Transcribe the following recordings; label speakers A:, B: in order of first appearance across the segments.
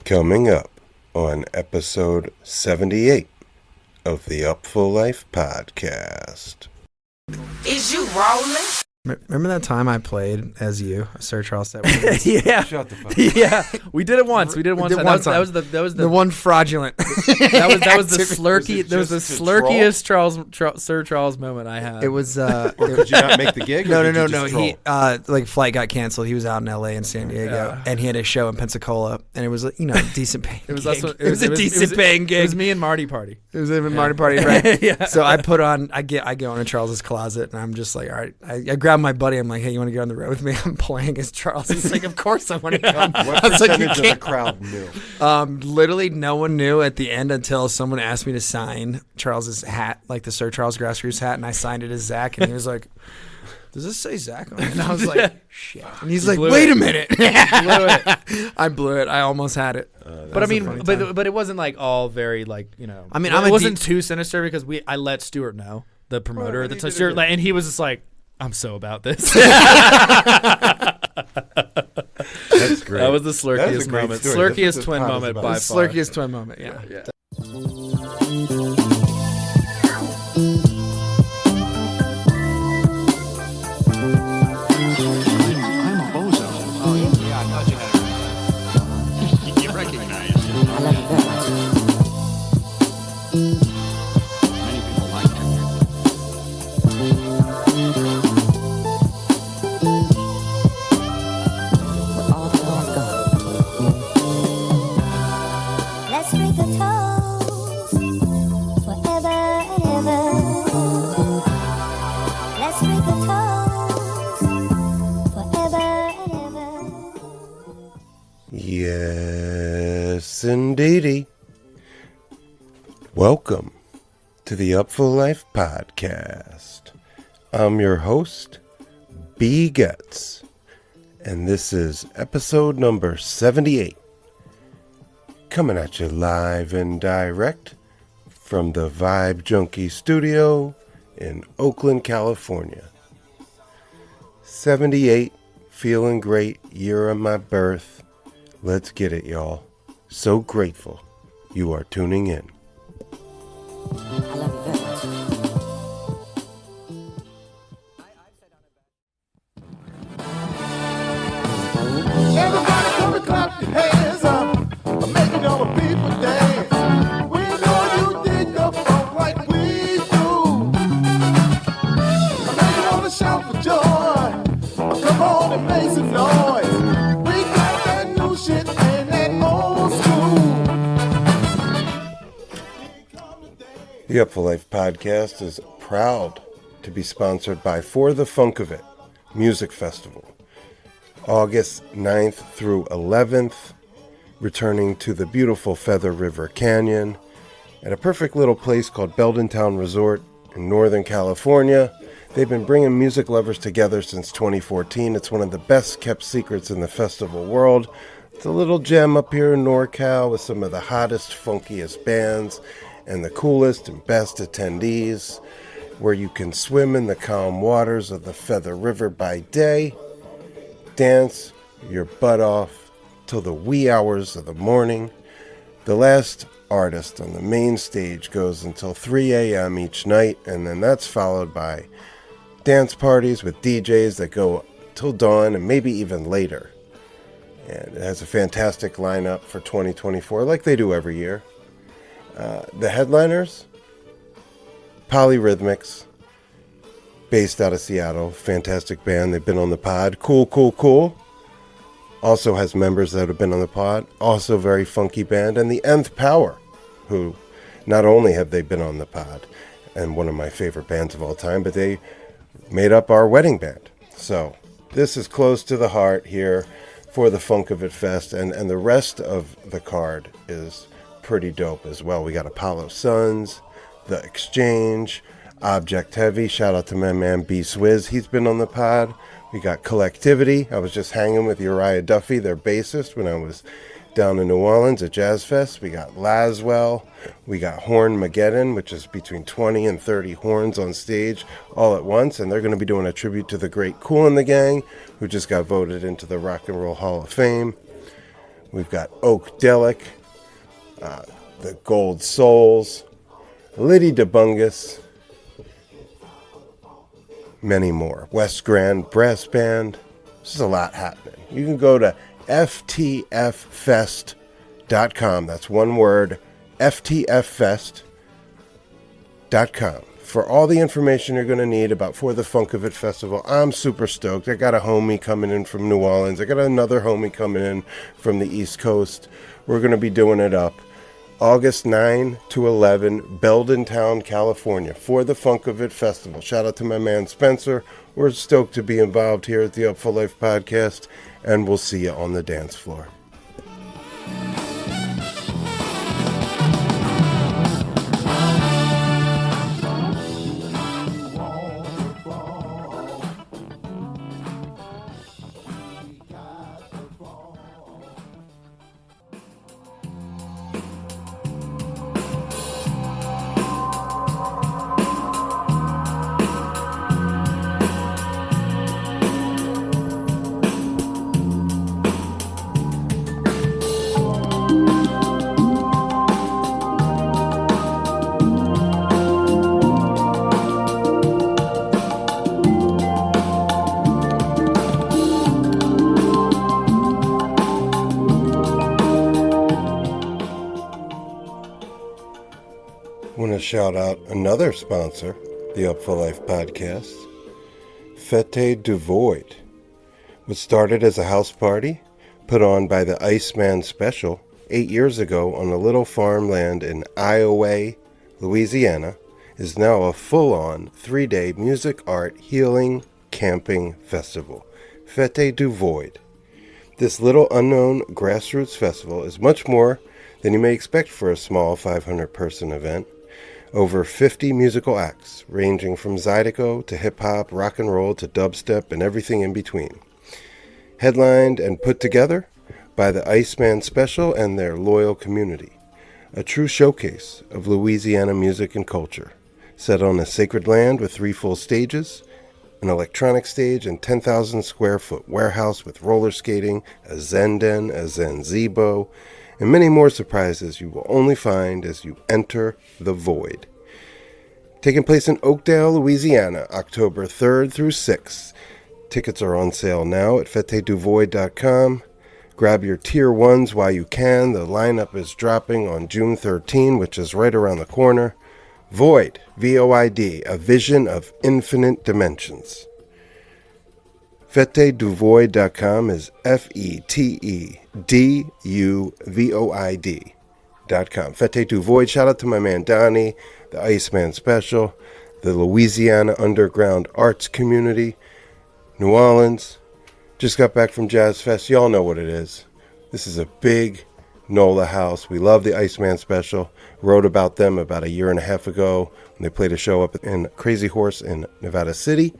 A: Coming up on episode 78 of the Upful Life podcast.
B: Is you rolling?
C: Remember that time I played as you, Sir Charles said?
D: Yeah.
A: Shut the fuck up.
D: Yeah. We did it once. That was
C: the one fraudulent.
D: that was the slurky.
A: Was it
D: That was the
A: just to
D: slurkiest Sir Charles moment I had.
C: It was.
A: Could you not make the gig?
C: No.
A: He
C: He flight got canceled. He was out in L.A. and San Diego, and he had a show in Pensacola, and it was decent paying.
D: It was
C: gig.
D: also
C: It was a decent paying gig.
D: It was me and Marty Party.
C: It was even Marty Party, right?
D: Yeah.
C: So I put on. I go into Charles's closet, and I'm just like, all right. I grab my buddy. I'm like, hey, you want to go on the road with me? I'm playing as Charles. He's like, of course I want to come.
A: What
C: I was like,
A: percentage of the crowd knew?
C: Literally no one knew at the end until someone asked me to sign Charles's hat, like the Sir Charles Grassroots hat, and I signed it as Zach, and he was like, does this say Zach on it? And I was like, shit. And he's like, wait a minute. I blew it. I almost had it.
D: But I mean, but it wasn't like all very like,
C: I mean,
D: it wasn't too sinister because I let Stuart know, the promoter, and he was just like, I'm so about this.
A: That's great.
D: That was the slurkiest moment. Slurkiest twin moment by far.
C: Slurkiest twin moment, yeah.
E: I'm a bozo. Oh, yeah, I thought you had. You recognize it. I love you very much. Many people like that.
F: Where all the girls go. Let's drink a toast forever and ever. Let's drink a toast forever and ever.
A: Yes, indeedy. Welcome to the Upful Life podcast. I'm your host, B. Getz, and this is episode number 78. Coming at you live and direct from the Vibe Junkie studio in Oakland, California. 78, feeling great, year of my birth. Let's get it, y'all. So grateful you are tuning in.
F: I love you very much.
G: Everybody come and clap your hands up. I'm making all the people dance. We know you dig the funk like we do. I'm making all the shout for joy. Come on and make some noise. We got that new shit and that old school.
A: The Upful Life podcast is proud to be sponsored by For the Funk of It Music Festival. August 9th through 11th, returning to the beautiful Feather River Canyon at a perfect little place called Beldentown Resort in Northern California. They've been bringing music lovers together since 2014. It's one of the best kept secrets in the festival world. It's a little gem up here in NorCal with some of the hottest, funkiest bands and the coolest and best attendees, where you can swim in the calm waters of the Feather River by day, dance your butt off till the wee hours of the morning. The last artist on the main stage goes until 3 a.m. each night, and then that's followed by dance parties with DJs that go till dawn and maybe even later. And it has a fantastic lineup for 2024, like they do every year. The headliners, Polyrhythmics, based out of Seattle, fantastic band. They've been on the pod. Cool. Also has members that have been on the pod. Also very funky band. And the Nth Power, who not only have they been on the pod and one of my favorite bands of all time, but they made up our wedding band. So this is close to the heart here for the Funk of It Fest. And the rest of the card is pretty dope as well. We got Apollo Suns, The Exchange, Object Heavy. Shout out to my man B Swizz. He's been on the pod. We got Collectivity. I was just hanging with Uriah Duffy, their bassist, when I was down in New Orleans at Jazz Fest. We got Laswell. We got Horn Mageddon, which is between 20 and 30 horns on stage all at once. And they're going to be doing a tribute to the great Kool and the Gang, who just got voted into the Rock and Roll Hall of Fame. We've got Oakdelic, the Gold Souls, Liddy DeBungus, many more. West Grand Brass Band. There's a lot happening. You can go to ftffest.com. That's one word, ftffest.com. For all the information you're going to need about For the Funk of It Festival. I'm super stoked. I got a homie coming in from New Orleans. I got another homie coming in from the East Coast. We're going to be doing it up August 9 to 11, Beldentown, California, For the Funk of It Festival. Shout out to my man Spencer. We're stoked to be involved here at the Upful Life podcast, and we'll see you on the dance floor. Shout out another sponsor, the Upful Life podcast, Fete du Void. What started as a house party put on by the Iceman Special 8 years ago on a little farmland in Iowa, Louisiana, is now a full-on 3-day music, art, healing, camping festival, Fete du Void. This little unknown grassroots festival is much more than you may expect for a small 500-person event. Over 50 musical acts, ranging from zydeco to hip-hop, rock and roll to dubstep, and everything in between. Headlined and put together by the Iceman Special and their loyal community. A true showcase of Louisiana music and culture. Set on a sacred land with 3 full stages, an electronic stage, and 10,000 square foot warehouse with roller skating, a zen den, a zenzebo, and many more surprises you will only find as you enter the void. Taking place in Oakdale, Louisiana, October 3rd through 6th. Tickets are on sale now at feteduvoid.com. Grab your tier 1s while you can. The lineup is dropping on June 13, which is right around the corner. Void, V-O-I-D, a vision of infinite dimensions. FeteDuvoid.com is FeteDuvoid.com. Fete du Void. Shout out to my man Donnie, the Iceman Special, the Louisiana Underground Arts Community, New Orleans. Just got back from Jazz Fest. Y'all know what it is. This is a big NOLA house. We love the Iceman Special. Wrote about them about a year and a half ago when they played a show up in Crazy Horse in Nevada City.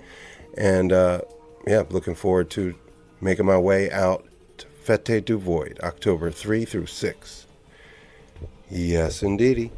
A: And looking forward to making my way out to Fete du Void, October 3 through 6. Yes, indeedy.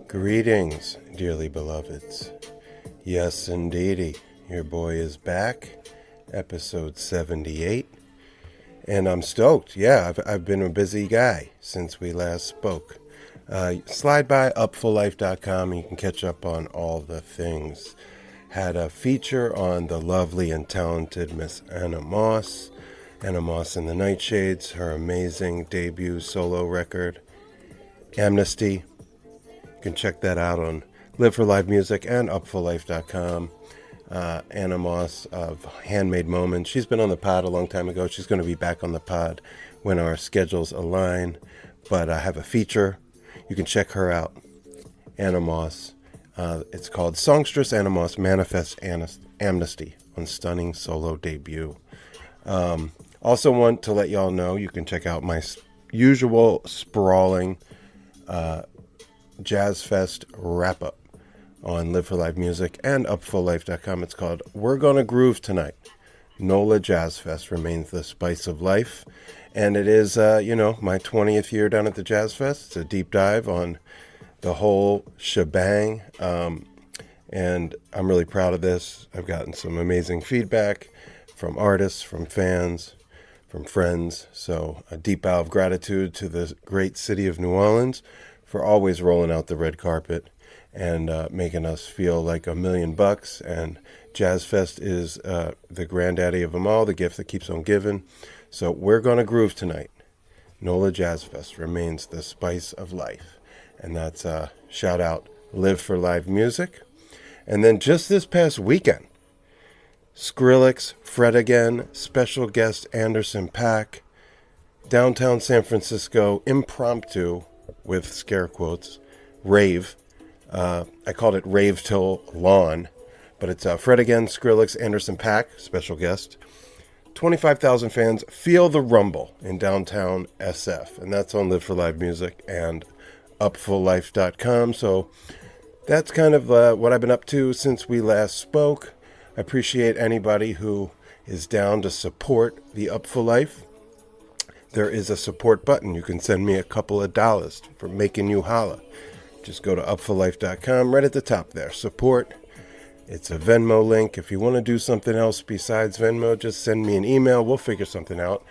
A: Greetings, dearly beloveds. Yes, indeedy, your boy is back, episode 78, and I'm stoked. Yeah, I've been a busy guy since we last spoke. Slide by upfullife.com and you can catch up on all the things. Had a feature on the lovely and talented Miss Anna Moss and the Nightshades, her amazing debut solo record. Amnesty. You can check that out on Live for Live Music and upfullife.com. Anna Moss of Handmade Moments. She's been on the pod a long time ago. She's going to be back on the pod when our schedules align. But I have a feature. You can check her out. Anna Moss. It's called Songstress Anna Moss Manifest Amnesty on stunning solo debut. Also want to let y'all know you can check out my usual sprawling Jazz Fest wrap-up on Live for Live Music and upfullife.com. It's called We're Gonna Groove Tonight. NOLA Jazz Fest remains the spice of life. And it is, my 20th year down at the Jazz Fest. It's a deep dive on the whole shebang. And I'm really proud of this. I've gotten some amazing feedback from artists, from fans, from friends. So a deep bow of gratitude to the great city of New Orleans for always rolling out the red carpet and making us feel like $1 million. And Jazz Fest is the granddaddy of them all, the gift that keeps on giving. So we're going to groove tonight. NOLA Jazz Fest remains the spice of life. And that's shout out Live for Live Music. And then just this past weekend, Skrillex, Fred Again, special guest Anderson .Paak, downtown San Francisco, impromptu, with scare quotes, rave. I called it Rave Till Lawn, but it's Fred Again, Skrillex, Anderson .Paak, special guest. 25,000 fans feel the rumble in downtown SF, and that's on Live for Live Music and upfullife.com. So that's kind of what I've been up to since we last spoke. I appreciate anybody who is down to support the Upful Life. There is a support button. You can send me a couple of dollars for making you holla. Just go to upfullife.com, right at the top there. Support. It's a Venmo link. If you want to do something else besides Venmo, just send me an email. We'll figure something out.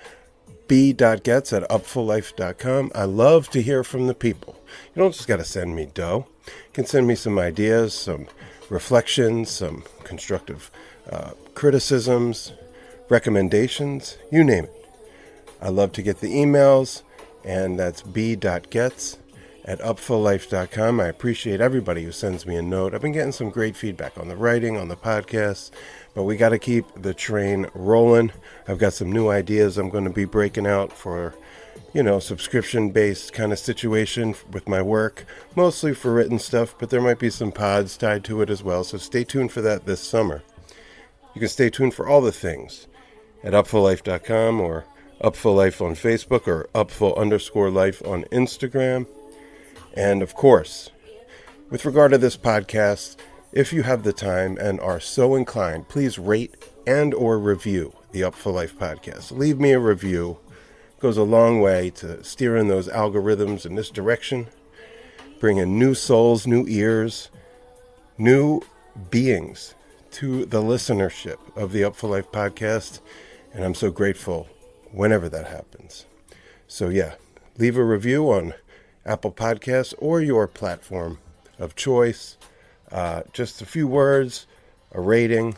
A: b.gets@upfullife.com. I love to hear from the people. You don't just got to send me dough. You can send me some ideas, some reflections, some constructive criticisms, recommendations, you name it. I love to get the emails, and that's b.gets@upfullife.com. I appreciate everybody who sends me a note. I've been getting some great feedback on the writing, on the podcast, but we got to keep the train rolling. I've got some new ideas I'm going to be breaking out for, subscription-based kind of situation with my work, mostly for written stuff, but there might be some pods tied to it as well, so stay tuned for that this summer. You can stay tuned for all the things at upfullife.com or Upful Life on Facebook or Upful_Life on Instagram. And of course, with regard to this podcast, if you have the time and are so inclined, please rate and or review the Upful Life podcast. Leave me a review. It goes a long way to steering those algorithms in this direction, bringing new souls, new ears, new beings to the listenership of the Upful Life podcast. And I'm so grateful whenever that happens. So yeah, leave a review on Apple Podcasts or your platform of choice. Just a few words, a rating,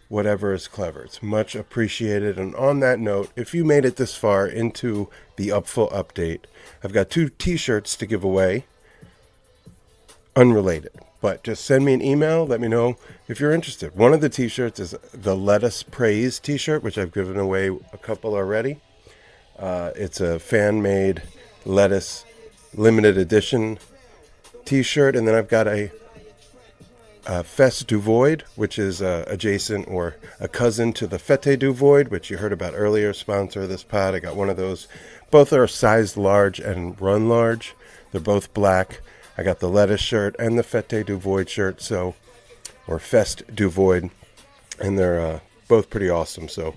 A: whatever is clever. It's much appreciated. And on that note, if you made it this far into the Upful update, I've got 2 t-shirts to give away, unrelated. But just send me an email. Let me know if you're interested. One of the t-shirts is the Let Us Praise t-shirt, which I've given away a couple already. It's a fan-made Lettuce limited edition t-shirt. And then I've got a Feste du Void, which is adjacent or a cousin to the Fete du Void, which you heard about earlier, sponsor of this pod. I got one of those. Both are sized large and run large. They're both black. I got the lettuce shirt and the Fete du Void shirt, or Feste du Void, and they're both pretty awesome. So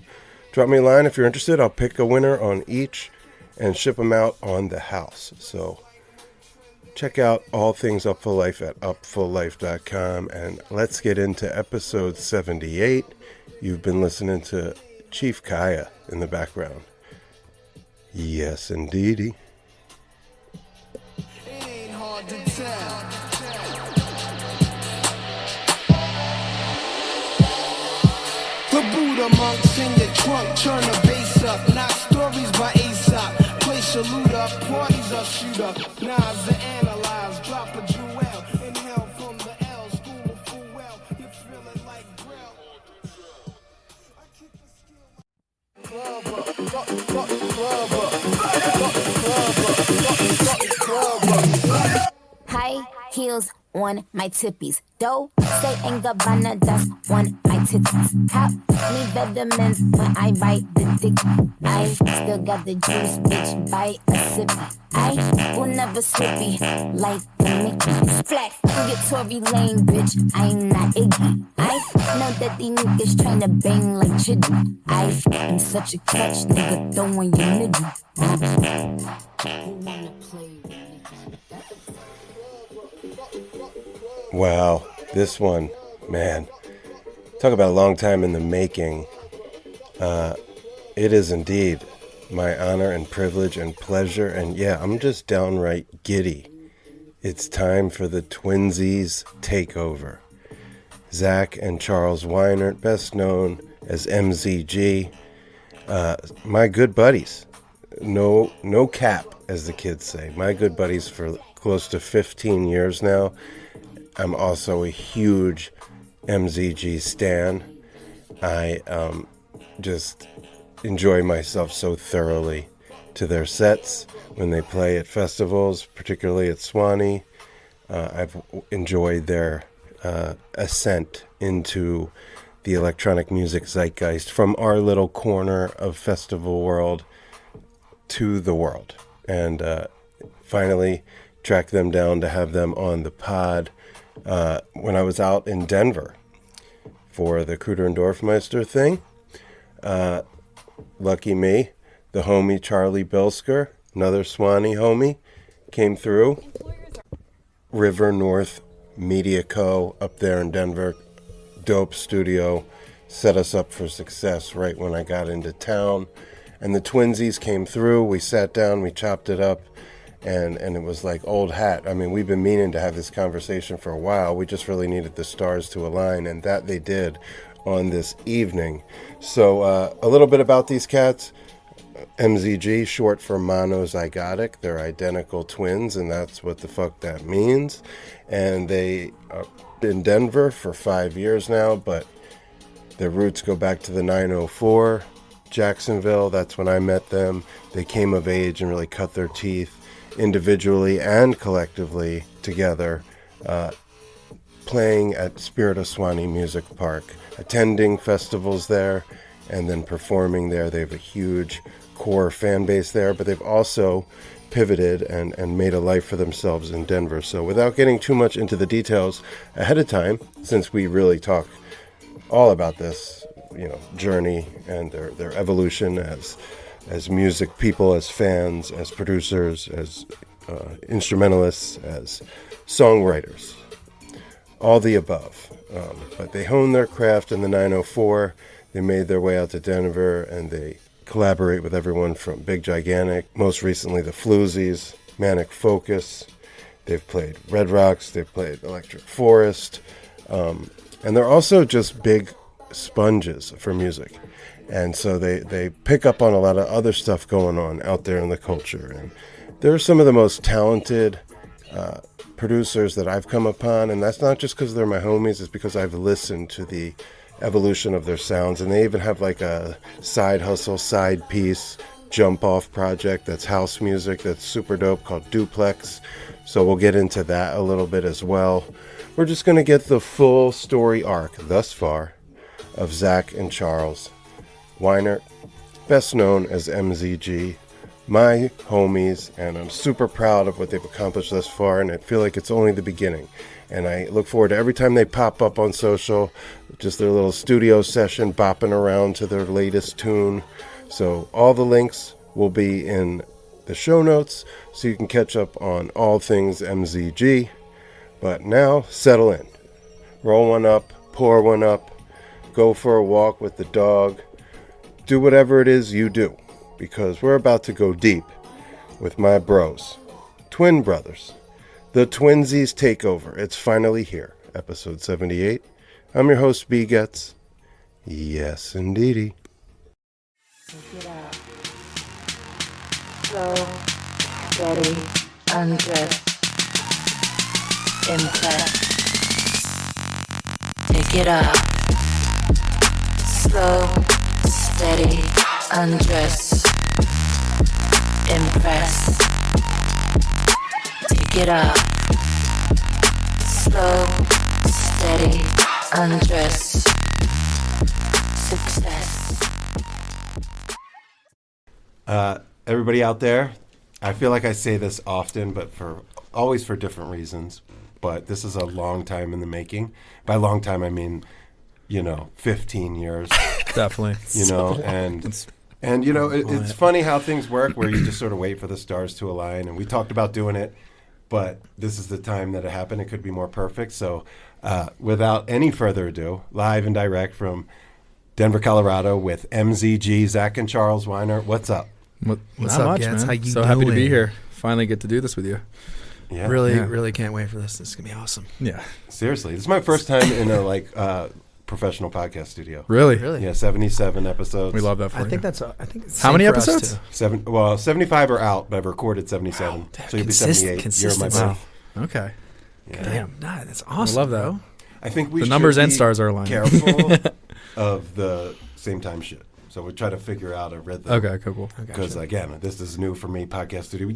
A: drop me a line if you're interested. I'll pick a winner on each and ship them out on the house. So check out all things Upful Life at upfullife.com, and let's get into episode 78. You've been listening to Chief Kaya in the background. Yes, indeedy.
G: The Buddha monks in your trunk, turn the bass up. Not stories by Aesop. Place looter, parties are shooter. Nas to analyze, drop a jewel. Inhale from the L, school of full well. You're feeling like grill. I keep the skill. Club up, fuck the club up. Fuck the club up, fuck the club up.
F: High heels on my tippies. Dough, say and Gabbana, that's on my titties. Cop me vitamins when I bite the dick. I still got the juice, bitch, bite a sippy. I will never slippy like the Mickey. Flat through your Tory Lane, bitch, I'm not Iggy. I know that these niggas tryna bang like Chitty. I am such a clutch nigga, throwing your nigga. Who wanna play with me?
A: Wow, this one, man. Talk about a long time in the making. It is indeed my honor and privilege and pleasure, and yeah, I'm just downright giddy. It's time for the Twinzies Takeover. Zach and Charles Weinert, best known as MZG, my good buddies. No cap, as the kids say. My good buddies for close to 15 years now. I'm also a huge MZG stan. I just enjoy myself so thoroughly to their sets when they play at festivals, particularly at Suwannee. I've enjoyed their ascent into the electronic music zeitgeist from our little corner of festival world to the world. And finally tracked them down to have them on the pod when I was out in Denver for the Cruder and Dorfmeister thing. Lucky me, the homie Charlie Bilsker, another Suwannee homie, came through. River North Media Co. up there in Denver, dope studio, set us up for success right when I got into town. And the Twinzies came through, we sat down, we chopped it up. And it was like old hat. I mean, we've been meaning to have this conversation for a while. We just really needed the stars to align, and that they did on this evening. So a little bit about these cats. MZG, short for monozygotic. They're identical twins, and that's what the fuck that means. And they are in Denver for 5 years now, but their roots go back to the 904, Jacksonville. That's when I met them. They came of age and really cut their teeth individually and collectively together, playing at Spirit of Suwannee Music Park, attending festivals there, and then performing there. They have a huge core fan base there, but they've also pivoted and made a life for themselves in Denver. So without getting too much into the details ahead of time, since we really talk all about this, journey and their evolution as music people, as fans, as producers, as instrumentalists, as songwriters, all the above. But they honed their craft in the 904. They made their way out to Denver, and they collaborate with everyone from Big Gigantic, most recently the Floozies, Manic Focus. They've played Red Rocks, they've played Electric Forest, and they're also just big sponges for music. And so they pick up on a lot of other stuff going on out there in the culture. And they're some of the most talented producers that I've come upon. And that's not just because they're my homies. It's because I've listened to the evolution of their sounds. And they even have like a side hustle, side piece, jump off project that's house music that's super dope called Duplex. So we'll get into that a little bit as well. We're just going to get the full story arc thus far of Zach and Charles Weinert, best known as MZG, my homies, and I'm super proud of what they've accomplished thus far, and I feel like it's only the beginning. And I look forward to every time they pop up on social, just their little studio session, bopping around to their latest tune. So all the links will be in the show notes, so you can catch up on all things MZG. But now, settle in. Roll one up, pour one up, go for a walk with the dog. Do whatever it is you do, because we're about to go deep with my bros, twin brothers, the Twinzies Takeover. It's finally here, episode 78. I'm your host, B Getz. Yes, indeedy.
F: Check it out. So
H: steady, undress, impress. Take it up. Slow, steady, undress, impress. Take it up. Slow, steady, undress, success.
A: Everybody out there, I feel like I say this often, but always for different reasons. But this is a long time in the making. By long time, I mean, 15 years.
D: Definitely.
A: And it's funny how things work, where you just sort of wait for the stars to align. And we talked about doing it, but this is the time that it happened. It could be more perfect. So, without any further ado, live and direct from Denver, Colorado, with MZG, Zach and Charles Weinert. What's up?
C: What's
D: Not
C: up,
D: much,
C: gents?
D: man.
C: How you
D: so happy to be
C: doing?
D: here. Finally get to do this with you.
A: Yeah,
C: Really can't wait for this. This is gonna be awesome.
D: Yeah.
A: seriously, this is my first time in a professional podcast studio.
D: Really?
C: Really?
A: Yeah, 77 episodes.
D: We love that for
C: I
D: you.
C: think that's. I think it's
D: How many
C: same for us,
D: episodes?
C: too.
A: 75 are out, but I've recorded 77. So you'll be 78. You're my
C: Consistency.
A: birth.
D: Okay.
A: Yeah.
C: Damn, nah, that's awesome.
D: I love that.
C: bro.
A: I think we
D: The
A: should
D: numbers and
A: be
D: stars are aligning.
A: careful of the same time shit. So we try to figure out a rhythm.
D: Okay, cool.
A: Because again, this is new for me. Podcast studio.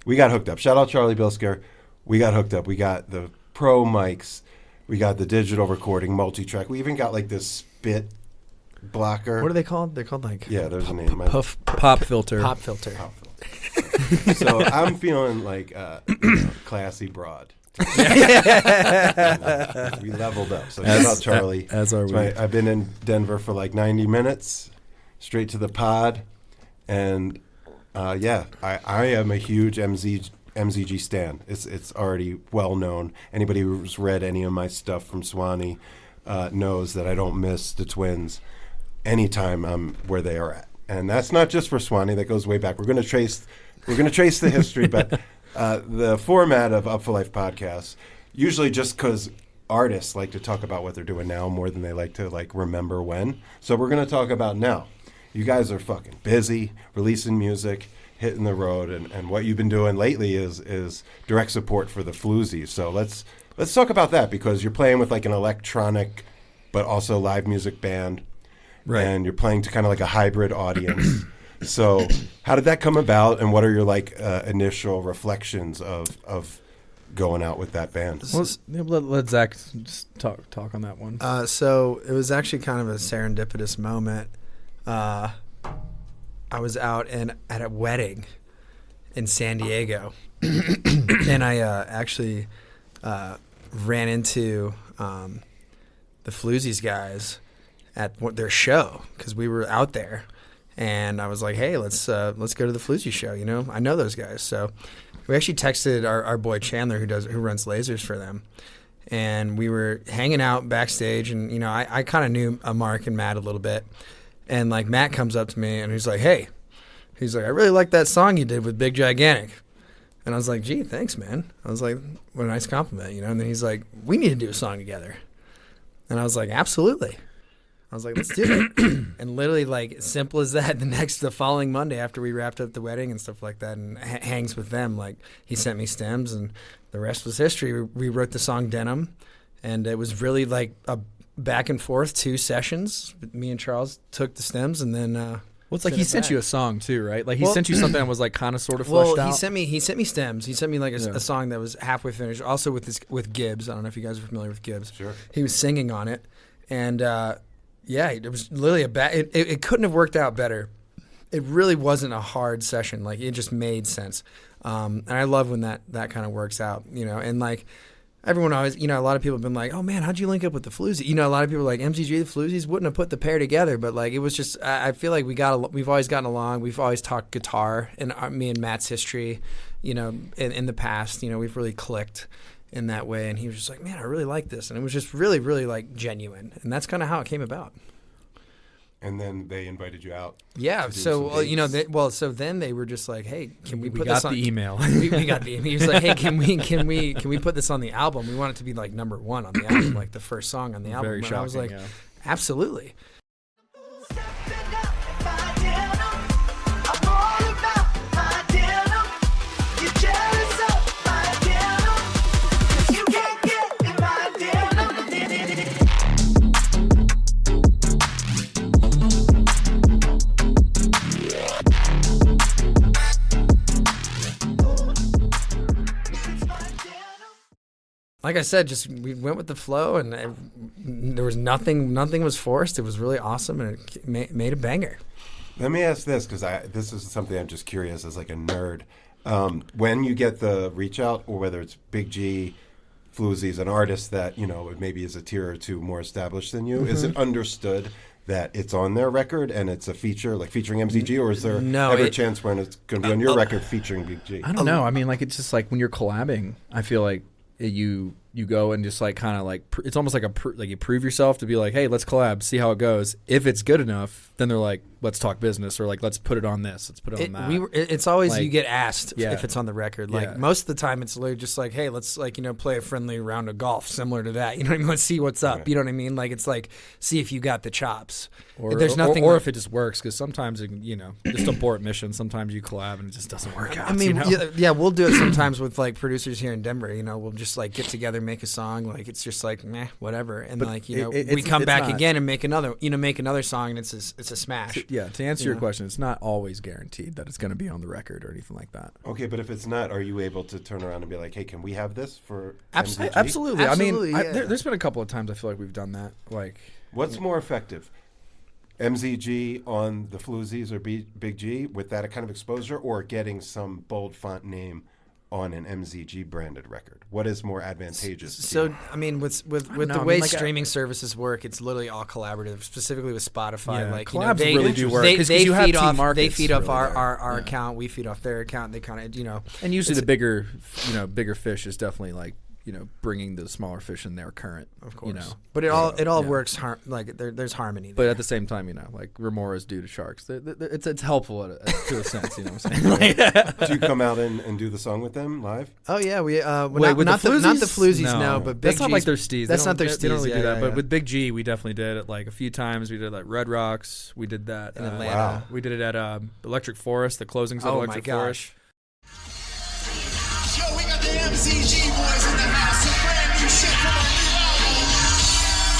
A: We got hooked up. Shout out Charlie Bilsker. We got hooked up. We got the pro mics. We got the digital recording, multi-track. We even got like this spit blocker.
C: What are they called? They're called like
A: Yeah, there's a name.
D: Pop filter.
C: pop filter.
A: So I'm feeling like classy broad. We leveled up. So shout out Charlie.
D: As are we.
A: I've been in Denver for like 90 minutes, straight to the pod, and I am a huge MZG stan. It's already well known. Anybody who's read any of my stuff from Suwannee knows that I don't miss the Twins anytime I'm where they are at. And that's not just for Suwannee. That goes way back. We're going to trace the history, but the format of Up for Life podcasts, usually just because artists like to talk about what they're doing now more than they like to remember when. So we're going to talk about now. You guys are fucking busy releasing music, hitting the road, and what you've been doing lately is direct support for the Floozies. So let's talk about that, because you're playing with like an electronic but also live music band. Right. And you're playing to kind of like a hybrid audience. So how did that come about, and what are your initial reflections of going out with that band?
D: Well, let Zach just talk on that one.
C: So it was actually kind of a serendipitous moment. I was out at a wedding in San Diego, and I actually ran into the Floozies guys at their show, because we were out there, and I was like, "Hey, let's go to the Floozies show." I know those guys, so we actually texted our boy Chandler, who runs lasers for them, and we were hanging out backstage, and I kind of knew Mark and Matt a little bit, and like Matt comes up to me and he's like, "Hey," he's like, "I really like that song you did with Big Gigantic," and I was like, "Gee, thanks, man." I was like, "What a nice compliment," And then he's like, "We need to do a song together," and I was like, "Absolutely." I was like, "Let's do it." And literally, like, simple as that, the following Monday after we wrapped up the wedding and stuff like that, and hangs with them, like, he sent me stems, and the rest was history. We wrote the song Denim, and it was really like a back and forth 2 sessions. Me and Charles took the stems, and then
D: Well, it's like he sent you a song too, right? Like he sent you something that was like kind of sort of fleshed out.
C: He sent me stems. He sent me like a song that was halfway finished. Also with Gibbs. I don't know if you guys are familiar with Gibbs.
A: Sure.
C: He was singing on it, and it was literally it couldn't have worked out better. It really wasn't a hard session. Like, it just made sense. And I love when that kind of works out. And like, everyone always, a lot of people have been like, "Oh man, how'd you link up with the Floozies?" A lot of people are like, MZG, the Floozies wouldn't have put the pair together, but like, it was just, I feel like we've always gotten along. We've always talked guitar, and me and Matt's history, in the past, we've really clicked in that way. And he was just like, "Man, I really like this," and it was just really, really like genuine, and that's kind of how it came about.
A: And then they invited you out.
C: Yeah.
A: to do
C: So
A: some dates.
C: so then they were just like, "Hey, can we put
D: got
C: this on?"
D: the email.
C: we got the email. He was like, "Hey, can we put this on the album? We want it to be like number 1 on the album, like the first song on the album."
D: Very
C: And
D: shocking.
C: I was like,
D: yeah.
C: "Absolutely." like I said, just we went with the flow, and there was nothing was forced. It was really awesome, and it made a banger.
A: Let me ask this, because this is something I'm just curious as like a nerd. When you get the reach out, or whether it's Big G, Floozies, an artist that, you know, maybe is a tier or two more established than you, is it understood that it's on their record and it's a feature, like featuring MZG, or is there ever a chance when it's going to be on your record featuring Big G?
D: I don't know. I mean, like, it's just like when you're collabing, I feel like you go and just like kind of like it's almost like like you prove yourself to be like, hey, let's collab, see how it goes. If it's good enough, then they're like, let's talk business, or like, let's put it on this, let's put it on that.
C: It's always
D: like,
C: you get asked
D: yeah.
C: if it's on the record. Like
D: Yeah.
C: most of the time, it's literally just like, hey, let's like, you know, play a friendly round of golf, similar to that. You know what I mean? Let's see what's up.
A: Right.
C: You know what I mean? Like it's like, see if you got the chops.
D: Or,
C: There's nothing,
D: or if it just works, because sometimes you know, just abort mission. Sometimes you collab and it just doesn't work out.
C: I mean,
D: you know?
C: yeah, we'll do it sometimes with like producers here in Denver. You know, we'll just like get together, make a song. Like it's just like, meh, whatever. And
D: But
C: like, you know,
D: it's-
C: we come
D: it's
C: back
D: not-
C: again and make another song, and it's a smash.
D: Yeah, to answer
C: You
D: your
C: know?
D: question, it's not always guaranteed that it's going to be on the record or anything like that.
A: Okay, but if it's not, are you able to turn around and be like, hey, can we have this for
C: Absolutely.
A: MZG?
D: Absolutely.
C: Absolutely,
D: I mean,
C: yeah.
D: there's been a couple of times I feel like we've done that. Like,
A: What's more effective? MZG on the Floozies or Big G with that kind of exposure, or getting some bold font name on an MZG branded record? What is more advantageous? to
C: So
A: you?
C: I mean, with
D: know,
C: the
D: I mean,
C: way
D: like,
C: streaming services work, it's literally all collaborative. Specifically with Spotify,
D: Yeah,
C: like you know,
D: collabs
C: they
D: really do work,
C: They,
D: 'cause
C: they
D: you have
C: feed
D: team
C: off. They
D: markets
C: feed off
D: really there.
C: our
D: Yeah.
C: account. We feed off their account. They kind of, you know,
D: and usually
C: it's-
D: the bigger Phish is definitely like, you know, bringing the smaller fish in their current,
C: of course.
D: you know.
C: But it all
D: yeah.
C: works. Like there's harmony.
D: But
C: there.
D: at the same time, you know, like Remora's due to Sharks. It's helpful to a sense, you know what I'm saying?
A: Do you come out and do the song with them live?
C: Oh yeah, we
D: Wait, with
C: not
D: the
C: not the
D: Floozies?
C: Floozies, no, but Big
D: that's not
C: G's,
D: like their steez.
C: That's not their
D: They don't
C: steez,
D: really
C: yeah,
D: do that.
C: yeah,
D: But
C: yeah.
D: with Big G, we definitely did it like a few times. We did like Red Rocks. We did that
C: In Atlanta.
A: Wow.
D: We did it at Electric Forest. The closings of
C: Oh my
D: Electric
C: gosh.
D: Forest.
G: Yo, we got the MZG boys in the house. Some brand new shit from our new album.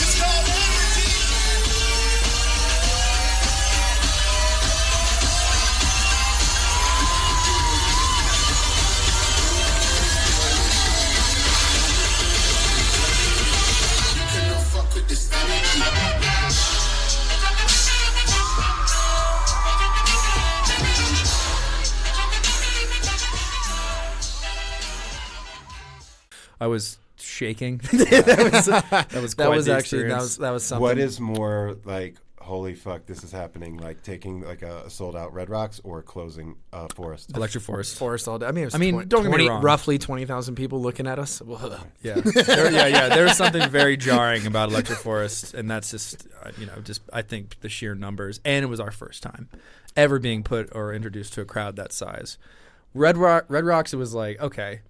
G: It's called Everything. You cannot fuck with this
D: I was shaking. that was
C: That
D: quite
C: was
D: the
C: actually
D: experience.
C: that was something.
A: What is more like, holy fuck, this is happening? Like taking like a sold out Red Rocks or closing Forest?
D: Electric Forest.
C: Forest all day? I mean, it was
D: I mean, don't get me wrong.
C: roughly 20,000 people looking at us.
D: Yeah, there was something very jarring about Electric Forest, and that's just just I think the sheer numbers, and it was our first time ever being put or introduced to a crowd that size. Red Rocks, it was like, okay,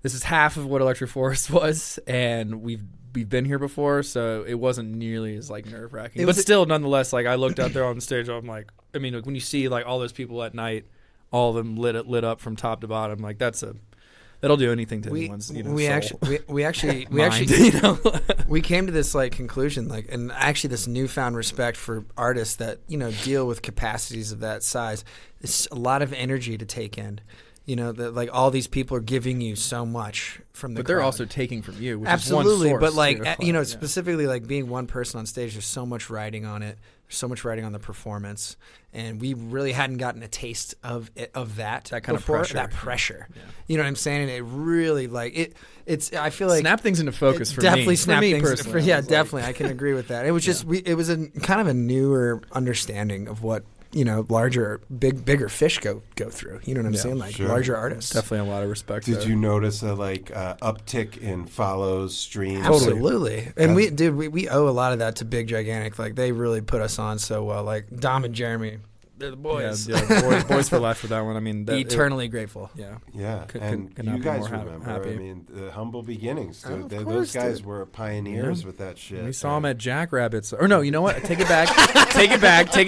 D: this is half of what Electric Forest was, and we've been here before, so it wasn't nearly as like nerve wracking. But still, nonetheless, like I looked out there on the stage, I'm like, I mean, like, when you see like all those people at night, all of them lit up from top to bottom, like that'll do anything to anyone's soul.
C: we actually
D: Mind, you know?
C: we came to this like conclusion, like, and actually this newfound respect for artists that deal with capacities of that size. It's a lot of energy to take in. That like all these people are giving you so much from the
D: But they're
C: crowd.
D: also taking from you, which
C: Absolutely,
D: is one source,
C: but like
D: yeah.
C: specifically like being one person on stage, there's so much riding on it. There's so much riding on the performance, and we really hadn't gotten a taste of that
D: That kind of
C: before,
D: pressure.
C: That pressure,
D: Yeah.
C: you know what I'm saying? And it really it's. I feel like
D: snap things into focus for
C: definitely
D: me.
C: snap
D: for me
C: things.
D: personally.
C: Yeah,
D: I was like-
C: definitely, I can agree with that. It was just it was a kind of a newer understanding of what larger, bigger fish go through. You know what I'm saying? Like
A: sure.
C: larger artists.
D: Definitely a lot of respect.
A: Did
D: there.
A: you notice a uptick in follows, streams?
C: Absolutely. And we owe a lot of that to Big Gigantic. Like they really put us on so well. Like Dom and Jeremy, they're the boys.
D: Yeah, boys for life for that one. I mean,
C: Eternally grateful.
D: Yeah.
A: Yeah,
D: Could
A: and
D: not
A: you
D: be
A: guys
D: more
A: remember,
D: happy.
A: I mean, the humble beginnings, dude.
C: Of
A: Those
C: course,
A: guys
C: dude.
A: were pioneers with that shit.
D: We saw him at Jackrabbits. Or no, you know what? Take it back. Take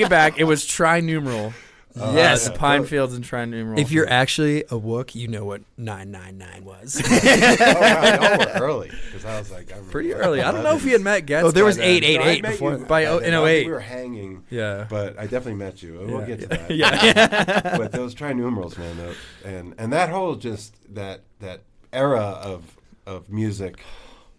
D: it back. It was tri-numeral.
C: Yes.
D: Pine Fields and tri-numeral.
C: If you're actually a Wook, you know what 999 was.
A: Oh, wow, y'all were early, because I was like, I remember
D: pretty
A: that.
D: early. I don't know if he had met Getz.
C: Oh, there was
D: by then.
C: 888
A: met
C: before
A: you
C: that.
D: By
A: then.
D: in
A: I don't think
D: 08.
A: we were hanging,
D: Yeah.
A: but I definitely met you. We'll get to that.
D: Yeah.
A: But those tri-numerals, man, and that whole just that era of music.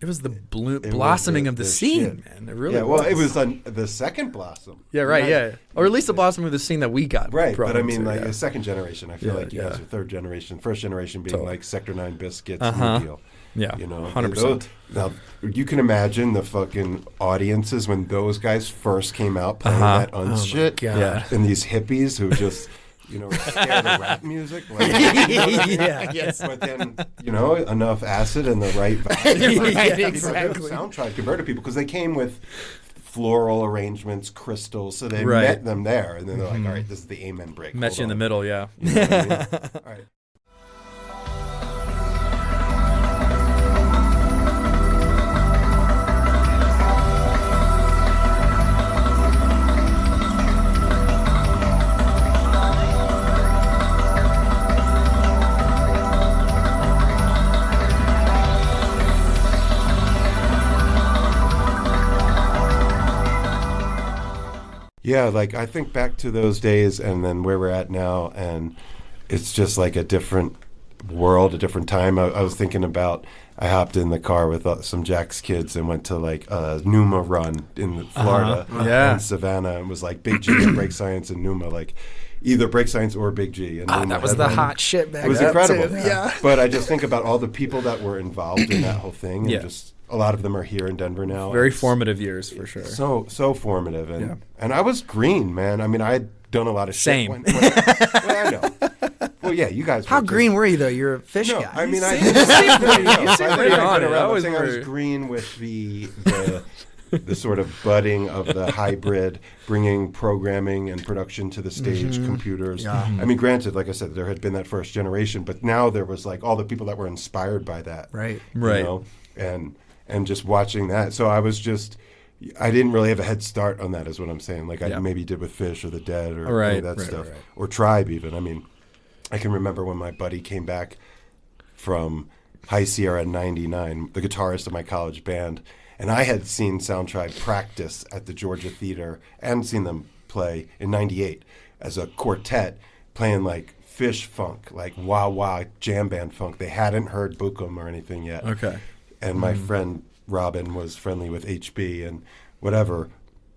D: It was the
A: It was
D: blossoming of the scene,
A: shit.
D: man. It really
A: Yeah, well,
D: was.
A: it was the second blossom.
D: Yeah, right,
A: Right.
D: yeah. Or at least the blossoming of the scene that we got.
A: Right,
D: brought
A: but I mean,
D: into,
A: like
D: yeah.
A: the second generation, I feel
D: Yeah,
A: like you guys
D: yeah.
A: are third generation. First generation being
D: Totally.
A: like Sector 9 Biscuits,
D: Uh-huh.
A: New Deal.
D: Yeah,
A: You know,
D: 100%.
A: Now, you can imagine the fucking audiences when those guys first came out playing
D: Uh-huh.
A: that shit.
C: God.
D: Yeah.
A: And these hippies who just, were scared of rap music. Like, you know what I mean?
C: Yes.
A: But then, enough acid and the right vibe.
C: Right, exactly.
A: Soundtribe converted people because they came with floral arrangements, crystals, so they
D: Right.
A: met them there. And then they're like, all right, this is the amen break.
D: Met you in
A: Hold
D: the
A: on.
D: middle, yeah.
A: You know what I mean? All right. Yeah, like I think back to those days and then where we're at now, and it's just like a different world, a different time. I was thinking about, I hopped in the car with some Jack's kids and went to like a Numa run in Florida
D: Yeah.
A: and Savannah, and was like Big G and Break Science and Numa, like either Break Science or Big G. And Numa
C: That was the
A: headlined.
C: hot shit back
A: It was
C: then,
A: incredible.
C: too. Yeah.
A: But I just think about all the people that were involved in that whole thing, and
D: Yeah.
A: just a lot of them are here in Denver now.
D: Very
A: It's-
D: formative years, for sure.
A: so formative, and
D: Yeah.
A: and I was green, man. I mean, I had done a lot of
D: Same.
A: shit. Well, I know. Well, yeah, you guys.
C: How
A: were just-
C: green were you though? You're a Phish
A: No,
C: guy.
A: I mean, I.
D: seem pretty
A: I've
D: on
A: been
D: it.
A: around.
D: I
A: I'm
D: was
A: saying I was
D: very-
A: green with the sort of budding of the hybrid, bringing programming and production to the stage, computers.
C: Yeah.
A: I mean, granted, like I said, there had been that first generation, but now there was like all the people that were inspired by that.
C: Right.
D: Right.
A: And just watching that. So I was just, I didn't really have a head start on that, is what I'm saying. Like I
D: Yeah.
A: maybe did with Phish or The Dead or
D: Right,
A: any of that
D: right,
A: stuff.
D: right.
A: Or Tribe even. I mean, I can remember when my buddy came back from High Sierra in 99, the guitarist of my college band, and I had seen Soundtribe practice at the Georgia Theater and seen them play in 98 as a quartet playing like Phish funk, like wah-wah jam band funk. They hadn't heard Bukum or anything yet.
D: Okay.
A: And my friend Robin was friendly with HB and whatever.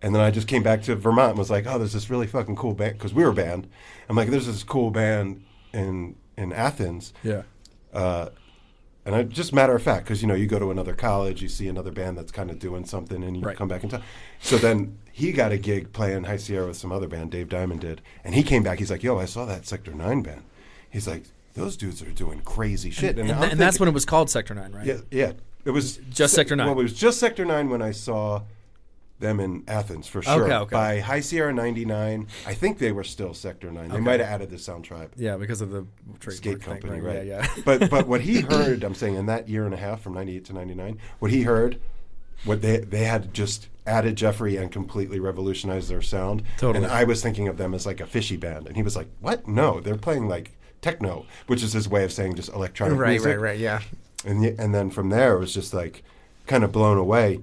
A: And then I just came back to Vermont and was like, oh, there's this really fucking cool band, because we were a band. I'm like, there's this cool band in Athens.
D: Yeah.
A: And I, just matter of fact, because, you go to another college, you see another band that's kind of doing something, and you
D: Right.
A: come back in town. So then he got a gig playing High Sierra with some other band, Dave Diamond did. And he came back, he's like, yo, I saw that Sector 9 band. He's like, those dudes are doing crazy shit.
D: And,
A: I'm
D: and that's when it was called Sector 9, right?
A: Yeah, yeah. It was
D: Just Sector 9.
A: Well, it was just Sector 9 when I saw them in Athens, for sure.
D: Okay.
A: By High Sierra 99, I think they were still Sector 9. They might have added the Soundtribe
D: Yeah, because of the
A: skate
D: trademark
A: company,
D: thing,
A: right?
D: Yeah, yeah.
A: But what he heard, I'm saying, in that year and a half from 98 to 99, what he heard, what they had just added Jeffrey and completely revolutionized their sound.
D: Totally.
A: And I was thinking of them as like a Fishy band. And he was like, what? No, they're playing like techno, which is his way of saying just electronic music.
C: Right. Yeah.
A: And then from there, it was just like kind of blown away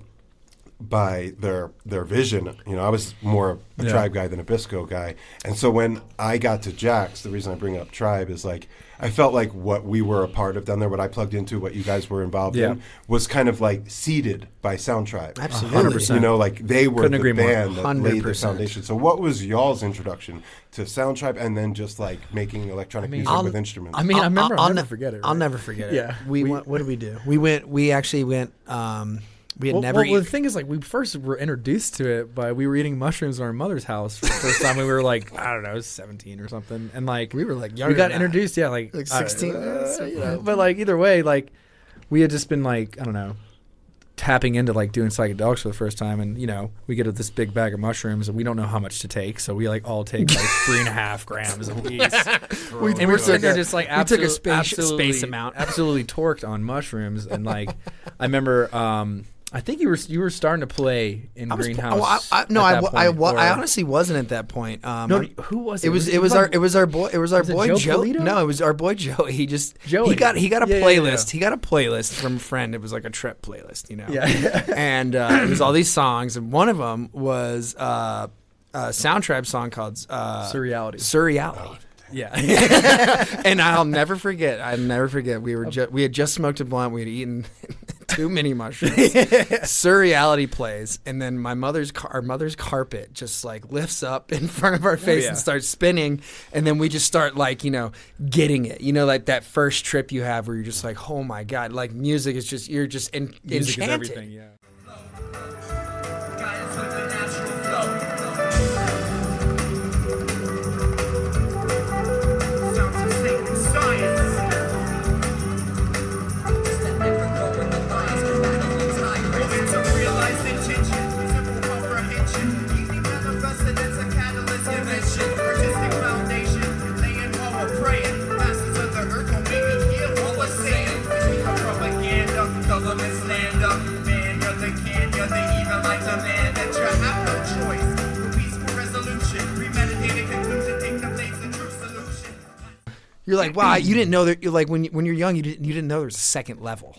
A: by their vision. I was more a
D: Yeah.
A: Tribe guy than a Bisco guy. And so when I got to Jack's, the reason I bring up Tribe is like, I felt like what we were a part of down there, what I plugged into, what you guys were involved
D: Yeah.
A: in, was kind of like seeded by Soundtribe.
C: Absolutely.
D: 100%.
A: Like they were
D: Couldn't
A: the
D: agree more.
A: band that laid the
C: 100%.
A: foundation. So what was y'all's introduction to Soundtribe and then just like making electronic music with instruments?
D: I mean, I remember. I'll never forget it.
C: I'll
D: right?
C: never forget it.
D: Yeah.
C: We went, what did we do? We actually went. We had never.
D: Well, the thing is, like, we first were introduced to it by we were eating mushrooms in our mother's house for the first time. We were like, I don't know, 17 or something, and like
C: We were, like,
D: we
C: younger
D: got
C: than that.
D: introduced, yeah, like
C: 16.
D: But like either way, like we had just been like I don't know, tapping into like doing psychedelics for the first time, and we get this big bag of mushrooms and we don't know how much to take, so we like all take like 3.5 grams a piece. And we're sitting there just like
C: we took a
D: absolutely
C: space amount.
D: absolutely torqued on mushrooms, and like I remember. I think you were starting to play in Greenhouse.
C: I honestly wasn't at that point.
D: No, who was it?
C: It was our boy
D: Joe
C: Joe.
D: Polito?
C: No, it was our boy Joe. He
D: Joey.
C: got a
D: Yeah, yeah,
C: playlist.
D: yeah.
C: He got a playlist from a friend. It was like a trip playlist,
D: Yeah.
C: and it was all these songs, and one of them was a Soundtribe song called
D: Surreality.
C: Surreality.
D: Yeah.
C: And I'll never forget. We had just smoked a blunt. We had eaten too many mushrooms. Surreality plays, and then our mother's carpet just like lifts up in front of our face and starts spinning, and then we just start like getting it. Like that first trip you have where you're just like, oh my god, like music is just you're just
D: Music
C: enchanted.
D: is everything. Yeah.
C: You're like, wow, you didn't know that. You're like, when you're young, you didn't know there was a second level.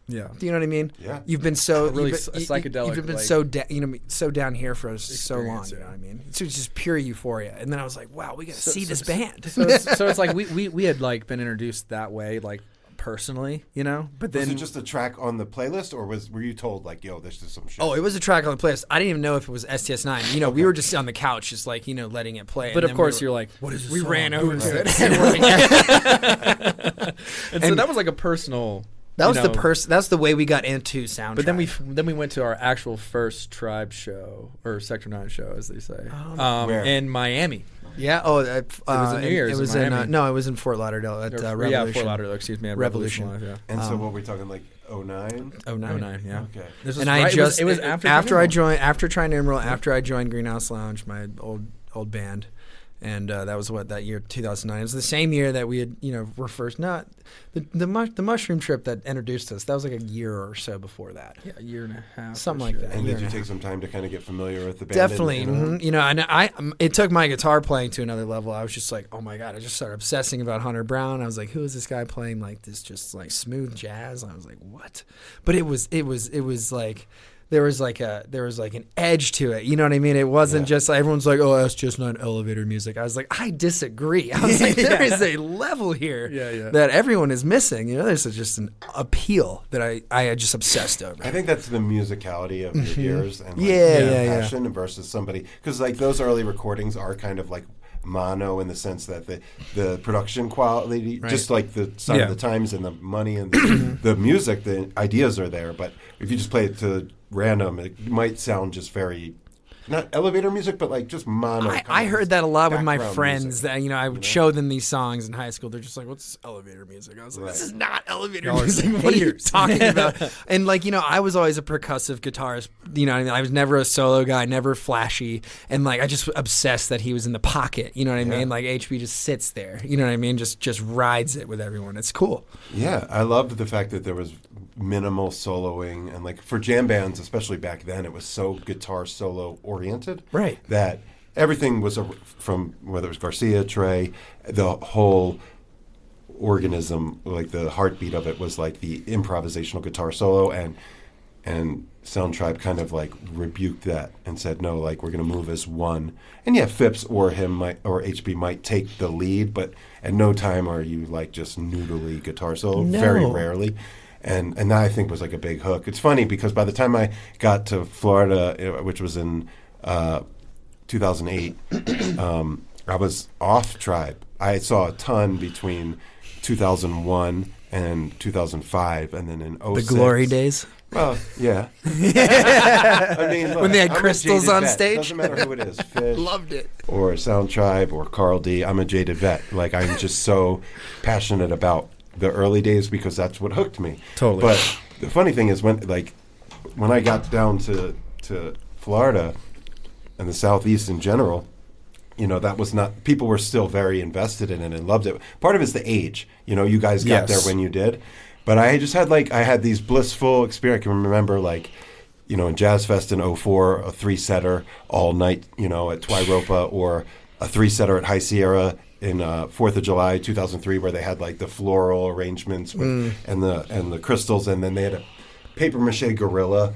D: Yeah.
C: Do you know what I mean?
A: Yeah.
C: You've been so
D: Really
C: You've
D: psychedelic,
C: been
D: like,
C: so down here for so long.
D: experience,
C: You know
D: yeah.
C: what I mean? It's just pure euphoria. And then I was like, wow, we got to see this band.
D: So it's like we had like been introduced that way, like personally, But then
A: Was it just a track on the playlist, or were you told like, yo, this is some shit?
C: Oh, it was a track on the playlist. I didn't even know if it was STS9. We were just on the couch, just like letting it play.
D: But
C: and
D: of
C: then
D: course,
C: we
D: you're like, what is this?
C: we
D: song?
C: ran over to it.
D: And so that was like a personal.
C: That was that's the way we got into Soundtribe.
D: But then we went to our actual first Tribe show, or Sector 9 show, as they say,
A: Where?
D: in Miami.
C: Yeah. Oh,
D: it was in New Year's.
C: It was
D: in
C: in
D: Miami.
C: no, it was in Fort Lauderdale at Revolution.
D: Yeah, Fort Lauderdale. Excuse me, at
C: Revolution.
D: Live, yeah.
A: And so what we're talking like 09?
C: 09.
D: Yeah.
A: Okay.
D: This was
C: And I
D: right-
C: just
D: it was after
C: I
D: Emerald.
C: joined after I joined Greenhouse Lounge, my old band, and that was that year 2009. It was the same year that we had were first not the mushroom trip that introduced us. That was like a year or so before that.
D: Yeah, a year and a half,
C: Something
D: or
C: like
D: so.
C: that.
A: And
C: year
A: did you
C: and a
A: take some time to kind of get familiar with the band?
C: Definitely,
A: and,
C: and it took my guitar playing to another level. I was just like, oh my god! I just started obsessing about Hunter Brown. I was like, who is this guy playing like this, just like smooth jazz? I was like, what? But it was like there was like an edge to it. You know what I mean? It wasn't just like everyone's like, oh, that's just not elevator music. I was like, I disagree. I was like, there is a level here that everyone is missing. There's just an appeal that I just obsessed over.
A: I think that's the musicality of your ears and passion versus somebody, because like those early recordings are kind of like mono in the sense that the production quality, just like the sign of the times and the money and the music, the ideas are there. But if you just play it to random, it might sound just very not elevator music, but like just mono.
C: I heard that a lot with my
A: background
C: friends.
A: music,
C: That I would show them these songs in high school. They're just like, "What's elevator music?" I was like, "This is not elevator music. What are you talking about?" And like I was always a percussive guitarist. I was never a solo guy, never flashy, and like I just obsessed that he was in the pocket. You know what I mean? Like HB just sits there. You know what I mean? Just rides it with everyone. It's cool.
A: Yeah, I loved the fact that there was minimal soloing, and like for jam bands, especially back then, it was so guitar solo oriented,
C: Right.
A: that everything was from whether it was Garcia, Trey, the whole organism, like the heartbeat of it was like the improvisational guitar solo, and Soundtribe kind of like rebuked that and said, no, like we're going to move as one. And yeah, Phipps or HB might take the lead, but at no time are you like just noodly guitar solo, very rarely. And that I think was like a big hook. It's funny because by the time I got to Florida, which was in 2008, I was off Tribe. I saw a ton between 2001 and 2005, and then in 06.
C: The glory days.
A: Well, yeah. I mean, look,
C: When they had
A: I'm a
C: crystals
A: jaded
C: on
A: vet.
C: stage?
A: Doesn't matter who it is. Phish,
C: Loved it.
A: or Soundtribe or Carl D. I'm a jaded vet. Like I'm just so passionate about the early days because that's what hooked me.
D: Totally.
A: But the funny thing is when I got down to Florida and the Southeast in general, that was not, people were still very invested in it and loved it. Part of it's the age. You guys got there when you did. But I just had I had these blissful experiences. I can remember in Jazz Fest in 04, a 3-setter all night, at Twiropa, or a 3-setter at High Sierra in 4th of July 2003, where they had the floral arrangements and the crystals, and then they had a paper mache gorilla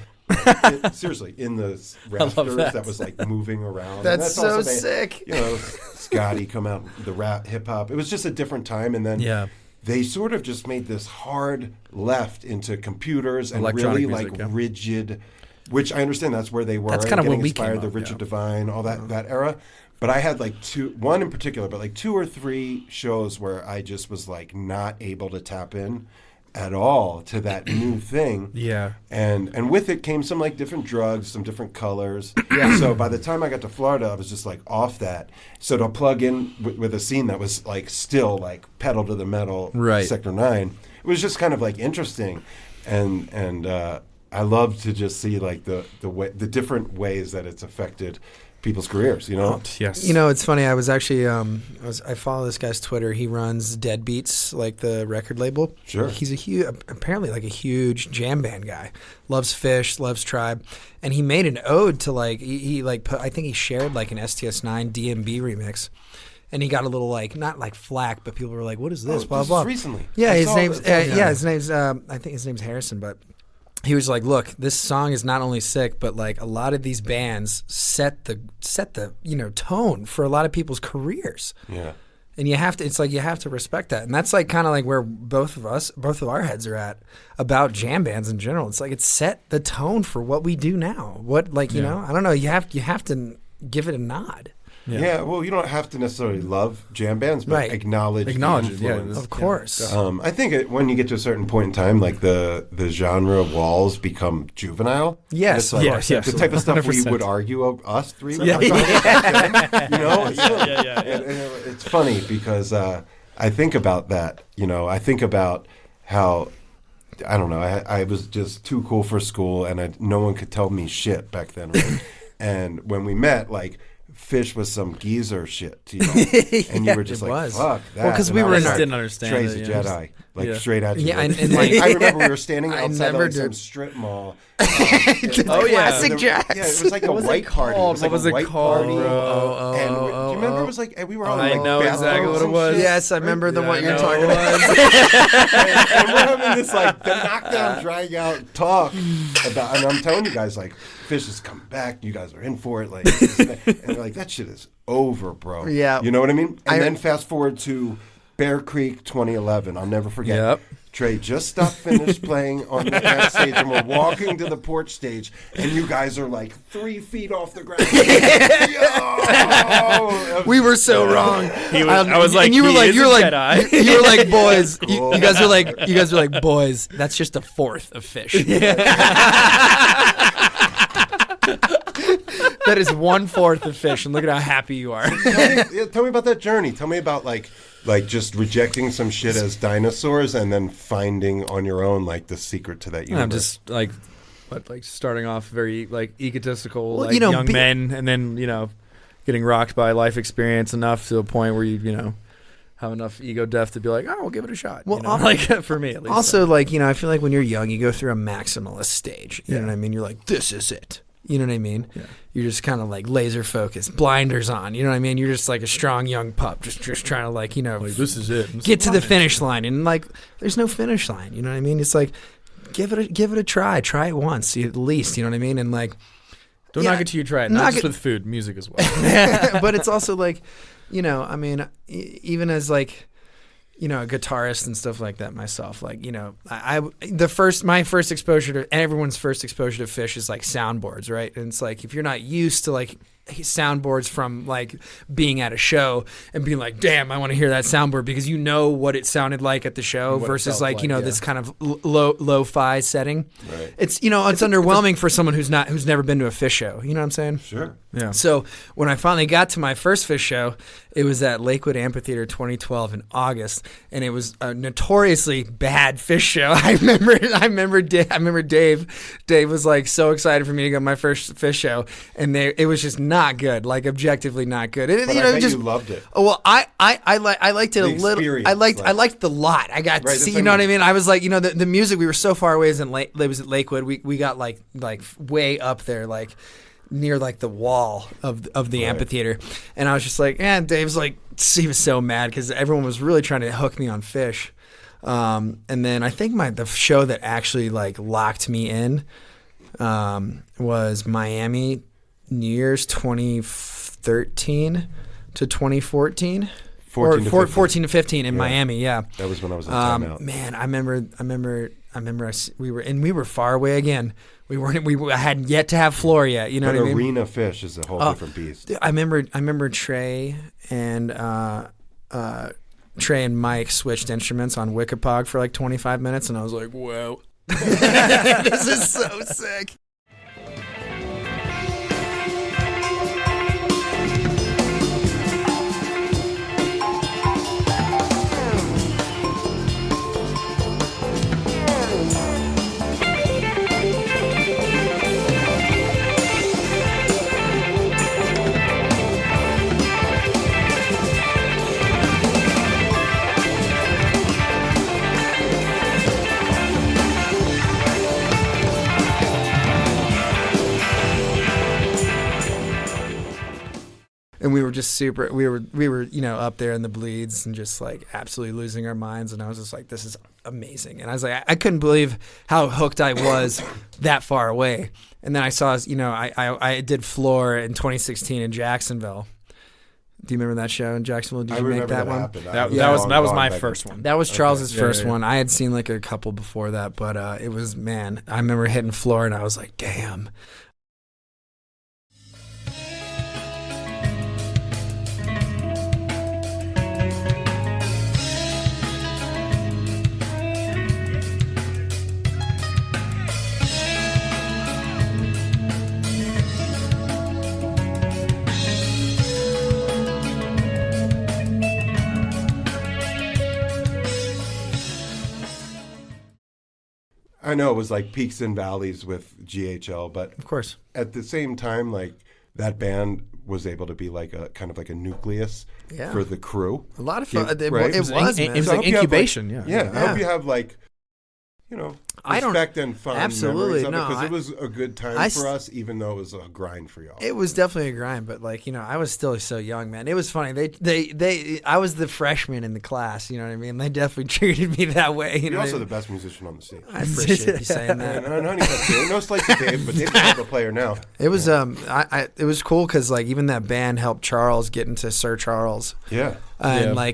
A: Seriously, in the rafters that was like moving around. And
C: That's so
A: also
C: sick.
A: You know, Scotty come out, the rap, hip hop. It was just a different time, and then they sort of just made this hard left into computers and
D: Electronic
A: really
D: music,
A: like rigid. Which I understand that's where they were.
C: That's kind of when we
A: inspired,
C: came
A: the
C: up,
A: Richard Devine, all that era. But I had like one in particular, but like 2 or 3 shows where I just was like not able to tap in at all to that new thing.
D: Yeah.
A: And with it came some like different drugs, some different colors. So by the time I got to Florida, I was just like off that. So to plug in with a scene that was like still like pedal to the metal,
D: Right.
A: Sector 9, it was just kind of like interesting. And I love to just see like the different ways that it's affected people's careers, you know?
D: Yes.
C: You know, it's funny. I was actually, I follow this guy's Twitter. He runs Dead Beats, like the record label.
A: Sure.
C: He's apparently like a huge jam band guy. Loves Phish, loves Tribe, and he made an ode to like he like put, I think he shared like an STS9 DMB remix. And he got a little like not like flack, but people were like, "What is this?" Blah
A: this
C: blah.
A: is recently.
C: Yeah,
A: I
C: his
A: saw
C: name's
A: that.
C: his name's I think his name's Harrison, but he was like, "Look, this song is not only sick, but like a lot of these bands set the tone for a lot of people's careers."
A: Yeah.
C: And you have to respect that. And that's like kind of like where both of our heads are at about jam bands in general. It's like it set the tone for what we do now. What like, you know, I don't know, you have to give it a nod.
A: Yeah, well, you don't have to necessarily love jam bands, but
C: Right.
A: acknowledge
D: it.
A: the
D: Yeah,
A: influence.
C: Of course.
A: I think when you get to a certain point in time, like the genre walls become juvenile.
C: Yes,
A: It's like
D: yes,
A: the
D: absolutely.
A: type of stuff we
D: 100%.
A: would argue us three.
C: Yeah.
A: You know,
D: yeah.
A: And it's funny because I think about that. You know, I think about how. I don't know. I was just too cool for school, and no one could tell me shit back then. Right? And when we met, like. Phish was some geezer shit, you know? And you were just
C: it
A: like,
C: was.
A: fuck that.
C: Well, 'cause
A: And
C: we
A: I
C: were
A: was
C: in
A: like,
D: didn't understand
A: Trey's
D: it,
A: a
D: yeah.
A: Jedi, like
D: Yeah.
A: straight out.
C: Yeah, and
A: like,
C: like-
A: I remember we were standing
C: I
A: outside of
C: never
A: like some
C: did.
A: strip mall.
D: Oh, yeah.
C: Classic jazz.
A: Yeah, it was like a
D: was it
A: white party.
D: called?
A: It was like
D: What was
A: a
D: it
A: white
D: called,
A: party.
D: bro?
A: And do you remember it was like we were all
D: I
A: in, like,
D: know exactly
A: bathrobes
D: what it
A: and
D: was.
A: shit?
C: Yes, I remember the one
D: I
C: you're
D: know
C: talking
D: it
C: about.
A: And we're having this like the knockdown, drag out talk about, and I'm telling you guys like Phish has come back. You guys are in for it, like, and they're like that shit is over, bro.
C: Yeah.
A: You know what I mean? And then fast forward to Bear Creek 2011. I'll never forget.
D: Yep.
A: Trey just finished playing on the back stage, and we're walking to the porch stage, and you guys are like 3 feet off the ground. Yo!
C: We were so wrong.
D: I was like,
C: and you were
D: he
C: like,
D: is
C: you were
D: a
C: like,
D: Jedi.
C: you were like, boys.
A: Cool.
C: You guys were like, boys. That's just a fourth of Phish. That is 1/4 of Phish, and look at how happy you are.
A: Tell me about that journey. Tell me about like just rejecting some shit as dinosaurs and then finding on your own like the secret to that universe.
D: I'm just like starting off very like egotistical,
C: Well,
D: like
C: you know,
D: young men, and then getting rocked by life experience enough to a point where you have enough ego depth to be like, oh, we'll give it a shot.
C: Well,
D: like for me at least.
C: Also, like, I feel like when you're young, you go through a maximalist stage. You know what I mean? You're like, this is it. You know what I mean? Yeah. You're just kind of like laser focused, blinders on. You know what I mean? You're just like a strong young pup, just trying to like
D: this is it.
C: get to the finish line, and like there's no finish line. You know what I mean? It's like give it a try. Try it once at least. You know what I mean? And like
D: Don't knock it till you try it. Not just with food, music as well.
C: but it's also like, I mean, even as like, a guitarist and stuff like that myself, like, my first exposure to, and everyone's first exposure to Phish is like soundboards, right? And it's like, if you're not used to like soundboards from like being at a show and being like, damn, I want to hear that soundboard because you know what it sounded like at the show versus like, this kind of lo-fi setting. Right. It's, it's underwhelming for someone who's never been to a Phish show. You know what I'm saying?
A: Sure.
D: Yeah.
C: So when I finally got to my first Phish show, it was at Lakewood Amphitheater 2012 in August, and it was a notoriously bad Phish show. I remember Dave. Dave was like so excited for me to go to my first Phish show, and it was just not good, like objectively not good. And,
A: But I bet you loved it.
C: Oh well, I liked it a little.
A: experience,
C: I liked the lot. I got to
A: Right,
C: see.
A: that's
C: You know
A: what
C: what
A: I
C: I mean? I was like, the music. We were so far away. It was at Lakewood. We got like way up there, like near like the wall of the amphitheater, and I was just like, Dave's like, he was so mad because everyone was really trying to hook me on Phish, and then I think the show that actually like locked me in. was Miami New Year's 2013 to 2014. 14 to 15 in Miami, yeah.
A: That was when I was in timeout.
C: Man, I remember we were far away again. I hadn't yet to have floor yet. You know what I mean?
A: Arena Phish is a whole different beast.
C: I remember Trey and Mike switched instruments on Wikipog for like 25 minutes, and I was like, whoa, this is so sick. And we were just we were up there in the bleeds and just like absolutely losing our minds. And I was just like, this is amazing. And I was like, I couldn't believe how hooked I was that far away. And then I saw, I did Floor in 2016 in Jacksonville. Do you remember that show in Jacksonville? Did you make that one?
D: That was my first one.
C: That was Charles's first one. I had seen like a couple before that, but it was, man, I remember hitting Floor and I was like, damn.
A: I know it was like peaks and valleys with GHL, but
C: of course,
A: at the same time, like that band was able to be like a kind of like a nucleus for the crew.
C: A lot of fun.
A: Right?
C: It was, man.
D: It was like incubation.
A: I hope you have like, respect and fun
C: absolutely
A: memories of
C: no,
A: because it was a good time for us, even though it was a grind for y'all.
C: It was definitely a grind, but like I was still so young, man. It was funny. I was the freshman in the class. You know what I mean? They definitely treated me that way.
A: You're also the best musician on the scene.
C: I appreciate you saying that.
A: And Honeycutt too. No slight to Dave, but Dave's a player now.
C: It was it was cool because like even that band helped Charles get into Sir Charles.
A: Yeah.
C: And I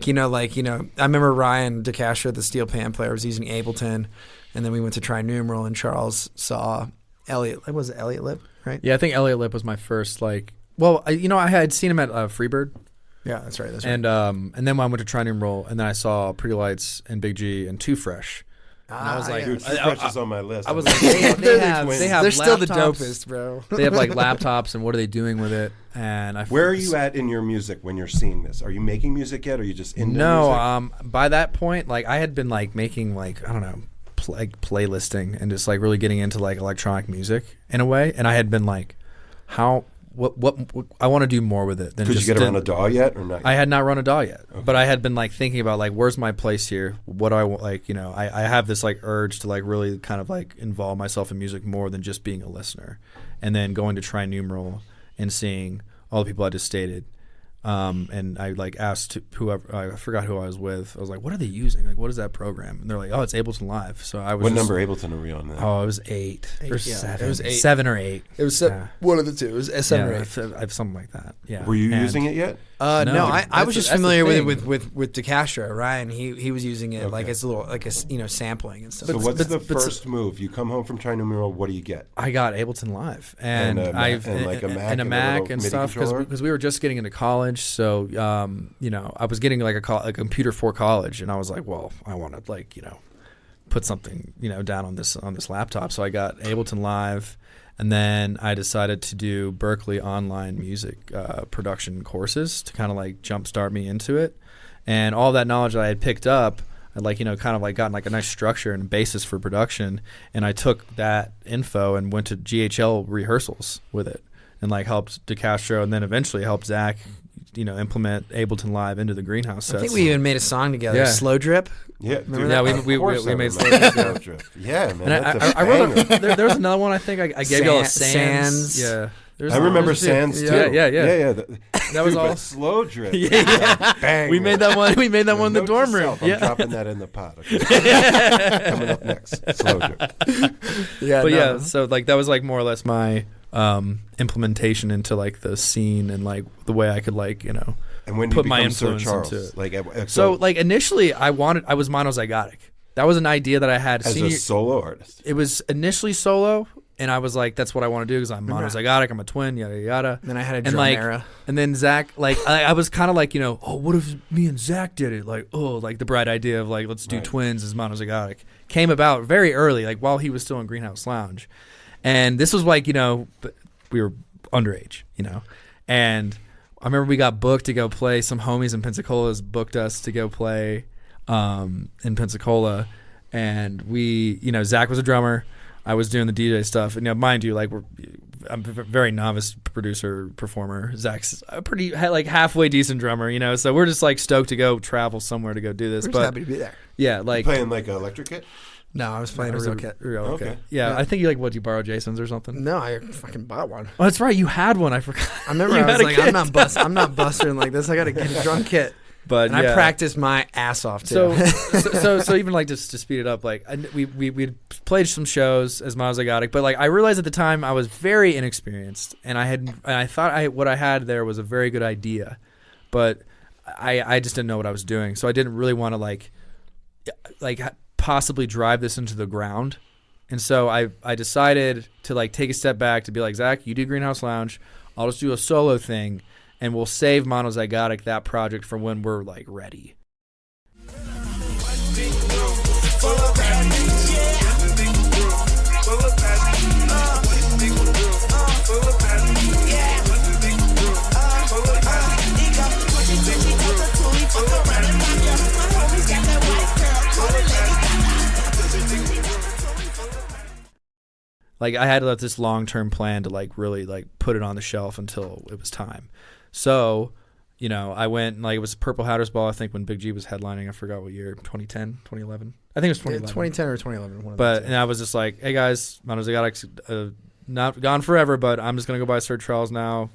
C: remember Ryan DeCastro, the steel pan player, was using Ableton. And then we went to try numeral, and Charles saw Elliot. Was it Elliot Lip, right?
D: Yeah, I think Elliot Lip was my first I had seen him at Freebird.
C: Yeah, that's right.
D: And then when I went to try numeral, and then I saw Pretty Lights and Big G and Too Fresh. And I was like,
A: dude, Too Fresh is on my list.
D: I was like, they have
C: they're still the
D: laptops.
C: dopest, bro.
D: They have like laptops, and what are they doing with it? And
A: where are you at in your music when you're seeing this? Are you making music yet? Or are you just into music?
D: No, by that point, like I had been like making like I don't know. Like playlisting and just like really getting into like electronic music in a way, and I had been like, what I want to do more with it than
A: just. Did you get around a DAW yet or not?
D: I had not run a DAW yet, but I had been like thinking about like where's my place here? What do I want? Like I have this like urge to like really kind of like involve myself in music more than just being a listener, and then going to try numeral and seeing all the people I just stated. And I like asked whoever, I forgot who I was with. I was like, "What are they using? Like, what is that program?" And they're like, "Oh, it's Ableton Live." So I was.
A: What number Ableton are we on now?
D: Oh, it was 8 or 7.
C: It was 8.
D: 7 or 8.
C: It was one of the two. It was 7 or 8.
D: Something like that. Yeah.
A: Were you using it yet?
C: No, I was just familiar with it with DeCastro. Ryan, he was using it like as a little like a sampling and stuff.
A: So what's the first move? You come home from Tri Numeral. What do you get?
D: I got Ableton Live and
A: a Mac
D: and stuff because we were just getting into college. So I was getting like a computer for college, and I was like, well, I want to put something down on this laptop. So I got Ableton Live. And then I decided to do Berkeley online music production courses to kind of like jumpstart me into it. And all that knowledge that I had picked up, I'd kind of like gotten like a nice structure and basis for production. And I took that info and went to GHL rehearsals with it and like helped DeCastro and then eventually helped Zach, implement Ableton Live into the greenhouse sets.
C: I think we even made a song together,
D: Yeah.
C: Slow Drip.
A: Yeah,
C: Remember
D: Yeah,
C: that?
D: we made
A: Slow Drip. Yeah, man.
D: And
A: That's
D: I wrote there was another one I think I gave y'all a Sands.
C: Sands.
D: Yeah. There's
A: I remember
D: there's a few.
A: Sands too.
D: Yeah. That was all.
A: slow drip.
D: Bang. We made that one. We made that one in the
A: Note to
D: dorm room.
A: self, I'm
D: Yeah.
A: dropping that in the pot. Okay? Coming up next, slow drip.
D: Yeah, so like that was like more or less my implementation into like the scene and like the way I could like
A: And when
D: put
A: you
D: my
A: become Sir
D: influence
A: Charles,
D: into it.
A: like
D: So like initially I was monozygotic. That was an idea that I had.
A: as a solo artist.
D: It was initially solo, and I was like, "That's what I want to do because I'm monozygotic. I'm a twin, yada yada."
C: Then I had a
D: and
C: drum
D: like,
C: era.
D: and then Zach, like, I was kind of like, oh, what if me and Zach did it? Like, oh, like the bright idea of like, let's do twins as monozygotic came about very early, like while he was still in Greenhouse Lounge, and this was like, we were underage, and I remember we got booked to go play. Some homies in Pensacola's booked us to go play in Pensacola, and we, Zach was a drummer, I was doing the DJ stuff, and mind you, like I'm a very novice producer performer. Zach's a pretty like halfway decent drummer, so we're just like stoked to go travel somewhere to go do this.
C: We're
D: but
C: just happy to be there.
D: Yeah, like
A: Playing like an electric kit.
C: No, I was playing a real kit.
A: Okay.
D: Yeah, I think you borrowed Jason's or something.
C: No, I fucking bought one.
D: Oh, that's right, you had one. I forgot.
C: I remember
D: You
C: I was
D: had a
C: like,
D: kit.
C: I'm not busting like this. I got to get a drum kit.
D: But
C: and I practiced my ass off too.
D: So even like just to speed it up, like we played some shows as monozygotic, but like I realized at the time I was very inexperienced, and I thought what I had there was a very good idea, but I just didn't know what I was doing, so I didn't really want to like possibly drive this into the ground, and so I decided to like take a step back to be like, Zach, you do Greenhouse Lounge, I'll just do a solo thing. And we'll save monozygotic, that project, for when we're like ready. Like I had this long-term plan to like really like put it on the shelf until it was time. So, I went and like it was Purple Hatters Ball, I think, when Big G was headlining. I forgot what year, 2010, 2011. I think it was 2011.
C: 2010 or 2011.
D: But and I was just like, hey guys, monozygotic's not gone forever, but I'm just gonna go buy Sir Charles now.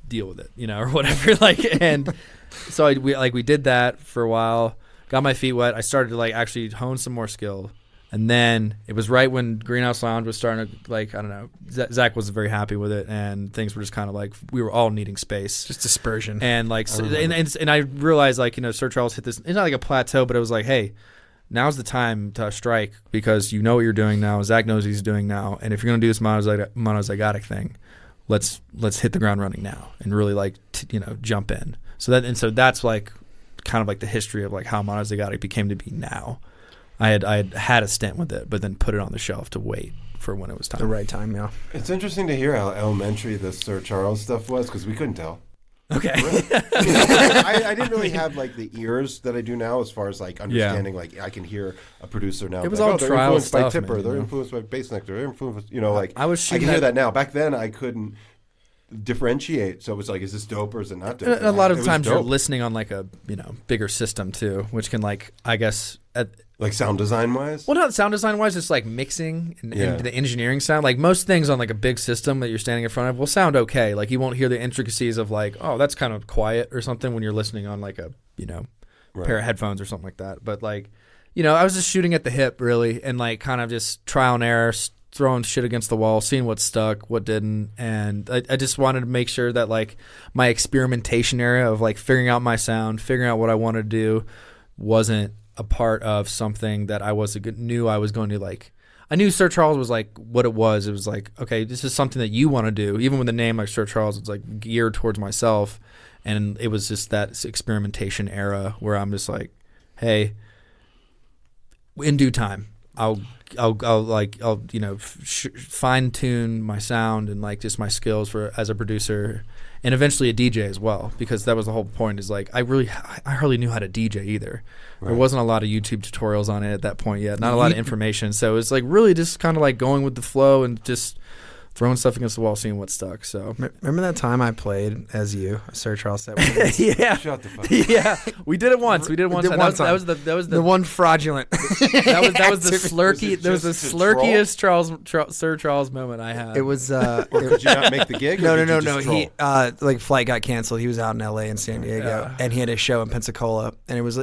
D: Deal with it, or whatever. Like, and so we did that for a while. Got my feet wet. I started to like actually hone some more skill. And then it was right when Greenhouse Lounge was starting to, like, I don't know, Zach was very happy with it, and things were just kind of like, we were all needing space.
C: Just dispersion.
D: And, like, and I realized, like, Sir Charles hit this, it's not like a plateau, but it was like, hey, now's the time to strike because you know what you're doing now. Zach knows what he's doing now. And if you're going to do this monozygotic thing, let's hit the ground running now and really, like, jump in. So that's, like, kind of like the history of, like, how monozygotic became to be now. I had a stint with it, but then put it on the shelf to wait for when it was time.
C: The right time, yeah.
A: It's interesting to hear how elementary the Sir Charles stuff was because we couldn't tell.
D: Okay.
A: I didn't really have like the ears that I do now as far as like understanding. Like I can hear a producer now.
D: It was
A: like,
D: all
A: they're
D: trial
A: influenced
D: stuff,
A: by Tipper.
D: man,
A: They're influenced by Bass Nectar. They're influenced, like
D: I can
A: hear that now. Back then, I couldn't differentiate. So it was like, is this dope or is it not dope?
D: A lot of the times you're listening on like a bigger system too, which can like I guess
A: like sound design wise.
D: Well, not sound design wise, it's like mixing and the engineering sound. Like most things on like a big system that you're standing in front of will sound okay. Like you won't hear the intricacies of like, oh, that's kind of quiet or something when you're listening on like a pair of headphones or something like that. But like I was just shooting at the hip really, and like kind of just trial and error. Throwing shit against the wall, seeing what stuck, what didn't, and I just wanted to make sure that like my experimentation area of like figuring out my sound, figuring out what I wanted to do, wasn't a part of something that knew I was going to like. I knew Sir Charles was like what it was. It was like, okay, this is something that you want to do. Even with the name like Sir Charles, it's like geared towards myself, and it was just that experimentation era where I'm just like, hey, in due time, I'll fine tune my sound and like just my skills as a producer and eventually a DJ as well, because that was the whole point is like I hardly knew how to DJ either. Right. There wasn't a lot of YouTube tutorials on it at that point yet, not a lot of information. So it's like really just kind of like going with the flow and just throwing stuff against the wall, seeing what stuck. So
C: Remember that time I played as you, Sir Charles said?
D: yeah,
A: Shut the fuck up.
D: yeah, we did it once. We did it once.
C: did one time.
D: That was
C: The one fraudulent.
D: that was the slurky. That was the
A: just to
D: slurkiest Sir Charles moment I had.
C: It was.
A: Or could you not make the gig?
C: No.
A: or did you just
C: He
A: troll?
C: like flight got canceled. He was out in L.A. and San Diego, and he had a show in Pensacola, and it was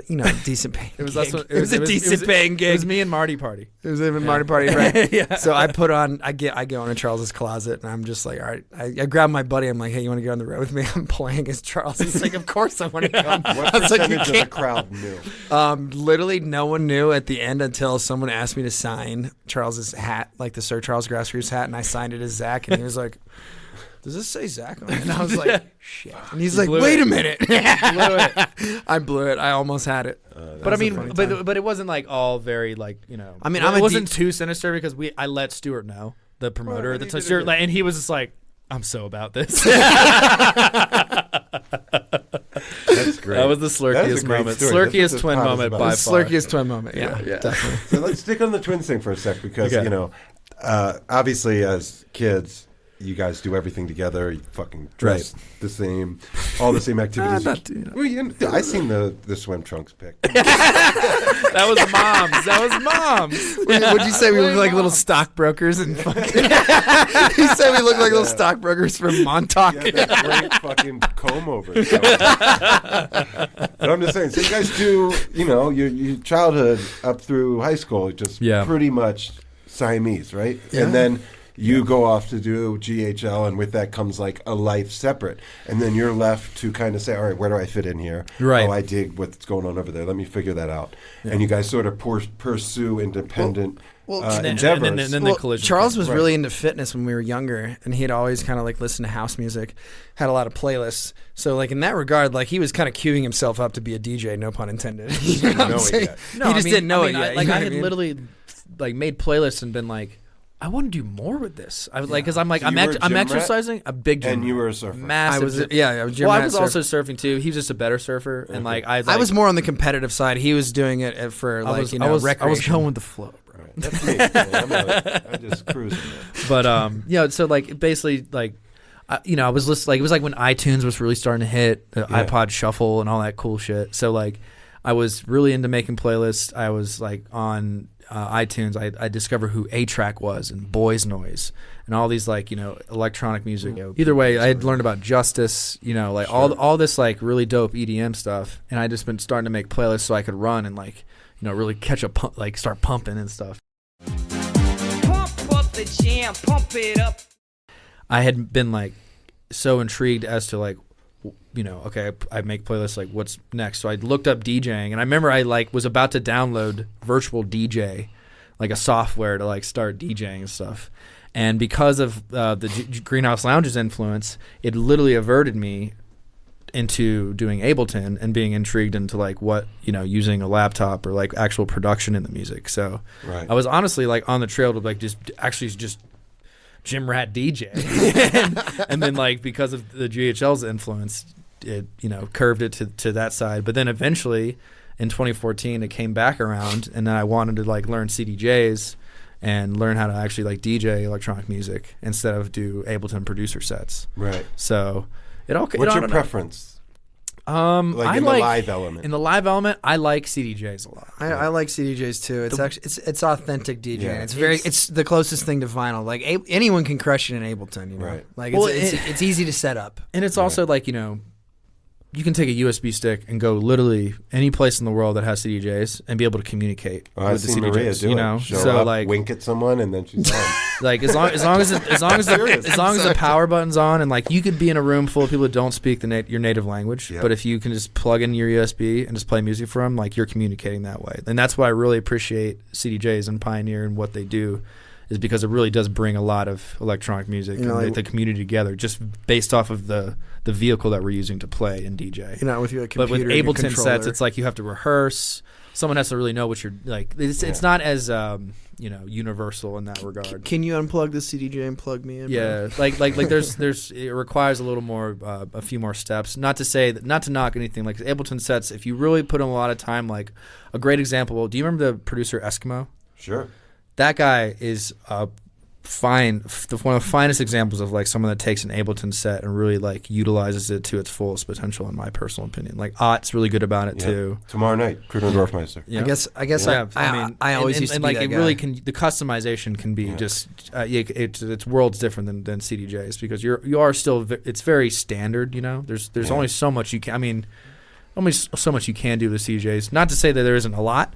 C: decent paying.
D: It was
C: gig.
D: less.
C: It was a decent paying
D: It
C: gig.
D: was me and Marty Party.
C: It was even Marty Party, right?
D: Yeah.
C: So I put on. I go into Charles's closet, and I'm just like, all right. I grab my buddy. I'm like, hey, you want to go on the road with me? I'm playing as Charles. He's like, of course I want to come.
A: What
C: I was like, you
A: percentage of the
C: can't.
A: crowd knew?
C: Literally, no one knew at the end until someone asked me to sign Charles's hat, like the Sir Charles Grassroots hat, and I signed it as Zach, and he was like, does this say Zach on it? And I was like, shit. And he's like,
D: blew
C: wait
D: it.
C: a minute.
D: Blew it.
C: I blew it. I almost had it.
D: But I mean, but it wasn't like all very like
C: I mean,
D: it wasn't too sinister because I let Stuart know, the promoter,
A: Well,
D: and he was just like, I'm so about this.
A: That's great.
D: That was the
A: That is a
D: slurkiest
A: great
D: moment.
A: story. That's what
D: Slurkiest
A: this
D: twin
A: pod is
D: moment
A: about.
D: by
C: The
D: far.
C: slurkiest twin moment. Yeah, definitely.
A: So let's stick on the twins thing for a sec because,
D: Okay.
A: you know, obviously as kids, you guys do everything together. You fucking dress the same, all the same activities. Well, I seen the swim trunks pic.
D: That was mom's. That was mom's.
C: What'd you say? We look like little stockbrokers and fucking. He said we look like little stockbrokers from Montauk.
A: Yeah, that great fucking comb over. So. But I'm just saying, so you guys do, you know, your childhood up through high school, just pretty much Siamese, right?
C: Yeah.
A: And then you go off to do GHL, and with that comes like a life separate. And then you're left to kind of say, all right, where do I fit in here?
D: Right.
A: Oh, I dig what's going on over there. Let me figure that out. Yeah. And you guys sort of pursue independent endeavors.
D: And then the collision.
C: Charles was really into fitness when we were younger, and he had always kind of like listened to house music, had a lot of playlists. So like in that regard, like he was kind of queuing himself up to be a DJ, no pun intended. You know what I'm saying?
A: No,
C: He just didn't know it yet.
D: Like
C: you know
D: I
C: what
D: had
C: mean?
D: literally like made playlists and been like, I want to do more with this. I was like, because I'm like,
A: So
D: I'm
A: you were a gym rat?
D: exercising a big gym
A: And you
D: rat.
A: were a surfer.
D: Massive.
C: I was
D: gym-
C: I was gym
D: Well, I
C: rat
D: was
C: surf.
D: also surfing too. He was just a better surfer, and like
C: I was more on the competitive side. He was doing it for like
D: I was
C: recreation.
D: going with the flow, bro.
A: Right. That's me. I'm just cruising. Man.
D: But so like basically like. I was listening. Like it was like when iTunes was really starting to hit, the iPod Shuffle and all that cool shit. So like, I was really into making playlists. I was like on iTunes. I discovered who A-Track was and Boys Noise and all these like electronic music. Either way, I had learned about Justice. Like all this like really dope EDM stuff, and I just been starting to make playlists so I could run and like really catch a like start pumping and stuff.
B: Pump up the jam, pump it up.
D: I had been like so intrigued as to like, okay, I make playlists, like what's next? So I looked up DJing, and I remember I like was about to download Virtual DJ, like a software to like start DJing and stuff. And because of the Greenhouse Lounge's influence, it literally averted me into doing Ableton and being intrigued into like what using a laptop or like actual production in the music. So I was honestly like on the trail to like just gym rat DJ, and then like because of the GHL's influence, it curved it to that side. But then eventually, in 2014, it came back around, and then I wanted to like learn CDJs and learn how to actually like DJ electronic music instead of do Ableton producer sets.
A: Right.
D: So it all.
A: What's your preference?
D: Like
A: in the live element.
D: In the live element, I like CDJs a lot.
C: I like CDJs too. It's actually it's authentic DJing. Yeah. It's the closest thing to vinyl. Like anyone can crush it in Ableton.
A: Right.
C: Like it's easy to set up.
D: And it's also like you can take a USB stick and go literally any place in the world that has CDJs and be able to communicate with the CDJs.
A: Maria do it. Show up,
D: like
A: wink at someone, and then she's on.
D: Like as long as the power button's on, and like you could be in a room full of people that don't speak your native language, but if you can just plug in your USB and just play music for them, like you're communicating that way. And that's why I really appreciate CDJs and Pioneer and what they do, is because it really does bring a lot of electronic music and the community together, just based off of the vehicle that we're using to play and DJ.
C: With your computer,
D: but with
C: and your
D: Ableton
C: controller.
D: sets, it's like you have to rehearse. Someone has to really know what you're like. It's not as universal in that regard.
C: Can you unplug the CDJ and plug me in?
D: Yeah,
C: bro?
D: like there's it requires a little more, a few more steps. Not to knock anything. Like Ableton sets, if you really put in a lot of time, like a great example. Do you remember the producer Eskimo?
A: Sure.
D: That guy is one of the finest examples of like someone that takes an Ableton set and really like utilizes it to its fullest potential, in my personal opinion. Like Ott's really good about it too.
A: Tomorrow night, Kruder Dorfmeister.
C: I guess I always used to be
D: like
C: that
D: it
C: guy.
D: really can, the customization can be just it's worlds different than CDJs, because you are still it's very standard, you know. There's only so much you can, I mean, only so much you can do with CDJs. Not to say that there isn't a lot.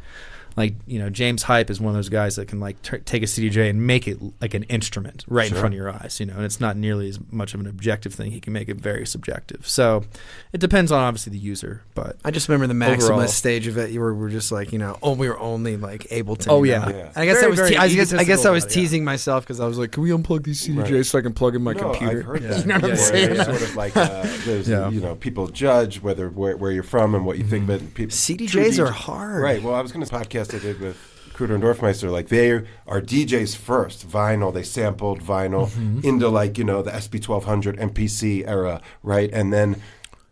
D: Like, you know, James Hype is one of those guys that can like take a CDJ and make it like an instrument right in front of your eyes, you know, and it's not nearly as much of an objective thing. He can make it very subjective. So it depends on obviously the user, but
C: I just remember the Maximus
D: overall,
C: stage of it. You were just like, you know, we were only like Ableton.
D: Oh,
C: you
D: yeah.
C: know?
A: Yeah.
C: And I guess
D: Very,
C: I
D: very
C: was I guess I was
D: egotistical
C: teasing myself because I was like, can we unplug these CDJs so I can plug in my computer?
A: I've heard that.
C: You know what I'm saying?
A: Sort of like there's, you know, people judge where you're from and what you think, but people,
C: CDJs are hard.
A: Right. Well, I was going to podcast I did with Kruder and Dorfmeister, like they are DJs first. Vinyl, they sampled vinyl into like, you know, the SB1200 MPC era, right? And then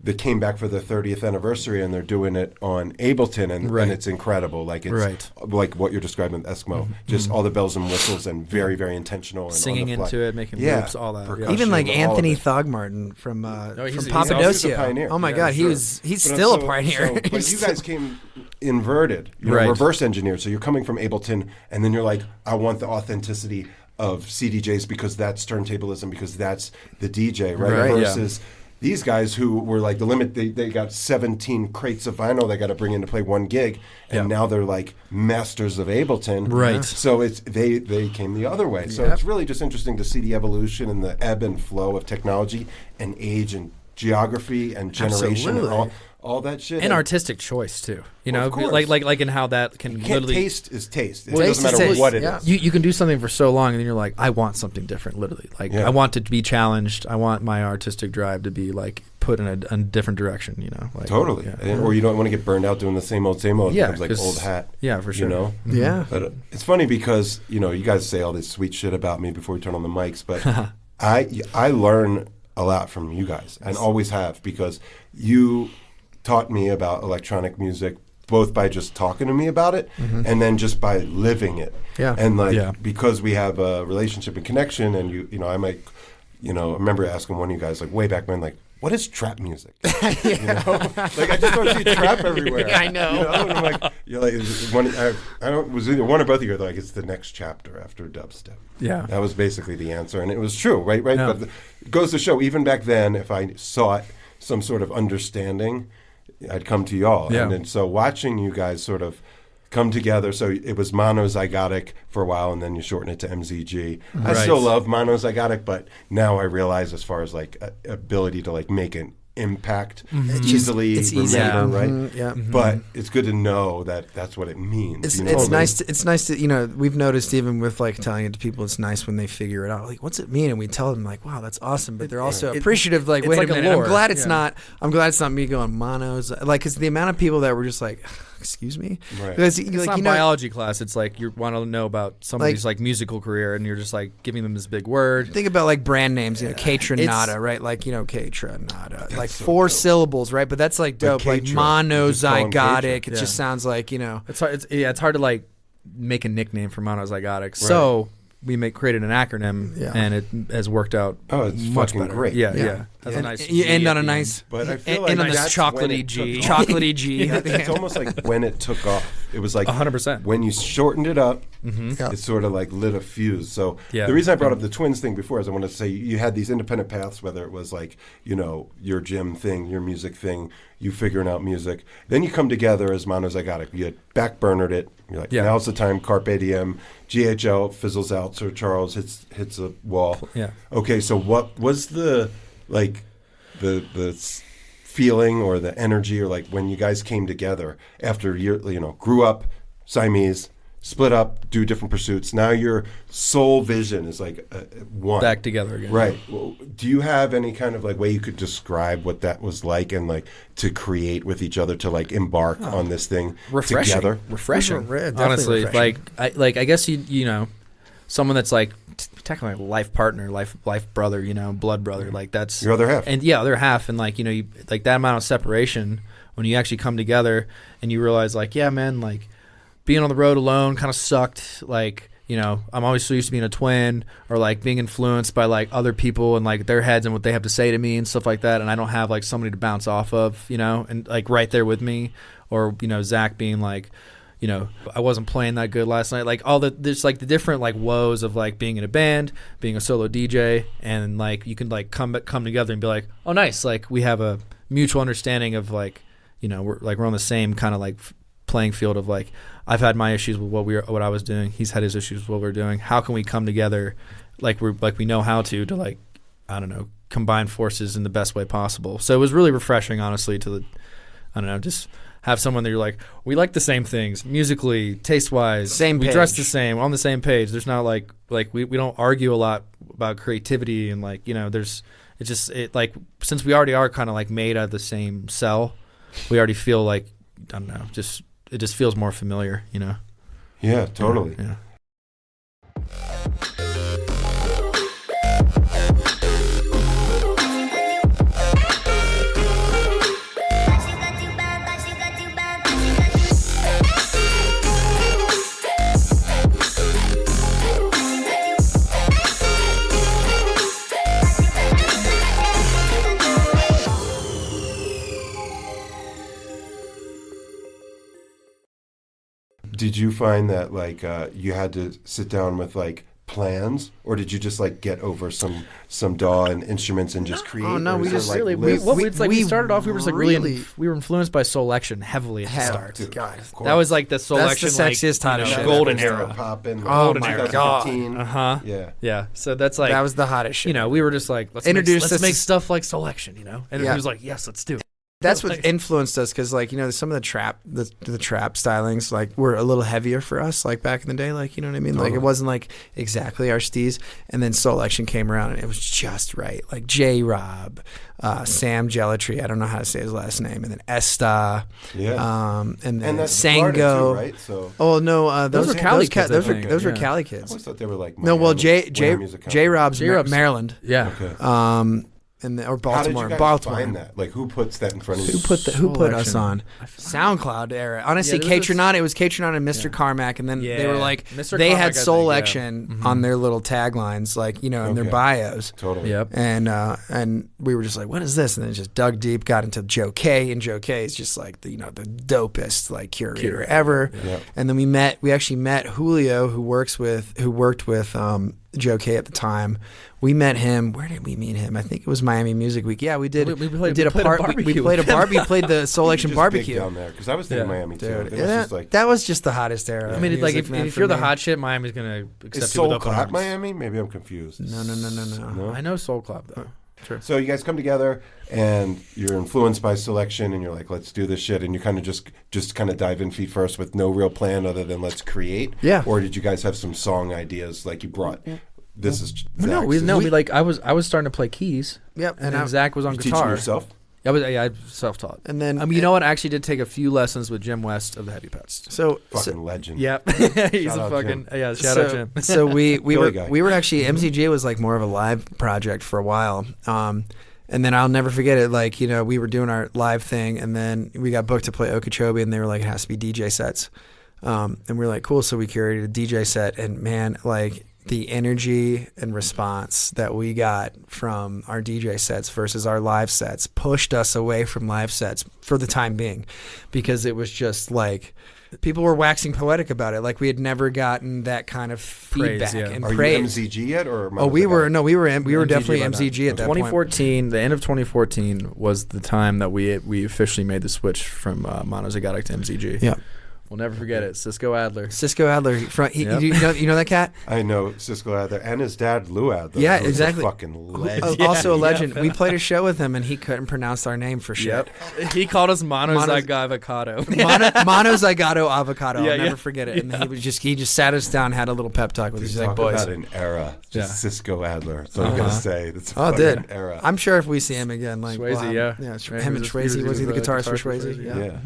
A: they came back for their 30th anniversary and they're doing it on Ableton, and it's incredible. Like it's like what you're describing, Eskimo, just all the bells and whistles and very, very intentional. And
D: singing into it, making loops, all that.
A: Percussion,
C: Even like
A: all
C: Anthony
A: of it.
C: Thogmartin from
D: he's
C: Papadocio.
A: a pioneer.
C: Oh my
A: Yeah,
C: God,
A: sure.
C: he's still a pioneer.
A: But you guys came inverted, you know, reverse engineered. So you're coming from Ableton, and then you're like, I want the authenticity of CDJs because that's turntablism, because that's the DJ, right? Versus these guys who were like the limit, they got 17 crates of vinyl they got to bring in to play one gig, and now they're like masters of Ableton.
D: Right.
A: So it's they came the other way. So it's really just interesting to see the evolution and the ebb and flow of technology and age and geography and generation and all that shit.
D: And artistic choice too. You know,
A: of course.
D: like in how that can literally
A: taste is taste. It
C: Well,
A: doesn't
C: taste is
A: matter
C: taste,
A: what it
C: yeah.
A: is.
D: you can do something for so long and then you're like, I want something different, literally. Like I want it to be challenged. I want my artistic drive to be like put in a different direction, you know. Like,
A: Totally. Or you don't want to get burned out doing the same old. It becomes like old hat.
D: Yeah, for sure.
A: You know?
C: Yeah.
A: But it's funny because, you know, you guys say all this sweet shit about me before we turn on the mics, but I learn a lot from you guys and always have, because you taught me about electronic music both by just talking to me about it and then just by living it.
C: Yeah.
A: And like because we have a relationship and connection, and you know, I might, you know, I remember asking one of you guys like way back when, like, what is trap music? You know, like I just don't see trap everywhere.
C: I know.
A: You know, and I'm like, you're like, I don't was either one or both of you are like, it's the next chapter after dubstep.
D: Yeah.
A: That was basically the answer, and it was true, right?
D: Yeah.
A: But it goes to show, even back then, if I sought some sort of understanding, I'd come to y'all.
D: Yeah.
A: And then so watching you guys sort of come together, so it was monozygotic for a while, and then you shorten it to MZG. I still love monozygotic, but now I realize, as far as like ability to like make an impact easily,
C: it's easy.
A: remember, right?
C: Yeah.
A: But it's good to know that that's what it means.
C: It's
A: you know what I mean?
C: nice. It's nice to, you know, we've noticed even with like telling it to people, it's nice when they figure it out. Like, what's it mean? And we tell them like, wow, that's awesome. But they're also appreciative. Like,
D: it's
C: wait
D: like
C: a
D: a
C: minute.
D: lore.
C: I'm glad it's
D: Yeah.
C: not. I'm glad it's not me going monos. Like, because the amount of people that were just like, excuse me,
A: Right.
C: because
D: It's
C: like,
D: not
C: you know,
D: biology class. It's like you want to know about somebody's like musical career, and you're just like giving them this big word.
C: think about like brand names, you know, Katra Nada, right? Like, you know, Katra Nada, like so 4 syllables, right? But that's like dope. Like
A: Katra. You just call 'em
C: monozygotic.
A: Katra.
C: It just sounds like, you know.
D: It's hard. It's hard to like make a nickname for monozygotic. So we created an acronym, and it has worked out.
A: Oh, it's
D: much
A: fucking
D: better.
A: great.
D: Yeah. Has a nice.
C: You end
D: G
C: on
D: at
C: a
D: the
C: nice,
D: end.
A: But I feel like
C: end on this
A: that's when
C: chocolatey
A: it
C: G,
A: took off.
C: chocolatey G.
A: It's almost like when it took off. It was like
D: 100%.
A: when you shortened it up, it sort of like lit a fuse. So
D: Yeah.
A: the reason I brought up the twins thing before is I wanted to say you had these independent paths, whether it was like, you know, your gym thing, your music thing, you figuring out music. Then you come together as monozygotic. You had backburnered it. You're like, now's the time, carpe diem. GHL fizzles out, so Charles hits a wall.
D: Yeah.
A: Okay, so what was the like the feeling or the energy, or like when you guys came together after you know, grew up Siamese, split up, do different pursuits. Now your sole vision is like one.
D: Back together again.
A: Right. Well, do you have any kind of like way you could describe what that was like, and like to create with each other, to like embark on this thing together?
D: Refreshing.
C: Definitely
D: Honestly,
C: refreshing.
D: I guess you know, someone that's like technically a life partner, life brother, you know, blood brother. Like that's
A: Your other half.
D: And other half, and like, you know, you like that amount of separation when you actually come together and you realize like, yeah, man, like being on the road alone kind of sucked. Like, you know, I'm always so used to being a twin or like being influenced by like other people and like their heads and what they have to say to me and stuff like that. And I don't have like somebody to bounce off of, you know, and like right there with me. Or, you know, Zach being like, you know, I wasn't playing that good last night. Like there's like the different like woes of like being in a band, being a solo DJ, and like you can like come together and be like, oh, nice. Like we have a mutual understanding of like, you know, we're on the same kind of like playing field of like, I've had my issues with what I was doing. He's had his issues with what we're doing. How can we come together like we know how to like, I don't know, combine forces in the best way possible. So it was really refreshing, honestly, just have someone that you're like, we like the same things musically, taste-wise. We dress the same, on the same page. There's not like we don't argue a lot about creativity and like, you know, like since we already are kind of like made out of the same cell, we already feel like, I don't know, it just feels more familiar, you know?
A: Yeah, totally.
D: Yeah.
A: Did you find that like you had to sit down with like plans, or did you just like get over some DAW and instruments and just create?
C: Oh no, we just
D: Really, we started off. We were just like really we were influenced by Soulection heavily at the start.
A: Dude,
C: God,
D: that was like the Soulection,
C: that's the sexiest, hottest shit.
D: golden
A: That
D: era.
A: Poppin',
C: Oh my God.
A: 2015.
D: Yeah. So that's like
C: that was the hottest shit.
D: You know, we were just like, let's make stuff like Soulection, you know. And he was like, yes, let's do it.
C: That's what influenced us, because like, you know, some of the trap stylings like were a little heavier for us, like back in the day, like, you know what I mean? Like it wasn't like exactly our steez. And then Soulection came around and it was just right. Like J-Rob, Sam Gelatry, I don't know how to say his last name, and then Esta, and then
A: that's
C: Sango,
A: Florida too, right? So
C: oh no, those were Cali kids. Those were
D: Yeah.
C: Cali
A: I
C: kids.
A: always thought they were like
C: No, well,
A: Miami,
C: J-Rob's Maryland.
D: Yeah.
A: Okay.
C: Or Baltimore.
A: How did you guys
C: Baltimore.
A: find that? Like, who puts that in front of you?
C: Who put us on? SoundCloud era. Honestly, K-Tronada. It was K-Tronada and Mr. Carmack, and then they were like,
D: Mr.
C: they
D: Carmack,
C: had
D: I think,
C: Soulection on their little taglines, like, you know, in their bios.
A: Totally.
D: Yep.
C: And we were just like, what is this? And then just dug deep, got into Joe K, and Joe K is just like the dopest like curator ever.
A: Yep.
C: And then we actually met Julio, who worked with Joe K at the time. We met him. Where did we meet him? I think it was Miami Music Week. Yeah, we did. We played a barbecue. We played the Soulection barbecue
A: down there, because I was thinking Miami too.
C: Dude, that was just the hottest era.
D: I mean,
C: of
D: like
C: music, man,
D: if
C: for
D: you're the
C: me.
D: hot shit, Miami's gonna accept
A: Is
D: you with
A: Soul
D: open
A: Clap
D: arms.
A: Miami? Maybe I'm confused.
C: No.
D: I know Soul Club though. Sure.
A: So you guys come together and you're influenced by Soulection, and you're like, let's do this shit, and you kind of just kind of dive in feet first with no real plan other than let's create.
C: Yeah.
A: Or did you guys have some song ideas like you brought? This is
D: We like I was starting to play keys.
C: Yep.
D: And then Zach was on
A: teaching
D: guitar.
A: yourself.
D: I self-taught.
C: And then
D: I mean, you know what? I actually did take a few lessons with Jim West of the Heavy Pets.
A: Fucking legend.
D: Yep. He's
A: Shout
D: a
A: out
D: fucking
A: Jim.
D: shout out Jim.
C: So we
A: guy.
C: were actually, MZG was like more of a live project for a while. And then I'll never forget it. Like, you know, we were doing our live thing, and then we got booked to play Okeechobee, and they were like, it has to be DJ sets. And we were like, cool. So we curated a DJ set, and man, like the energy and response that we got from our DJ sets versus our live sets pushed us away from live sets for the time being, because it was just like people were waxing poetic about it. Like we had never gotten that kind of feedback and
A: Are
C: praise.
A: you MZG yet, or
C: We were definitely MZG at that point.
D: 2014, the end of 2014 was the time that we officially made the switch from monozygotic to MZG.
C: Yeah.
D: We'll never forget it. Cisco Adler.
C: You know that cat?
A: I know Cisco Adler and his dad Lou Adler.
C: Yeah,
A: who's
C: exactly.
A: A fucking legend.
C: Also a legend. We played a show with him, and he couldn't pronounce our name for shit.
D: Yep. He called us monozygotic.
C: Monozygoto avocado.
D: Yeah,
C: I'll never forget it. And he just sat us down, had a little pep talk with us. He's like,
A: Talk
C: boys.
A: about an era. Just Cisco Adler. That's what I'm
C: Uh-huh.
A: gonna say. That's a
C: Oh,
A: fucking
C: dude.
A: era.
C: I'm sure if we see him again, like
D: Swayze,
C: wow.
D: yeah.
C: Yeah,
D: Right,
C: him and Swayze. Was he the guitarist for Swayze?
D: Swayze,
C: Yeah.
A: Yeah.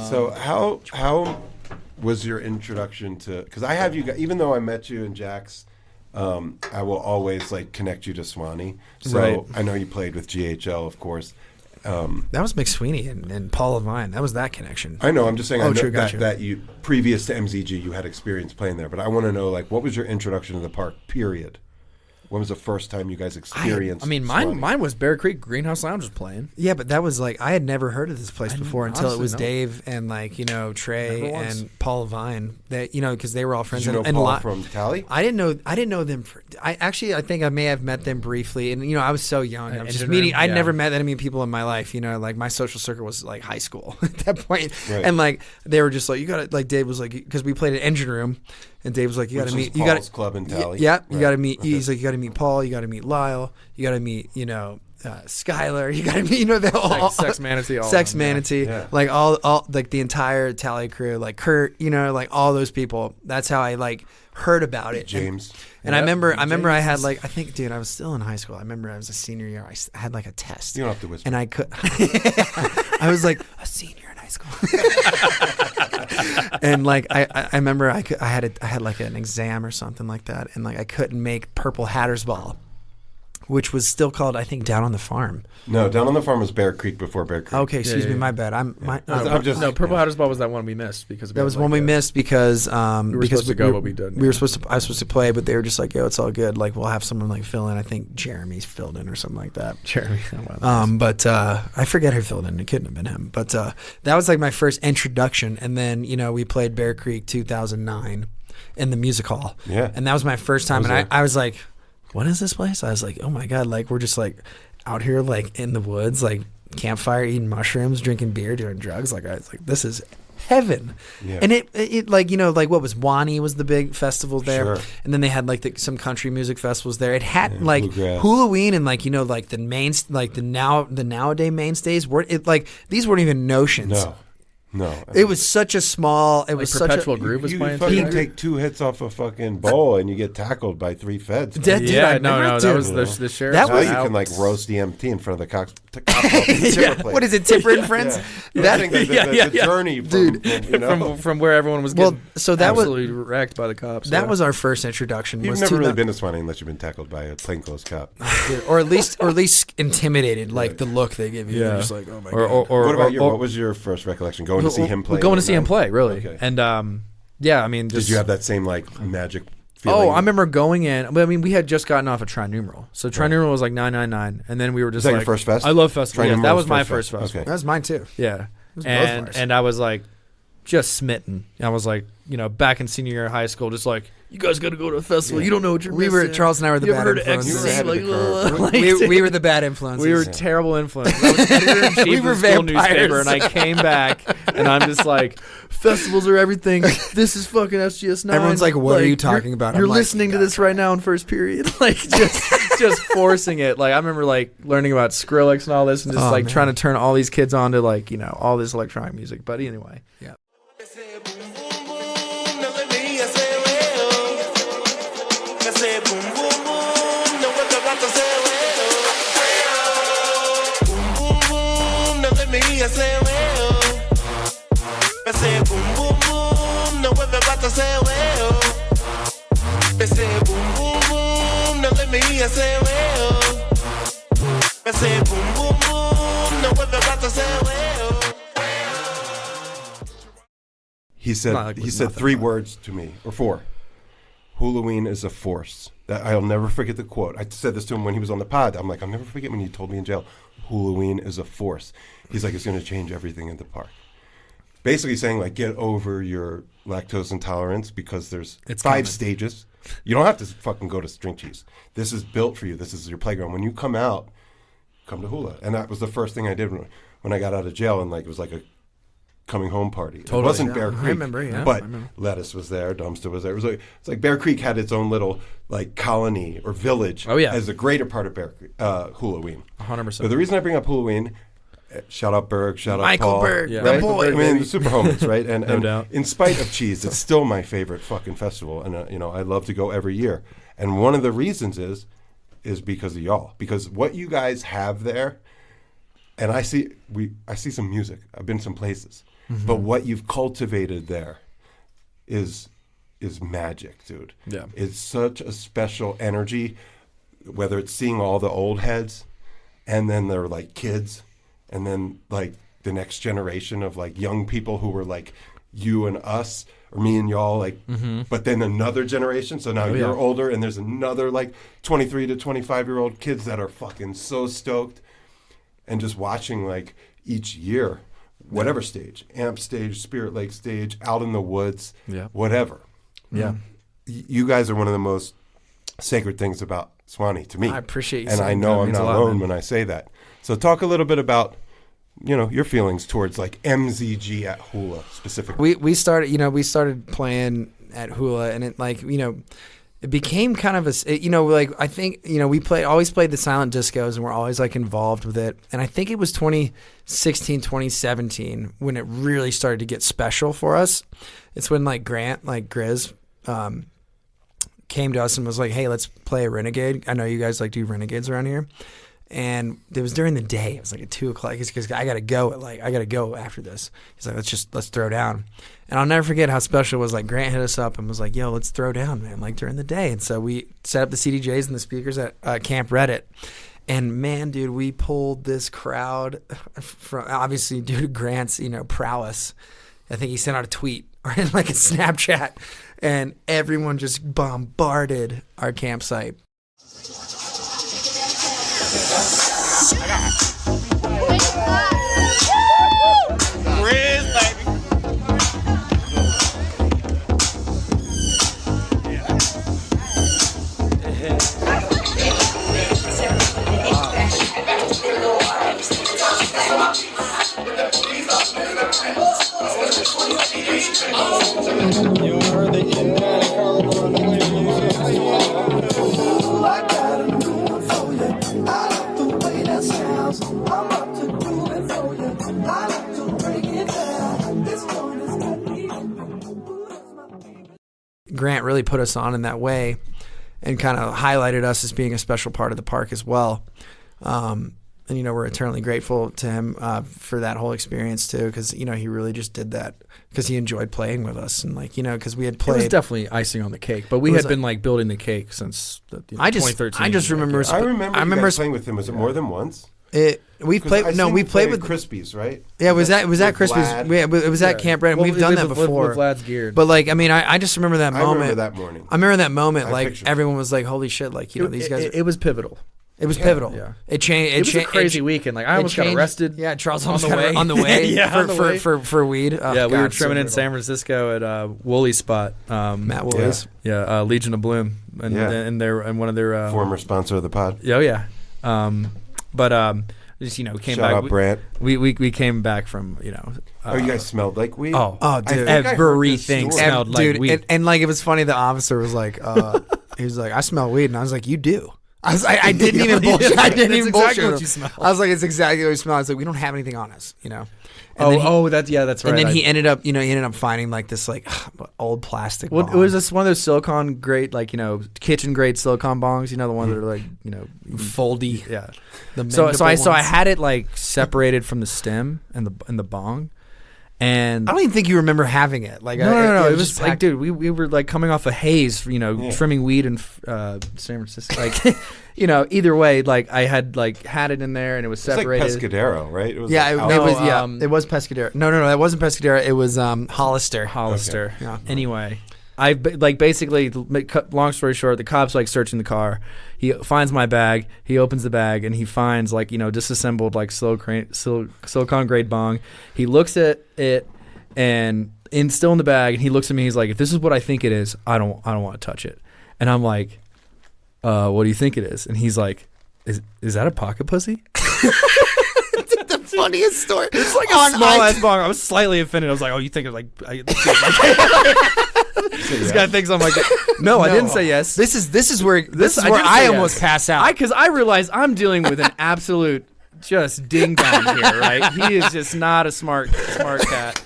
A: So how was your introduction to? Because I have you guys, even though I met you in Jack's, I will always like connect you to Suwannee. So
D: Right.
A: I know you played with GHL, of course.
C: That was McSweeney and Paul Levine. That was that connection.
A: I know. I'm just saying. I know
C: true, gotcha.
A: that you previous to MZG, you had experience playing there. But I want to know, like, what was your introduction to the park? Period. When was the first time you guys experienced?
D: I mean,
A: Suwannee?
D: mine was Bear Creek Greenhouse Lounge was playing.
C: Yeah, but that was like I had never heard of this place before until it
D: honestly
C: was
D: don't.
C: Dave and like Trey
D: Never once.
C: and Paul Levine. That because they were all friends.
A: Did you know
C: and
A: Paul
C: a lot,
A: from Tally?
C: I didn't know them. I think I may have met them briefly, and I was so young. I was just
D: Engine
C: meeting.
D: room?
C: I'd
D: Yeah.
C: never met that many people in my life. Like my social circle was like high school at that point,
A: Right.
C: and like they were just like you got to like Dave was like because we played at Engine Room, and Dave was like you got
A: Which
C: to
A: is
C: meet you got
A: Paul's club in Tally.
C: Yeah, you
A: Right.
C: got to meet.
A: Okay.
C: He's like you got to meet Paul. You got to meet Lyle. You got to meet Skylar. You got to meet the all,
D: Sex Manatee. All
C: Sex
D: of them, yeah.
C: Manatee,
A: Yeah.
C: like all like the entire Tally crew, like Kurt, like all those people. That's how I like heard about it.
A: James.
C: And I remember I had like I think, dude, I was still in high school. I remember I was a senior year. I had like a test.
A: You don't have to whisper.
C: And I could. I was like a senior in high school. And like I remember I had like an exam or something like that, and like I couldn't make Purple Hatter's Ball, which was still called I think Down on the Farm.
A: No, Down on the Farm was Bear Creek before Bear Creek.
C: Okay, excuse me, my bad. I'm
A: just
D: Purple Hatter's Ball was that one we missed because
C: that was one we missed because
D: were supposed to go, but we didn't.
C: We were supposed to. I was supposed to play, but they were just like, "Yo, it's all good. Like, we'll have someone like fill in." I think Jeremy's filled in or something like that.
D: Jeremy.
C: But I forget who filled in. It couldn't have been him. But that was like my first introduction, and then we played Bear Creek 2009 in the music hall.
A: Yeah.
C: And that was my first time,
A: I was
C: and
A: there.
C: I was like, "What is this place?" I was like, "Oh my god!" Like we're just like out here like in the woods, like campfire, eating mushrooms, drinking beer, doing drugs. Like I was like, "This is heaven."
A: Yeah.
C: And it like like what was Suwannee was the big festival there,
A: Sure.
C: and then they had like some country music festivals there. It had like
A: bluegrass.
C: Hulaween and like like the like the nowadays mainstays were it like these weren't even notions.
A: No.
C: It was such a small. It was such
D: Perpetual
C: a.
D: Groove was
A: You
D: playing.
A: fucking
D: too.
A: take 2 hits off a fucking bowl and you get tackled by 3 feds.
C: Dude,
D: Yeah,
C: I
D: no,
C: remember,
D: that
C: dude.
D: was the sheriff.
C: That
A: Now
C: was-
A: you can like roast the MT in front of the cop
C: Yeah. What is it, Tipper and Friends?
A: That thing, the
D: Yeah.
A: journey from,
D: from where everyone was
C: Well,
D: getting
C: so that was-
D: absolutely wrecked by the cops.
C: That
D: yeah.
C: was our first introduction.
A: You've
C: was
A: never
C: to
A: really
C: the-
A: been to Suwannee unless you've been tackled by a plainclothes cop.
C: or at least intimidated, like the look they give you.
D: Yeah.
C: You're just like, oh my
D: or,
C: god.
D: or,
A: What about you?
D: or-
A: What was your first recollection? Going to see him play?
D: Going to see him
A: night?
D: play, really.
A: Okay.
D: And yeah, I mean, just,
A: Did you have that same like magic feeling?
D: Oh, I remember going in. But I mean, we had just gotten off a Trinumeral, so Trinumeral was like 999, and then we were just
A: that
D: like,
A: your first fest?
D: I love festivals.
A: Trinumeral
D: That
A: was
D: was my
A: first
D: first
A: fest.
D: festival.
A: Okay.
C: That was mine too.
D: Yeah,
C: was both of ours.
D: and I was like, just smitten. I was like, back in senior year of high school, just like, you guys got to go to a festival. You don't know what you're
C: We were
D: missing.
C: Charles and I were the
D: You
C: bad
D: ever heard of
C: influences.
A: You were ahead of the curve.
D: Like,
C: we were the bad influences.
D: we were terrible influences. I was editor-in-chief
C: We
D: of
C: were
D: the school
C: vampires.
D: newspaper, and I came back, and I'm just like, festivals are everything. This is fucking SGS9.
C: Everyone's like, what are you talking about? I'm
D: You're
C: like,
D: listening to this right now in first period. Like, just forcing it. Like, I remember, like, learning about Skrillex and all this, and just,
C: Oh,
D: like,
C: man.
D: trying to turn all these kids on to, like, all this electronic music. But anyway.
C: Yeah.
A: He said
D: Not like
A: he
D: with
A: said
D: nothing,
A: 3
D: but-
A: words to me, or 4. Hulaween is a force. That I'll never forget the quote. I said this to him when he was on the pod. I'm like, I'll never forget when you told me in jail, Hulaween is a force. He's like, it's going to change everything in the park. Basically saying, like, get over your lactose intolerance because there's
C: It's
A: 5
C: coming.
A: stages. You don't have to fucking go to string cheese. This is built for you. This is your playground. When you come out, come to Hula. And that was the first thing I did when I got out of jail, and like it was like a coming home party. It wasn't Bear
C: I
A: Creek.
C: remember, yeah.
A: But
C: I remember.
A: Lettuce was there, Dumpster was there. It was like it's like Bear Creek had its own little like colony or village
D: Oh, yeah.
A: as a greater part of Bear Creek, Hulaween.
D: 100%.
A: But the reason I bring up Hulaween, shout out Berg, shout out
C: Michael
A: Paul,
C: Berg,
D: Yeah.
C: the
A: right?
C: boy.
A: I mean, the super homies, right? And,
D: No
A: and
D: doubt.
A: in spite of cheese, it's still my favorite fucking festival, and I love to go every year. And one of the reasons is because of y'all, because what you guys have there, and I see some music. I've been some places, but what you've cultivated there is magic, dude.
D: Yeah.
A: It's such a special energy, whether it's seeing all the old heads and then they're like kids and then like the next generation of like young people who were like you and us or me and y'all, like, but then another generation. So now you're older and there's another like 23 to 25-year-old kids that are fucking so stoked, and just watching like each year, whatever stage, amp stage, Spirit Lake stage, out in the woods, whatever.
D: Yeah.
A: You guys are one of the most sacred things about Suwannee to me.
C: I appreciate you
A: and
C: saying
A: I know
C: that.
A: I'm
C: Means a
A: not
C: lot,
A: alone
C: man.
A: when I say that. So talk a little bit about, your feelings towards like MZG at Hula specifically.
C: We started playing at Hula, and it like it became kind of I think we always played the silent discos, and we're always like involved with it. And I think it was 2016, 2017 when it really started to get special for us. It's when like Grant, like Griz, came to us and was like, "Hey, let's play a Renegade. I know you guys like do Renegades around here." And it was during the day. It was like at 2:00. Because I gotta go after this. He's like, let's throw down. And I'll never forget how special it was. Like Grant hit us up and was like, "Yo, let's throw down, man!" Like during the day. And so we set up the CDJs and the speakers at Camp Reddit. And man, dude, we pulled this crowd from obviously due to Grant's prowess. I think he sent out a tweet or in like a Snapchat, and everyone just bombarded our campsite.
E: Griz, baby.
G: You heard they getting down in Colorado on the way to I got a new one for you. I like the way that sounds. I'm about to do it for you. I like to break it down. This one is got me.
C: Grant really put us on in that way and kind of highlighted us as being a special part of the park as well. And, we're eternally grateful to him for that whole experience, too, because, he really just did that because he enjoyed playing with us. And, because we had played.
D: It was definitely icing on the cake, but we had been, building the cake since 2013.
C: I just remember.
A: I remember you guys playing with him. Was it more than once?
C: We played with
A: Crispies, right?
C: Yeah, it was at Crispies.
A: Vlad?
C: It was at Camp Red. We've done that before.
D: With Vlad's gear.
C: But I just remember that moment.
A: I remember that morning.
C: I remember that moment.
A: I pictured
C: Everyone was like, "Holy shit!" These guys.
D: It was pivotal.
C: It was pivotal.
D: Yeah.
C: It changed.
D: It was a crazy weekend. I almost got arrested.
C: Yeah, Charles
D: on the way.
C: On the way.
D: Yeah, on the way.
C: For weed. Oh,
D: yeah, we were
C: God,
D: trimming
C: so
D: in San Francisco at Woolly's spot. Matt
C: Woolly's.
D: Yeah, Legion of Bloom, and one of their
A: former sponsor of the pod.
D: Oh yeah, just came
A: Shout
D: back.
A: out Brant.
D: We came back from
A: you guys smelled like weed.
C: Oh, dude,
D: everything smelled like weed.
C: And it was funny. The officer was like, he was like, "I smell weed," and I was like, "You do." I didn't even bullshit. I didn't even bullshit.
D: Exactly what you smell.
C: I was like, it's exactly what you smell. I was like, we don't have anything on us, And
D: that's right.
C: And then he ended up finding this old plastic.
D: Well,
C: bong.
D: it was just one of those silicone grade, kitchen grade silicone bongs. The ones that are
C: foldy.
D: Yeah.
C: So
D: I had it separated from the stem and the bong. And
C: I don't even think you remember having it.
D: No. It was dude, we were coming off a haze, trimming weed in San Francisco. Either way, I had had it in there and it was separated.
A: It's like Pescadero, right? It was
C: it was Pescadero. No, that wasn't Pescadero. It was Hollister.
D: Hollister.
C: Okay. Yeah.
D: Anyway, I basically, long story short, the cop's searching the car. He finds my bag. He opens the bag and he finds disassembled silicone grade bong. He looks at it and still in the bag, and he looks at me. He's like, "If this is what I think it is, I don't want to touch it." And I'm like, "What do you think it is?" And he's like, "Is that a pocket pussy?"
C: The funniest story.
D: It's a small ass bong. I was slightly offended. I was like, "Oh, you think it's this guy thinks I'm no, I didn't say yes.
C: This is where I almost pass out.
D: Because I realize I'm dealing with an absolute just ding dong here, right? He is just not a smart cat.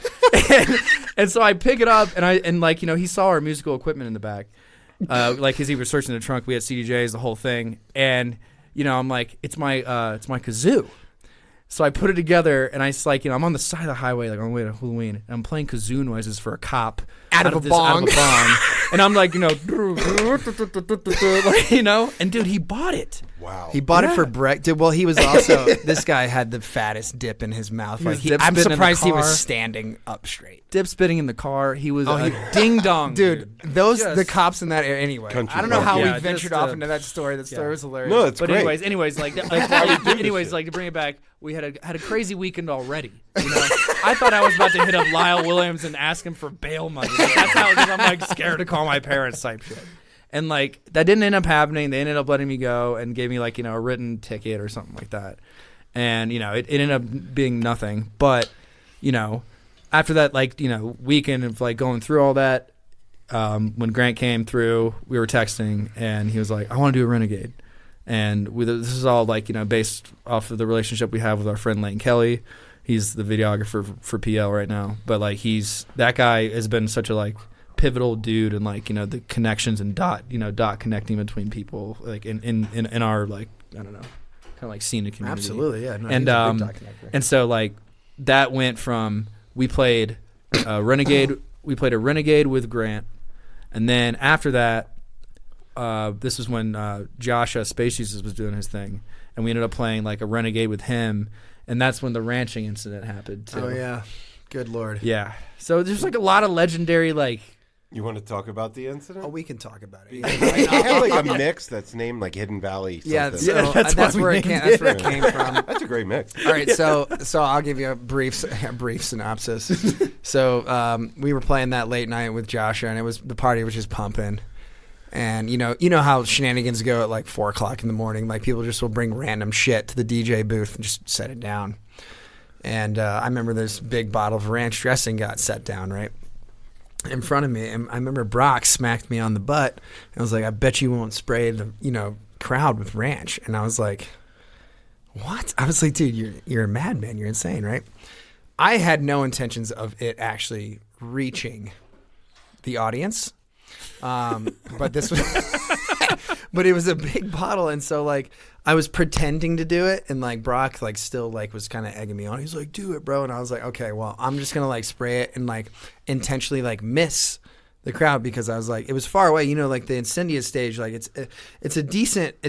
D: And so I pick it up and he saw our musical equipment in the back. As he was searching the trunk, we had CDJs, the whole thing. And I'm like, it's my kazoo. So I put it together, and I like, I'm on the side of the highway, like on the way to Hulaween, and I'm playing kazoo noises for a cop
C: Out of a bong.
D: and I'm like, like, and dude, he bought it.
A: Wow.
C: He bought it for breakfast. Well, he was also this guy had the fattest dip in his mouth.
D: was
C: Like
D: dip
C: I'm
D: spitting in the
C: surprised he was
D: car.
C: standing up straight.
D: Dip spitting in the car. He was a ding dong,
C: Dude, those
D: Just-
C: the cops in that area. Anyway,
A: Country
C: I don't know how
D: Yeah,
C: we ventured
D: just,
C: off into that story. That story was hilarious.
A: No, it's
D: But
A: great.
D: anyways, like to bring it back, we had a crazy weekend already. I thought I was about to hit up Lyle Williams and ask him for bail money. Like, that's how, because I'm like scared to call my parents type shit. And like that didn't end up happening. They ended up letting me go and gave me like a written ticket or something like that. And it ended up being nothing. But after that weekend of like going through all that, when Grant came through, we were texting and he was like, "I want to do a Renegade." And this is all like based off of the relationship we have with our friend Lane Kelly. He's the videographer for PL right now. But like that guy has been such a like pivotal dude, and like the connections and dot connecting between people like in our like I don't know kind of like scenic community.
C: Absolutely, yeah. No,
D: And
C: he's a big dot connector.
D: and so like that went from we played Renegade with Grant, and then after that this was when Joshua Space Jesus was doing his thing, and we ended up playing like a Renegade with him, and that's when the ranching incident happened too.
C: Oh yeah, good lord.
D: Yeah. So there's like a lot of legendary like.
A: You want to talk about the incident?
C: Oh, we can talk about it.
A: I have like a mix that's named like Hidden Valley.
C: Yeah,
A: something.
C: so
D: that's
C: that's
D: why
C: where
D: we
C: it came.
D: named
C: That's where it came from.
A: That's a great mix.
C: All right, so I'll give you a brief synopsis. So we were playing that late night with Joshua, and the party was just pumping. And you know how shenanigans go at like 4 o'clock in the morning. Like people just will bring random shit to the DJ booth and just set it down. And I remember this big bottle of ranch dressing got set down right in front of me, and I remember Brock smacked me on the butt. And I was like, "I bet you won't spray the crowd with ranch." And I was like, "What?" I was like, "Dude, you're a madman. You're insane, right?" I had no intentions of it actually reaching the audience, but this was, but it was a big bottle, and so like I was pretending to do it, and like Brock like still like was kind of egging me on. He's like, "Do it, bro," and I was like, "Okay, well, I'm just gonna like spray it and like intentionally like miss the crowd," because I was like, it was far away, like the Incendia stage, like it's a decent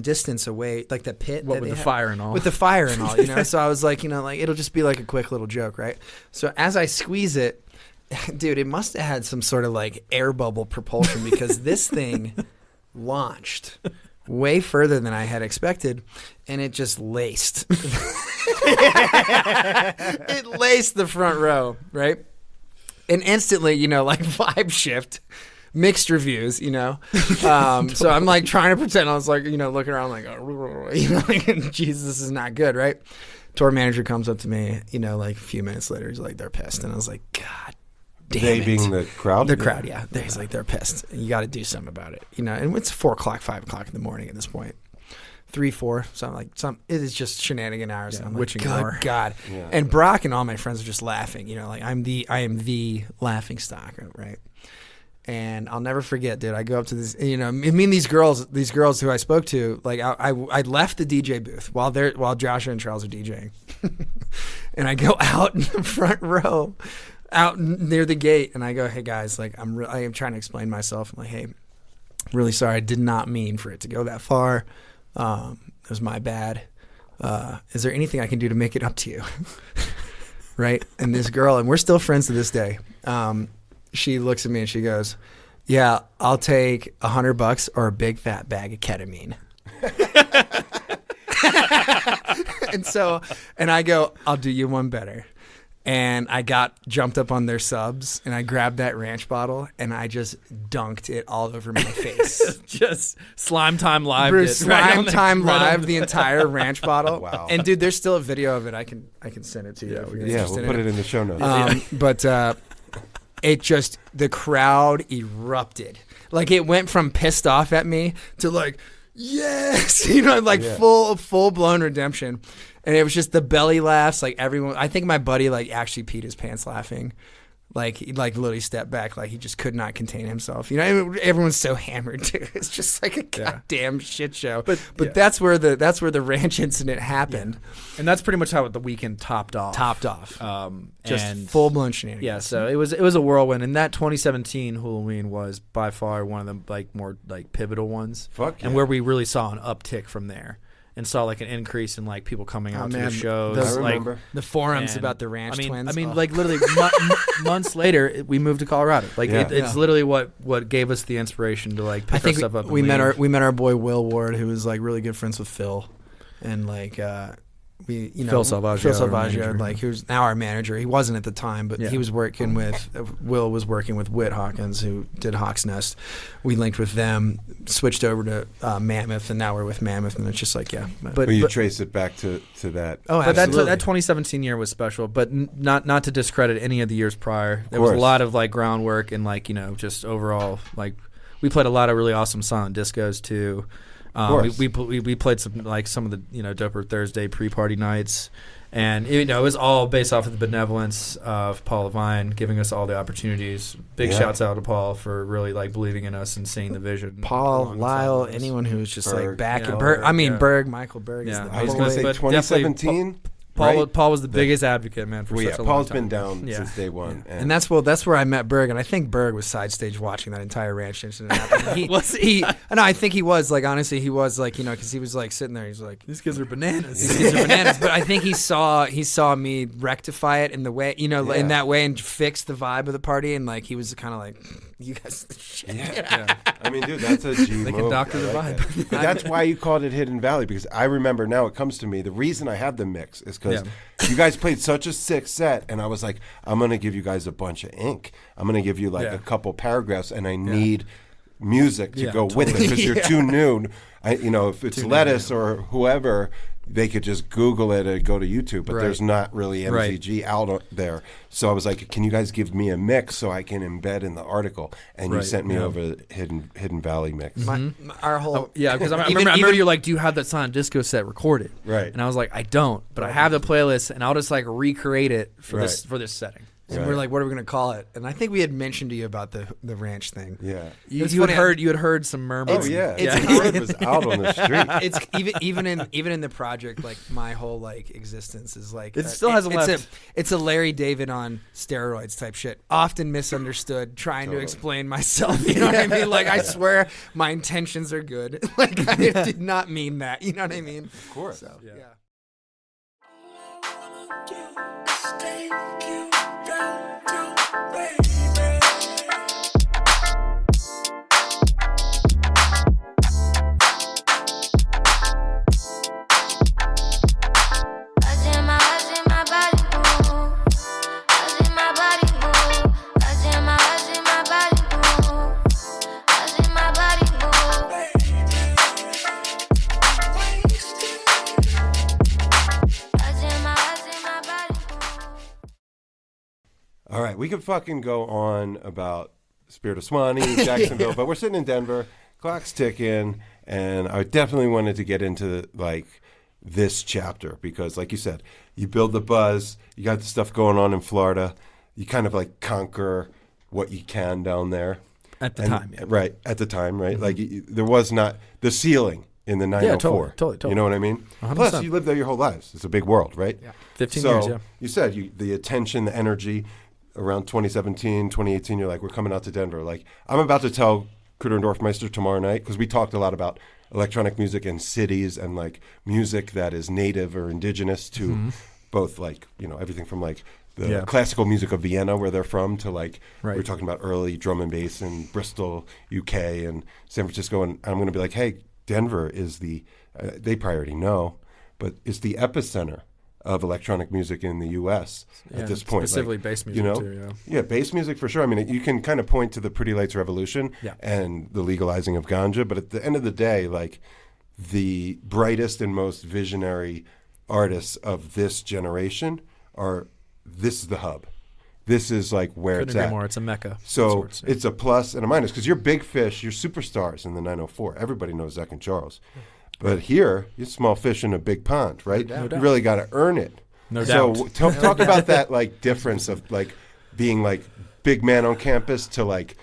C: distance away, like the pit.
D: What
C: that
D: with
C: they
D: the
C: have.
D: fire and all.
C: With the fire and all, So I was like, like it'll just be like a quick little joke, right? So as I squeeze it, dude, it must have had some sort of like air bubble propulsion, because this thing launched way further than I had expected, and it just laced. It laced the front row, right? And instantly, like vibe shift, mixed reviews, So I'm like trying to pretend. I was like, looking around like, like, Jesus, this is not good, right? Tour manager comes up to me, like a few minutes later. He's like, "They're pissed," and I was like, "God damn
A: They
C: it!"
A: being the crowd.
C: The crowd, yeah. He's like, "They're pissed. You got to do something about it," And it's 4 o'clock, 5 o'clock in the morning at this point. 3, 4, something it is just shenanigan hours.
D: Yeah,
C: and I'm
D: witching
C: like,
D: hour.
C: "Good God!"
A: Yeah.
C: And Brock and all my friends are just laughing. Like I am the laughing stock, right? And I'll never forget, dude. I go up to this, these girls who I spoke to, like I left the DJ booth while Joshua and Charles are DJing, and I go out in the front row, out near the gate, and I go, "Hey guys, like I am trying to explain myself. I'm like, hey, really sorry, I did not mean for it to go that far. It was my bad. Is there anything I can do to make it up to you?" Right? And this girl, and we're still friends to this day. She looks at me and she goes, "Yeah, I'll take $100 or a big fat bag of ketamine." and I go, "I'll do you one better." And I jumped up on their subs, and I grabbed that ranch bottle, and I just dunked it all over my face.
D: Just Slime Time Live.
C: Bruce, Slime Time Live, the
D: the
C: entire ranch bottle.
A: Wow.
C: And dude, there's still a video of it. I can send it to you.
D: Yeah,
C: if you're
D: we-
A: Yeah,
C: interested
A: we'll put
C: in
A: it in the show notes.
C: But it just, the crowd erupted. Like it went from pissed off at me to like, yes, like
A: Yeah.
C: full blown redemption. And it was just the belly laughs, like everyone. I think my buddy like actually peed his pants laughing. Like he literally stepped back, like he just could not contain himself. You know, everyone's so hammered too. It's just like a goddamn shit show. But that's where the ranch incident happened,
D: and that's pretty much how the weekend topped off.
C: Just full blown shenanigans.
D: Yeah, so it was a whirlwind, and that 2017 Hulaween was by far one of the more pivotal ones.
A: And
D: where we really saw an uptick from there. And saw an increase in people coming out to the shows.
C: I
A: remember
C: the forums about the ranch twins.
D: Literally months later, we moved to Colorado. It's literally what gave us the inspiration to pick our stuff up.
C: We met our boy Will Ward, who was really good friends with Phil, and Phil Salvaggio, who's now our manager. He wasn't at the time, but he was working with Will was working with Whit Hawkins, who did Hawk's Nest. We linked with them, switched over to Mammoth, and now we're with Mammoth, and it's just
A: But you trace it back to that.
C: Oh,
D: but
C: absolutely.
D: that 2017 year was special, but not to discredit any of the years prior. There was a lot of groundwork and just overall we played a lot of really awesome silent discos too. We played some of the doper Thursday pre-party nights, and it was all based off of the benevolence of Paul Levine giving us all the opportunities. Big shouts out to Paul for really believing in us and seeing the vision.
C: Paul, Lyle, anyone who's just back at Berg. Michael Berg is the
A: I was going to say 2017.
D: Paul was the biggest advocate, man, for such a long
A: Paul's
D: time.
A: been down since day one.
C: Yeah. And that's where I met Berg, and I think Berg was side stage watching that entire ranch incident happen. No, I think he was, honestly, he was, because he was, sitting there, he's like,
D: these kids are bananas.
C: These kids are bananas. But I think he saw me rectify it in the way, in that way, and fix the vibe of the party, and, he was kind of like, you guys are the shit.
A: Yeah. I mean, dude, that's a G
D: They
A: move.
D: can doctor the vibe.
A: But that's why you called it Hidden Valley, because I remember now it comes to me, the reason I have the mix is because you guys played such a sick set, and I was like, I'm going to give you guys a bunch of ink. I'm going to give you a couple paragraphs, and I need music to go with it, because you're too new. If it's Lettuce or whoever, they could just Google it or go to YouTube, but there's not really MZG out there. So I was like, can you guys give me a mix so I can embed in the article? And you sent me over the Hidden Valley mix.
C: Our whole
D: because I remember you're like, do you have that silent disco set recorded?
A: Right.
D: And I was like, I don't, but I have the playlist, and I'll just recreate it for this setting.
C: And we're like, what are we going to call it? And I think we had mentioned to you about the ranch thing.
A: Yeah.
D: You had heard some murmurs.
A: Oh yeah. It was out on the street.
C: It's even in the project, my whole existence is
D: it still hasn't left.
C: It's a Larry David on steroids type shit. Often misunderstood, trying to explain myself. You know what I mean? I swear my intentions are good. I did not mean that. You know what I mean?
A: Of course.
C: So, yeah.
A: All right, we could fucking go on about Spirit of Suwannee, Jacksonville, but we're sitting in Denver, clock's ticking, and I definitely wanted to get into this chapter because, like you said, you build the buzz, you got the stuff going on in Florida, you kind of conquer what you can down there.
D: At the time.
A: Right, at the time, right? Mm-hmm. There was not the ceiling in the 904.
D: Yeah, totally.
A: You know what I mean?
D: 100%.
A: Plus, you lived there your whole lives. It's a big world, right?
D: Yeah. 15 years, yeah.
A: You said the attention, the energy, around 2017, 2018, you're like, we're coming out to Denver. I'm about to tell Kruder and Dorfmeister tomorrow night, because we talked a lot about electronic music and cities and music that is native or indigenous to both everything from the classical music of Vienna, where they're from, to we're talking about early drum and bass in Bristol, UK, and San Francisco. And I'm going to be like, hey, Denver is they probably already know, but it's the epicenter of electronic music in the U.S. at this point.
D: Specifically bass music, too,
A: Yeah, bass music for sure. I mean, you can kind of point to the Pretty Lights Revolution and the legalizing of ganja, but at the end of the day, the brightest and most visionary artists of this generation this is the hub. This is where
D: Couldn't
A: it's
D: agree
A: at.
D: more. It's a mecca.
A: So it's a plus and a minus, because you're big fish, you're superstars in the 904. Everybody knows Zach and Charles. But here, you're small fish in a big pond, right?
D: No doubt.
A: You really got to earn it.
D: No doubt.
A: So talk about that difference of being like big man on campus to like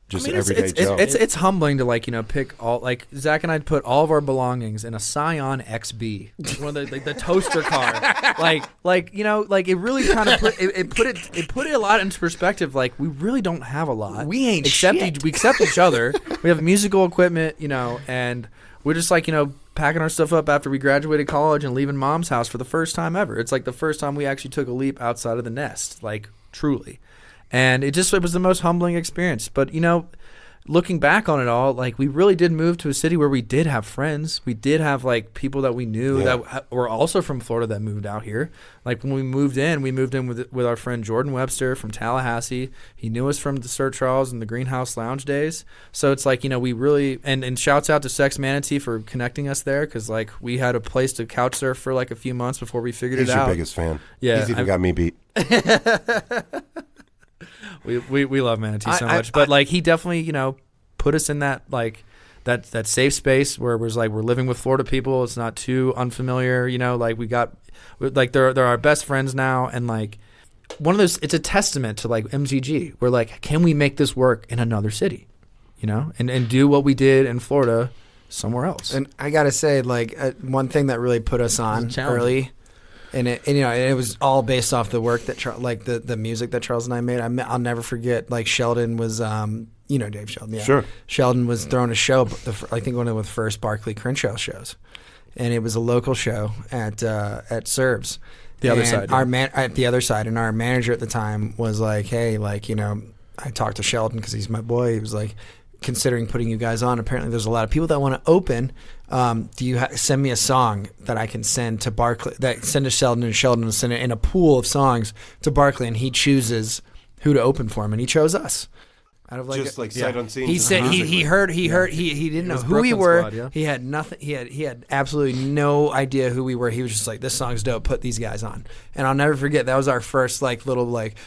A: just everyday Joe.
D: It's humbling to like, you know, pick all, like Zach and I put all of our belongings in a Scion XB, one of the toaster car. like you know, like it really kind of put it a lot into perspective. Like we really don't have a lot.
C: We ain't
D: except
C: shit.
D: we accept each other. We have musical equipment, you know, and we're just like, you know, packing our stuff up after we graduated college and leaving mom's house for the first time ever. It's like the first time we actually took a leap outside of the nest, like truly. And it was the most humbling experience. But, you know, looking back on it all, like we really did move to a city where we did have friends. We did have like people that we knew that were also from Florida that moved out here. Like when we moved in with our friend Jordan Webster from Tallahassee. He knew us from the Sir Charles and the Greenhouse Lounge days. So it's like, you know, we really, and shouts out to Sex Manatee for connecting us there, because like we had a place to couch surf for like a few months before we figured it out.
A: He's your biggest fan.
D: Yeah.
A: He's even got me beat.
D: We love Manatee so much, but like he definitely, you know, put us in that like that safe space where it was like we're living with Florida people. It's not too unfamiliar, you know. Like they're our best friends now, and like one of those. It's a testament to like MZG. We're like, can we make this work in another city, you know, and do what we did in Florida somewhere else?
C: And I gotta say, like one thing that really put us on early. And you know, it was all based off the work that the music that Charles and I made. I'll never forget. Like Sheldon was, you know, Dave Sheldon. Yeah. Sure. Sheldon was throwing a show. I think one of the first Barclay Crenshaw shows, and it was a local show at Serbs.
D: The other side.
C: At the other side, and our manager at the time was like, "Hey, like, you know, I talked to Sheldon because he's my boy. He was like, considering putting you guys on. Apparently, there's a lot of people that want to open. Do you send me a song that I can send to Barclay? That send to Sheldon, and Sheldon will send it in a pool of songs to Barclay, and he chooses who to open for him, and he chose us. Out of like
A: just like sight unseen.
C: He said he heard he didn't know who we were. Squad, yeah. He had nothing. He had absolutely no idea who we were. He was just like, this song's dope. Put these guys on. And I'll never forget, that was our first like little like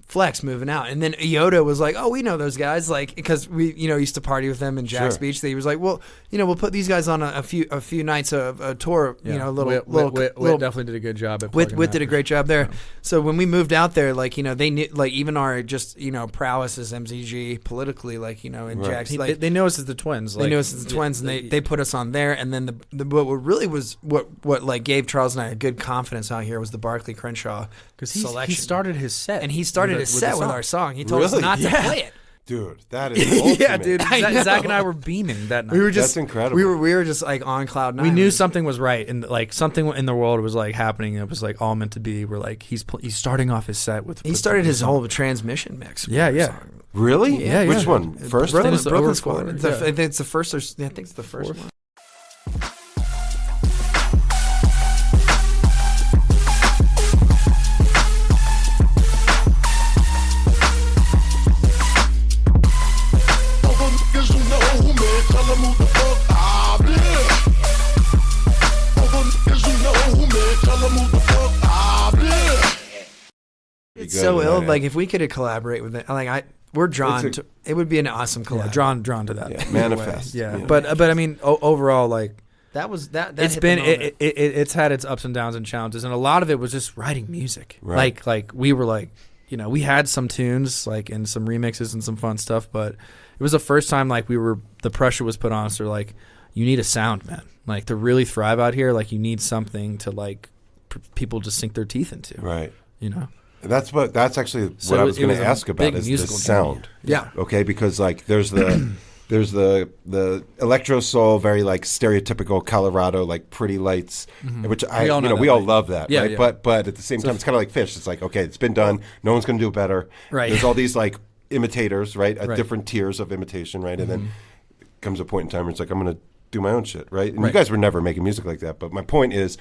C: flex moving out. And then Iota was like, oh, we know those guys, like, because we, you know, used to party with them in Jack's Beach. He was like, well, you know, we'll put these guys on a few nights of a tour. You know,
D: Whit definitely did a good job at
C: Whit did a great job there. Yeah. So when we moved out there, like, you know, they knew, like, even our just, you know, prowess as MZG politically, like, you know, in Jack's, like,
D: they know us as the Twins.
C: Like, they knew us as the Twins, and they put us on there. And then what really was what like gave Charles and I a good confidence out here was the Barclay Crenshaw selection.
D: He started his set,
C: and he started his set with our song. He told us not to play it.
A: Dude, that is ultimate.
D: Yeah, dude. Zach and I were beaming that night.
C: We were just,
A: that's incredible.
C: We were just like on cloud nine.
D: We knew something was right, and like something in the world was like happening. It was like all meant to be. We're like, he's starting off his set with.
C: He started his whole transmission mix.
D: Yeah.
A: Really?
C: Yeah.
A: Which one? First
C: Brooklyn Squad. I think it's the first. I think it's the first one. It's so ill. Like, if we could collaborate with it, like we're drawn to. It would be an awesome collab.
D: Yeah, drawn to that.
A: Yeah, manifest.
D: Yeah. But I mean, overall, like
C: that was that.
D: It's been it's had its ups and downs and challenges, and a lot of it was just writing music.
A: Right.
D: Like we were like, you know, we had some tunes like and some remixes and some fun stuff, but it was the first time like the pressure was put on us. Or like, you need a sound, man. Like, to really thrive out here, like, you need something to like people just sink their teeth into.
A: Right.
D: You know.
A: That's actually what I was going to ask about is the sound.
C: Yeah.
A: Okay, because like there's the electro soul, very like stereotypical Colorado, like pretty lights, which we all love that, right?
D: Yeah.
A: But at the same time, it's kind of like Phish. It's like, okay, it's been done. No one's going to do it better.
D: Right.
A: There's all these like imitators, right? Different tiers of imitation, right? And then comes a point in time where it's like, I'm going to do my own shit, right? And you guys were never making music like that. But my point is,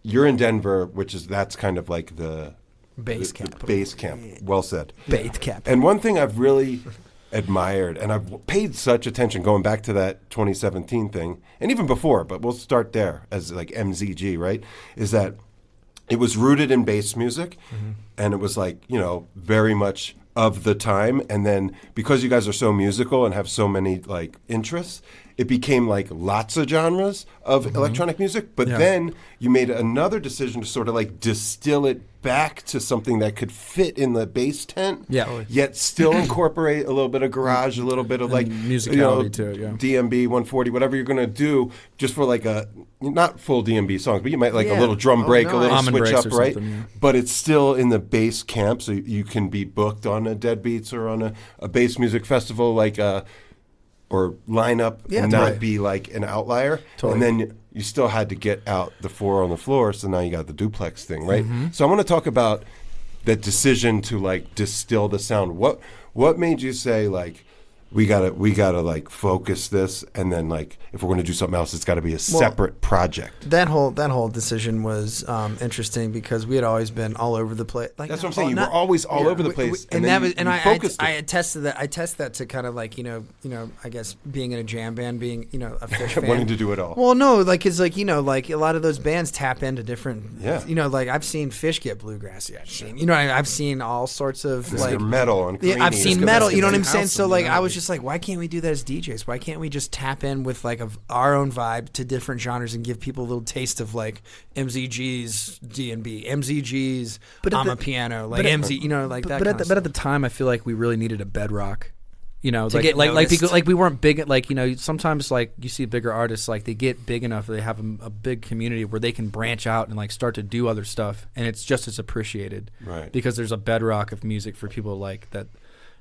A: you're in Denver, that's kind of like the
C: base camp.
A: The base camp. Well said.
C: Base camp.
A: And one thing I've really admired, and I've paid such attention going back to that 2017 thing, and even before, but we'll start there as like MZG, right? Is that it was rooted in bass music, and it was like, you know, very much of the time. And then because you guys are so musical and have so many like interests, it became like lots of genres of electronic music. But then you made another decision to sort of like distill it back to something that could fit in the bass tent,
C: Yeah.
A: yet still incorporate a little bit of garage, a little bit of like
D: musicality to it, yeah.
A: DMB 140, whatever you're gonna do, just for like a not full DMB songs, but you might like a
C: Yeah.
A: little drum break, a little
D: Almond
A: switch
D: breaks
A: up,
D: or
A: right?
D: something, yeah.
A: But it's still in the bass camp, so you can be booked on a Deadbeats or on a bass music festival like or line up and not
C: totally.
A: be like an outlier.
C: Totally.
A: And then you still had to get out the 4 on the floor, so now you got the duplex thing, right?
C: Mm-hmm.
A: So I want to talk about that decision to like distill the sound. What made you say like we gotta like focus this, and then like if we're gonna do something else, it's got to be a separate project.
C: That whole decision was interesting because we had always been all over the place. Like,
A: That's what I'm saying. You were always all over the place,
C: and
A: then
C: that was,
A: you
C: and I
A: focused it.
C: attest to that. I test that to kind of like I guess being in a jam band, being a Phish fan,
A: wanting to do it all.
C: Well, no, like it's like like a lot of those bands tap into different.
A: Yeah.
C: Like I've seen Phish get bluegrassy. I've seen I've seen all sorts of like
A: metal on.
C: yeah, I've
A: Creamy.
C: seen
A: It's
C: metal.
A: good.
C: You know what I'm
A: House
C: saying? So
A: and
C: like,
A: metal.
C: I was just like, why can't we do that as DJs? Why can't we just tap in with like our own vibe to different genres and give people a little taste of like MZG's D&B, MZG's a piano, like MZ, like that.
D: But at the time, I feel like we really needed a bedrock.
C: to
D: like
C: get
D: like
C: noticed.
D: because like we weren't big. Like sometimes like you see bigger artists like they get big enough, they have a big community where they can branch out and like start to do other stuff, and it's just as appreciated,
A: Right.
D: Because there's a bedrock of music for people like that.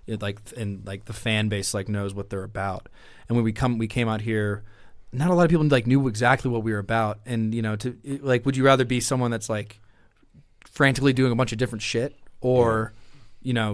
D: And the fan base like knows what they're about. And when we came out here, not a lot of people like knew exactly what we were about. And would you rather be someone that's like frantically doing a bunch of different shit, or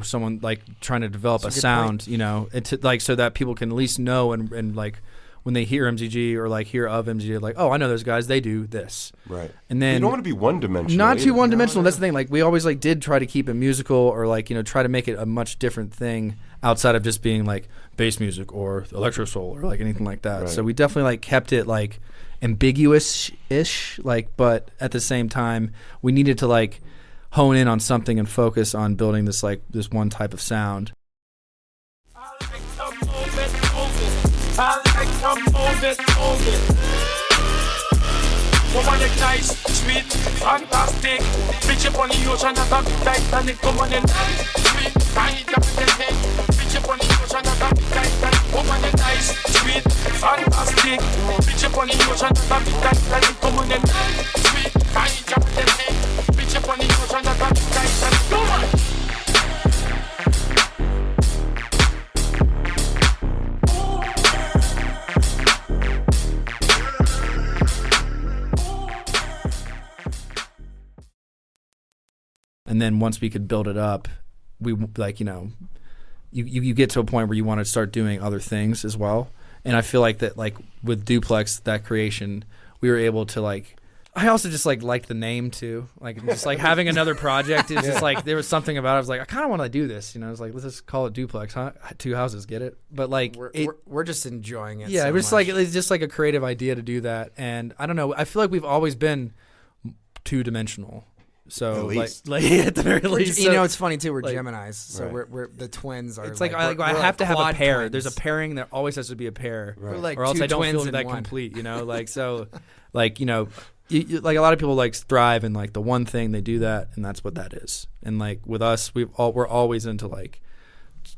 D: someone like trying to develop a sound, and to, like so that people can at least know and like when they hear MZG or like hear of MZG, like, oh, I know those guys, they do this,
A: Right.
D: and then
A: You don't want to be one-dimensional.
D: not too
A: either.
D: one-dimensional. That's the thing. Like we always like did try to keep it musical, or like try to make it a much different thing outside of just being like bass music or electro soul or like anything like that.
A: Right.
D: So we definitely like kept it like ambiguous-ish, like, but at the same time we needed to like hone in on something and focus on building this one type of sound.
I: Woman, it's nice, sweet, fantastic. Bitch up on the ocean, that's a Titanic. Woman, it's nice, sweet, fantastic. Bitch up on the ocean, that's a Titanic. Woman, it's nice, sweet, fantastic. Bitch up on the ocean, that's a Titanic. Woman, it's nice, sweet, fantastic. Bitch up on the ocean, that's a Titanic. Woman.
D: And then once we could build it up, we like you get to a point where you want to start doing other things as well. And I feel like that like with Duplex, that creation, we were able to like. I also just like liked the name too, like just like having another project is just like there was something about it. I was like, I kind of want to do this, I was like, let's just call it Duplex, huh? 2 houses, get it? But like
C: we're just enjoying it.
D: yeah,
C: so
D: it was just
C: much.
D: like it's just like a creative idea to do that. And I don't know, I feel like we've always been 2-dimensional. So
A: At least.
D: like at the very
C: We're
D: least,
C: just- it's funny too. We're
D: like-
C: Geminis, so
A: Right.
C: we're the twins are.
D: it's like,
C: we're
D: I have to have a
C: quad
D: pair.
C: twins.
D: There's a pairing that always has to be a pair,
A: Right.
C: We're like
D: or else
C: two
D: I don't
C: twins
D: feel
C: in
D: that
C: one.
D: complete. Like so, like you, like a lot of people like thrive in like the one thing, they do that, and that's what that is. And like with us, we're always into like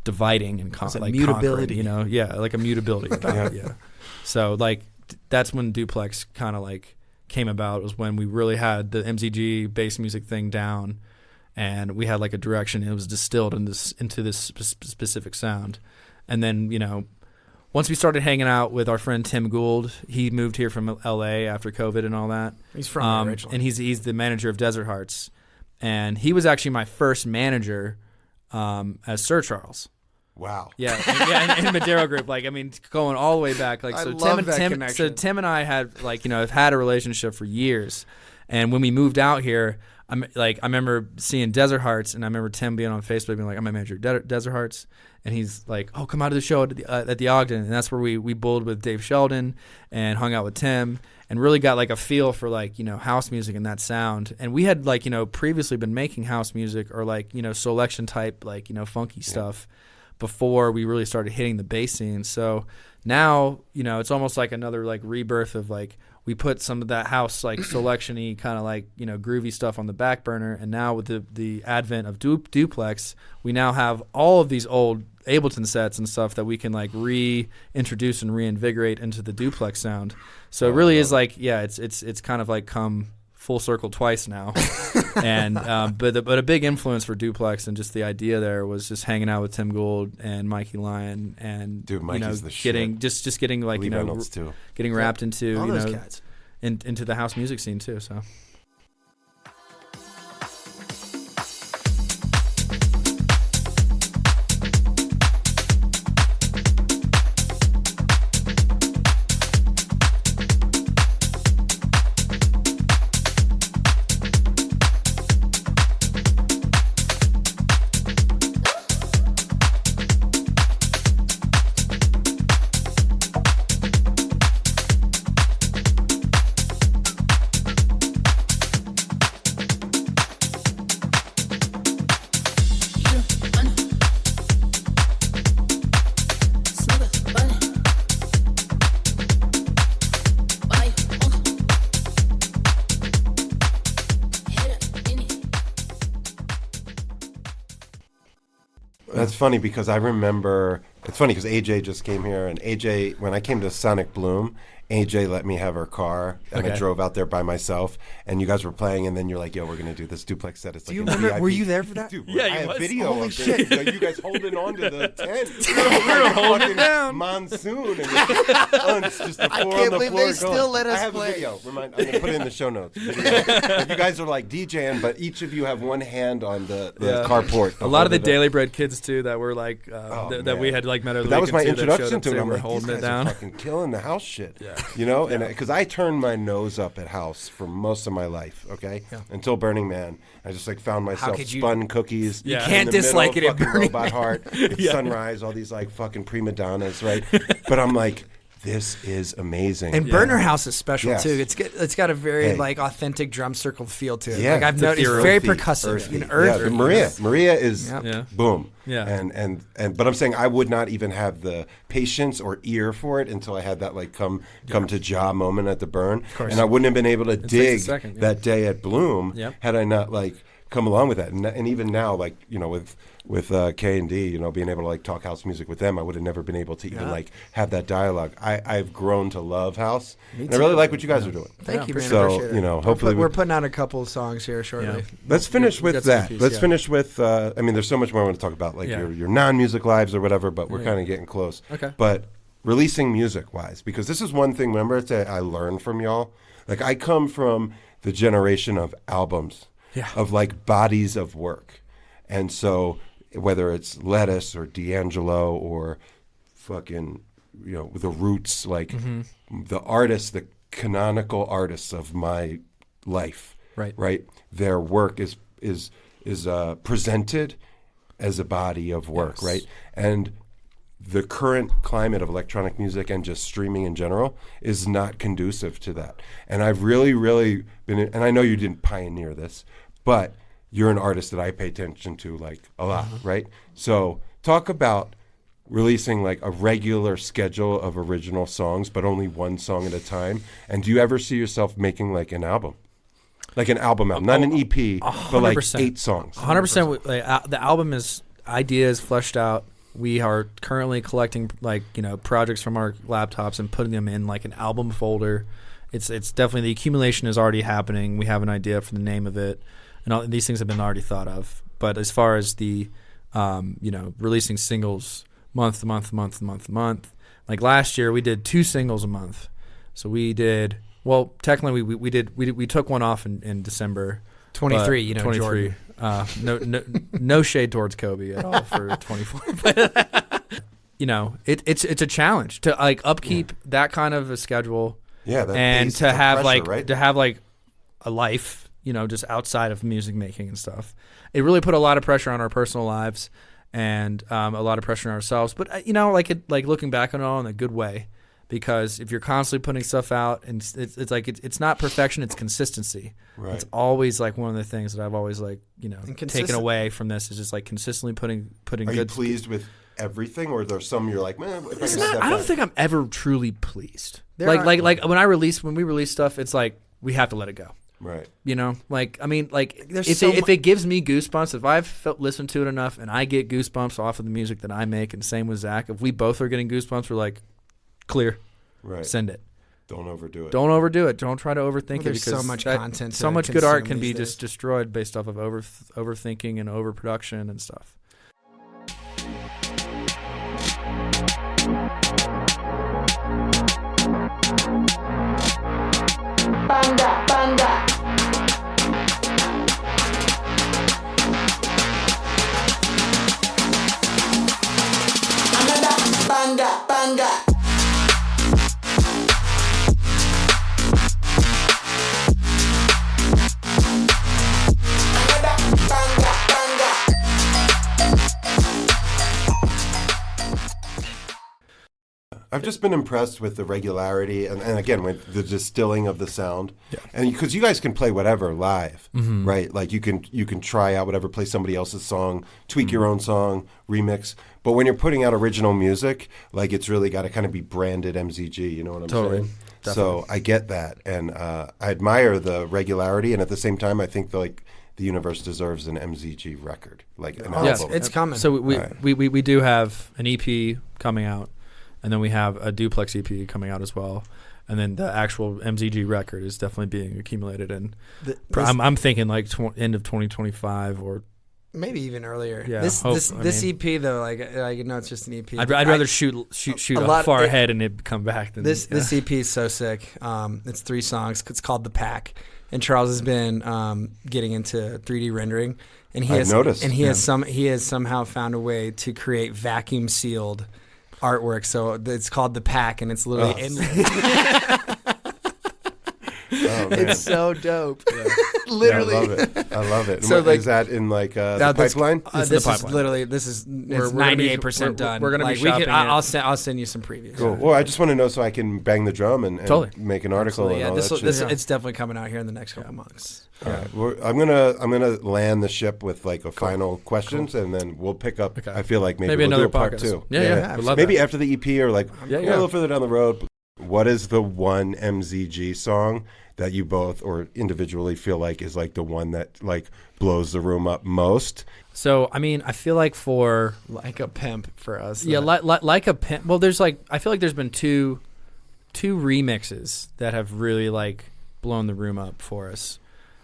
D: dividing and
C: It's a
D: like
C: mutability.
D: conquering, yeah, like a mutability. Yeah. So like that's when Duplex kind of like came about, was when we really had the MZG bass music thing down, and we had like a direction. It was distilled into this specific sound. And then once we started hanging out with our friend Tim Gould, he moved here from LA after COVID and all that.
C: He's from here originally.
D: And he's the manager of Desert Hearts, and he was actually my first manager as Sir Charles.
A: Wow.
D: Yeah, in Madero Group. Like, I mean, going all the way back. Like,
C: I
D: so
C: love
D: Tim,
C: that
D: Tim,
C: connection.
D: so Tim and I had like, have had a relationship for years. And when we moved out here, I remember seeing Desert Hearts, and I remember Tim being on Facebook being like, "I'm a manager of Desert Hearts," and he's like, "Oh, come out to the show at the Ogden," and that's where we bowled with Dave Sheldon and hung out with Tim, and really got like a feel for like house music and that sound. And we had like previously been making house music or like selection type like funky stuff before we really started hitting the bass scene. So now it's almost like another like rebirth of like we put some of that house like selection-y kind of like, you know, groovy stuff on the back burner. And now with the advent of Duplex, we now have all of these old Ableton sets and stuff that we can like reintroduce and reinvigorate into the Duplex sound. So it really is like, yeah, it's kind of like come full circle twice now. And but a big influence for Duplex and just the idea there was just hanging out with Tim Gould and Mikey Lyon and
A: dude, Mikey's
D: you know,
A: the shit.
D: just getting like,
A: Lee
D: you know,
A: Reynolds too.
D: getting wrapped into
C: All
D: you
C: those
D: know
C: cats.
D: into the house music scene too. So.
A: That's funny because I remember. It's funny because AJ just came here, and AJ, when I came to Sonic Bloom, AJ let me have her car, and I drove out there by myself. And you guys were playing, and then you're like, "Yo, we're gonna do this Duplex set." It's
C: Do
A: like
C: you
A: a
C: remember?
A: VIP.
C: Were you there for that?
A: Dude,
D: Yeah,
A: I
D: you
A: have
D: was.
A: video
C: Holy
A: of
C: shit.
A: this. You guys holding on to the tent.
D: We were holding it down.
A: Monsoon, and it's just the
C: I
A: floor
C: can't
A: on the
C: believe
A: floor
C: they still
A: going.
C: let us
A: I have
C: play.
A: a video. I'm gonna put it in the show notes. Video. You guys are like DJing, but each of you have one hand on the carport.
D: A lot of the
A: hold it up.
D: Daily Bread kids too that were like that we
A: man.
D: had like met over the
A: But that was my
D: weekend, too, that showed
A: introduction
D: up,
A: to it.
D: too.
A: I'm
D: We're
A: like, these
D: holding
A: guys
D: it down.
A: are fucking killing the house shit. You know, and because I turned my nose up at house for most of my life, okay, until Burning Man. I just like found myself
C: could you-
A: spun cookies.
D: You
A: in
C: can't
A: the middle
C: dislike
A: of
C: it at
A: fucking
C: Burning
A: Robot Heart. It's Sunrise, all these like fucking prima donnas, right? But I'm like, this is amazing.
C: And Burner House is special
A: Yes.
C: too. It's got a very
A: Hey.
C: like authentic drum circle feel to it.
A: Yeah,
C: Like I've
A: it's
C: noticed,
A: earthy,
C: very percussive,
A: earthy.
C: you know, earthy.
A: Yeah, Maria is
C: Yep.
D: Yeah.
A: boom.
D: Yeah.
A: And but I'm saying I would not even have the patience or ear for it until I had that like come to jaw moment at the burn.
D: course.
A: And I wouldn't have been able to
D: takes a
A: dig
D: second, yeah.
A: that day at Bloom
D: Yep.
A: had I not like come along with that. And even now, like, you know, with K&D, you know, being able to like talk house music with them, I would have never been able to even like have that dialogue. I've grown to love house, and I really like what you guys are doing.
C: Thank you, man.
A: So,
C: Appreciate it.
A: you know, hopefully
C: we're putting out a couple of songs here shortly.
A: Let's finish
D: we got
A: with
D: some
A: that.
D: EPs,
A: Let's
D: yeah.
A: finish with. I mean, there's so much more I want to talk about, like
D: Yeah.
A: your non-music lives or whatever. But we're kind of getting close.
D: Okay.
A: But releasing music-wise, because this is one thing. Remember, I learned from y'all. Like I come from the generation of albums, of like bodies of work, and so whether it's Lettuce or D'Angelo or fucking, you know, the Roots, like the artists, the canonical artists of my life, right? Their work is presented as a body of work, right? And the current climate of electronic music and just streaming in general is not conducive to that. And I've really, really been, and I know you didn't pioneer this, but you're an artist that I pay attention to like a lot, right? So talk about releasing like a regular schedule of original songs, but only one song at a time. And do you ever see yourself making like an album? Like an album, not an EP, but like 8 songs.
D: 100%. The album idea is fleshed out. We are currently collecting like, you know, projects from our laptops and putting them in like an album folder. It's definitely, the accumulation is already happening. We have an idea for the name of it, and all these things have been already thought of. But as far as the you know, releasing singles month to month, like last year we did 2 singles a month. So we did, well, technically we took one off in December.
C: 23, you know,
D: 23.
C: Jordan.
D: No shade towards Kobe at all for 24. But, you know, it's a challenge to like upkeep that kind of a schedule.
A: Yeah, that
D: and
A: pace,
D: to
A: the
D: have
A: pressure,
D: like
A: right?
D: to have like a life, you know, just outside of music making and stuff. It really put a lot of pressure on our personal lives and a lot of pressure on ourselves. But you know, like looking back on it all in a good way. Because if you're constantly putting stuff out, and it's like it's not perfection, it's consistency.
A: Right.
D: It's always like one of the things that I've always like, you know, taken
C: consistent.
D: away from this is just like consistently putting
A: Are you
D: good.
A: pleased with everything, or there's some you're like, man, if
D: It's
A: I, could
D: not,
A: step
D: I don't
A: back.
D: think I'm ever truly pleased.
C: There
D: Like
C: are-
D: when we release stuff, it's like we have to let it go.
A: Right.
D: You know, like I mean, like
C: There's
D: if
C: so
D: if it gives me goosebumps, if I've listened to it enough and I get goosebumps off of the music that I make, and same with Zach, if we both are getting goosebumps, we're like, clear,
A: Right.
D: send it.
A: Don't overdo it.
D: Don't overdo it. Don't try to overthink it
C: there's
D: because
C: so much content
D: so
C: to
D: much good art
C: consume
D: can be
C: these days.
D: just destroyed based off of overthinking and overproduction and stuff.
G: Banda, banda. Another banda, banda. Another banda, banda.
A: I've just been impressed with the regularity and again with the distilling of the sound. Yeah. And because you guys can play whatever live, right? Like you can try out whatever, play somebody else's song, tweak your own song, remix. But when you're putting out original music, like it's really got to kind of be branded MZG. You know what I'm saying?
D: Definitely.
A: So I get that, and I admire the regularity, and at the same time, I think the universe deserves an MZG record, like an album.
C: It's coming.
D: So we
A: Right.
D: we do have an EP coming out, and then we have a Duplex EP coming out as well, and then the actual MZG record is definitely being accumulated. And I'm thinking like end of 2025 or
C: maybe even earlier.
D: Yeah,
C: This
D: I mean-
C: EP though, like no, it's just an EP.
D: I'd rather shoot
C: a lot-
D: far
C: it-
D: ahead and it come back than
C: This EP is so sick. It's 3 songs. It's called The Pack, and Charles has been getting into 3D rendering, and
A: I've noticed.
C: and he has somehow found a way to create vacuum sealed artwork. So it's called The Pack, and it's literally
A: Oh, man.
C: it's so dope.
A: Literally, I love it.
C: So,
A: So,
C: like,
A: is that in like the
C: that's-
A: pipeline?
C: This
D: the
C: is
D: pipeline.
C: literally it's
D: we're gonna be-
C: 98% done.
D: we're gonna be
C: Like, we can-
D: shopping
C: I'll send you some previews.
A: Cool. Well, I just want to know so I can bang the drum and
D: Totally.
A: make an article and all that shit.
C: It's definitely coming out here in the next couple months.
A: All right. I'm gonna land the ship with like a final questions, and then we'll pick up.
D: Okay.
A: I feel like maybe
D: Maybe
A: we'll do
D: another
A: a part
D: podcast.
A: 2.
D: Yeah. We'd love
A: Maybe
D: that.
A: after the EP or like
D: Yeah.
A: a little further down the road. What is the one MZG song that you both or individually feel like is like the one that like blows the room up most?
D: So I mean, I feel like for
C: Like a pimp for us.
D: yeah, like a pimp. Well, there's like I feel like there's been two remixes that have really like blown the room up for us.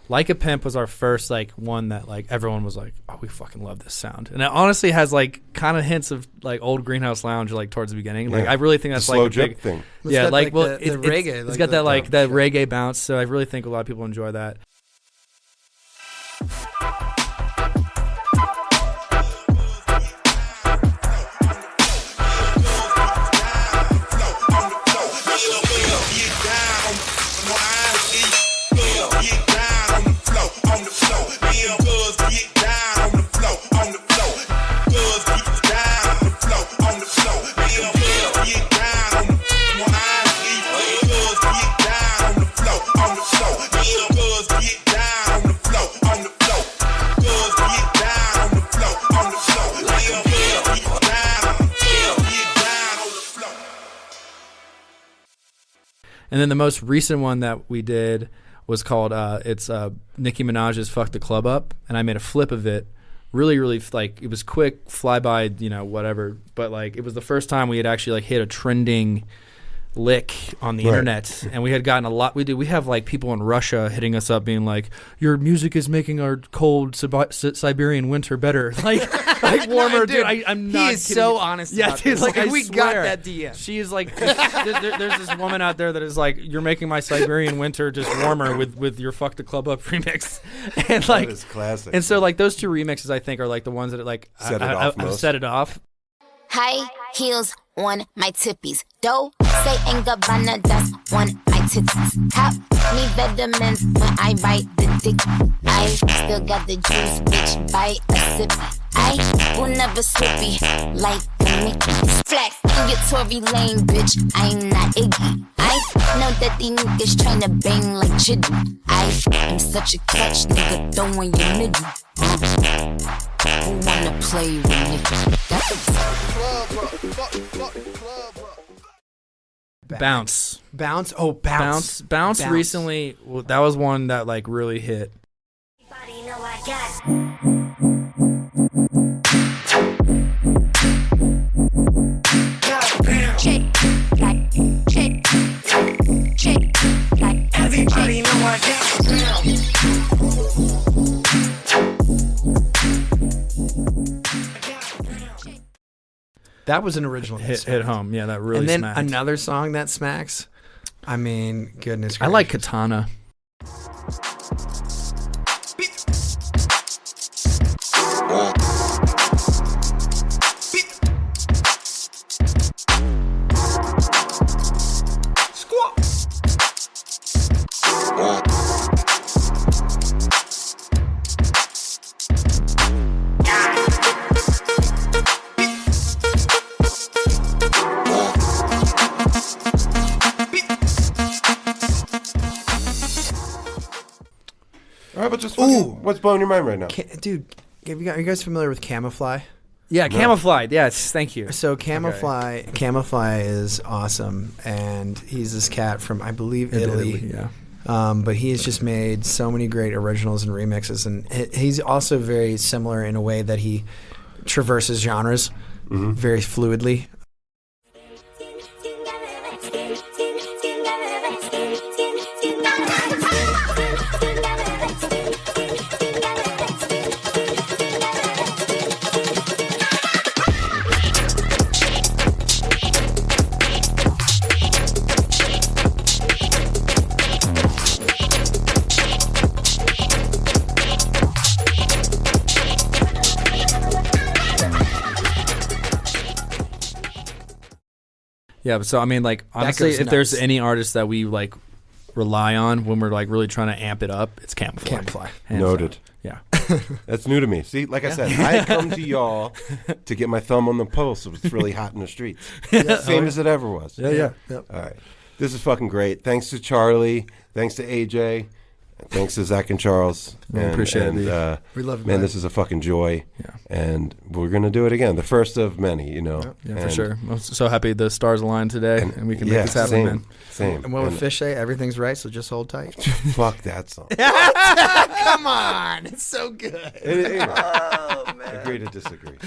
D: Like a Pimp was our first like one that like everyone was like, oh, we fucking love this sound, and it honestly has like kind of hints of like old Greenhouse Lounge like towards the beginning. Like
A: Yeah.
D: I really think
A: The
D: that's
A: slow
D: like a
A: drip
D: big
A: thing.
C: It's
D: yeah,
C: got,
D: like
C: like,
D: well,
C: the
D: it's
C: reggae,
D: it's
C: like
D: got
C: the-
D: that like
C: oh,
D: that
C: shit.
D: reggae bounce. So I really think a lot of people enjoy that. And then the most recent one that we did was called it's Nicki Minaj's "Fuck the Club Up," and I made a flip of it. Really, like it was quick, flyby, whatever. But like it was the first time we had actually like hit a trending lick on the internet, and we had gotten a lot. We have like people in Russia hitting us up, being like, "Your music is making our cold Siberian winter better, like warmer." Dude, I'm not.
C: He is
D: kidding
C: so
D: you.
C: honest.
D: Yeah,
C: about
D: dude,
C: this.
D: like I
C: we
D: swear.
C: got that DM.
D: She is like, there's this woman out there that is like, "You're making my Siberian winter just warmer with your Fuck the Club Up remix," and like,
A: That is classic.
D: and so like those two remixes I think are like the ones that like
A: Set it off
D: I've
A: most.
D: set it off.
F: High heels on my tippies. Dough, say and Gabbana, that's on my titties. Cop me vitamins when I bite the dick. I still got the juice, bitch, bite a sip. I will never slippy like a Mickey. Flex in your Tory Lane, bitch, I'm not Iggy. I know that these niggas tryna bang like Chitty. I am such a catch, nigga, throwing your nigga. Who wanna play with me? That's a
D: Bounce.
C: Bounce. Oh, bounce.
D: Bounce recently, well, that was one that like really hit.
B: Everybody know I got
C: That was an original
D: hit home. Yeah, that really
C: And then
D: smacked.
C: another song that smacks. I mean, goodness gracious.
D: I like Katana.
A: All right, but just fucking, what's blowing your mind right now?
C: Dude, are you guys familiar with Camouflage?
D: Yeah, Camouflage. Yes, thank you.
C: So Camouflage is awesome, and he's this cat from, I believe, Italy.
D: Yeah.
C: But he has just made so many great originals and remixes, and he's also very similar in a way that he traverses genres very fluidly.
D: Yeah, so I mean, like, honestly, if there's any artist that we like rely on when we're like really trying to amp it up, it's Camouflage. Hands
A: Noted.
D: down. Yeah.
A: That's new to me. See, like I said, I come to y'all to get my thumb on the pulse of what's really hot in the streets. Same as it ever was.
C: Yeah.
A: All right. This is fucking great. Thanks to Charlie. Thanks to AJ. Thanks to Zach and Charles.
D: We appreciate it.
C: We love it,
A: man. This is a fucking joy.
D: Yeah.
A: And we're going to do it again. The first of many, you know.
D: Yeah, for sure. I'm so happy the stars aligned today and we can make this happen, man.
A: Same.
C: And what would Phish say? Everything's right, so just hold tight.
A: Fuck that song.
C: Come on. It's so good.
A: Oh, man. Agree to disagree.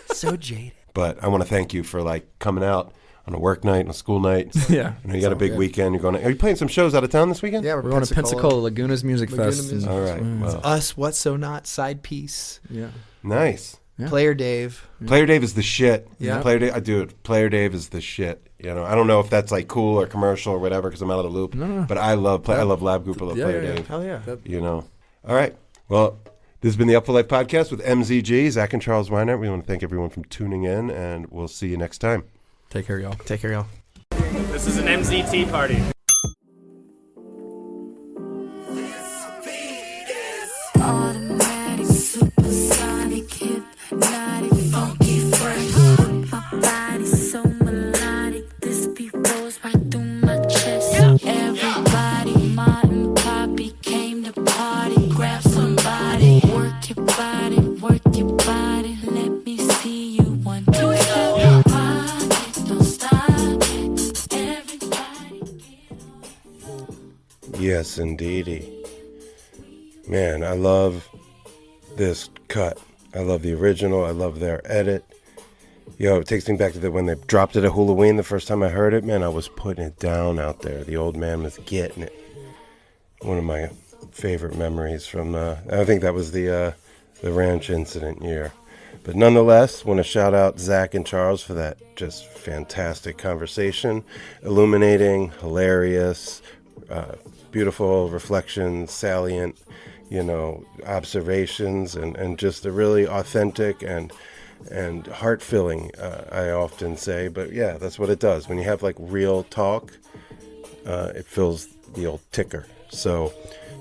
C: So jaded.
A: But I want to thank you for like coming out on a work night, on a school night.
D: Yeah.
A: You know, you got a big weekend. You're going. Are you playing some shows out of town this weekend?
C: Yeah,
D: we're going to Pensacola, Laguna's Music Fest.
A: All right. Well.
C: Us, What So Not, side piece.
D: Yeah.
A: Nice.
D: Yeah.
C: Player Dave.
A: Player Dave is the shit.
C: Yeah.
A: Player Dave, dude. Player Dave is the shit. You know, I don't know if that's like cool or commercial or whatever because I'm out of the loop.
D: No.
A: But I love Lab Group. I love Player Dave.
D: Hell yeah.
A: You know. All right. Well, this has been the Upful Life podcast with MZG, Zach and Charles Weinert. We want to thank everyone for tuning in, and we'll see you next time.
D: Take care, y'all.
C: Take care, y'all.
J: This is an MZT party.
H: Automatic, supersonic, hypnotic, funky, fresh. My body so melodic, this beat rolls right through my chest. Everybody, ma and poppy came to party. Grab somebody, work your body, let me see you 1, 2, 3. Don't stop it, everybody get on.
A: Yes, indeedy. Man, I love this cut. I love the original. I love their edit. Yo, it takes me back to when they dropped it at Hulaween the first time I heard it. Man, I was putting it down out there. The old man was getting it. One of my favorite memories from, I think that was the ranch incident year. But nonetheless, want to shout out Zach and Charles for that just fantastic conversation. Illuminating, hilarious, beautiful reflections, salient, you know, observations, and just a really authentic and heart-filling, I often say. But yeah, that's what it does. When you have like real talk, it fills the old ticker. So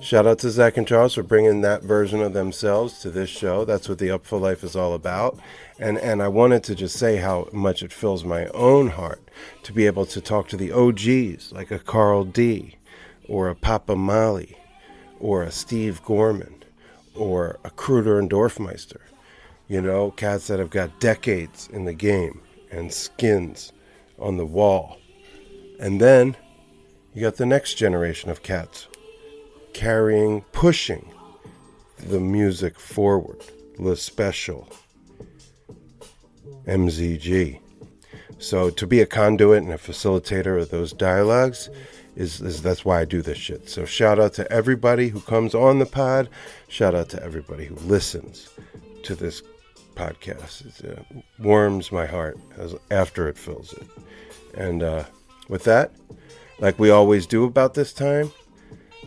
A: shout out to Zach and Charles for bringing that version of themselves to this show. That's what the Upful Life is all about. And I wanted to just say how much it fills my own heart to be able to talk to the OGs like a Carl D or a Papa Molly or a Steve Gorman or a Kruder and Dorfmeister. You know, cats that have got decades in the game and skins on the wall. And then you got the next generation of cats pushing the music forward. The special MZG. So to be a conduit and a facilitator of those dialogues is that's why I do this shit. So shout out to everybody who comes on the pod. Shout out to everybody who listens to this podcast. It warms my heart after it fills it. And with that, like we always do about this time,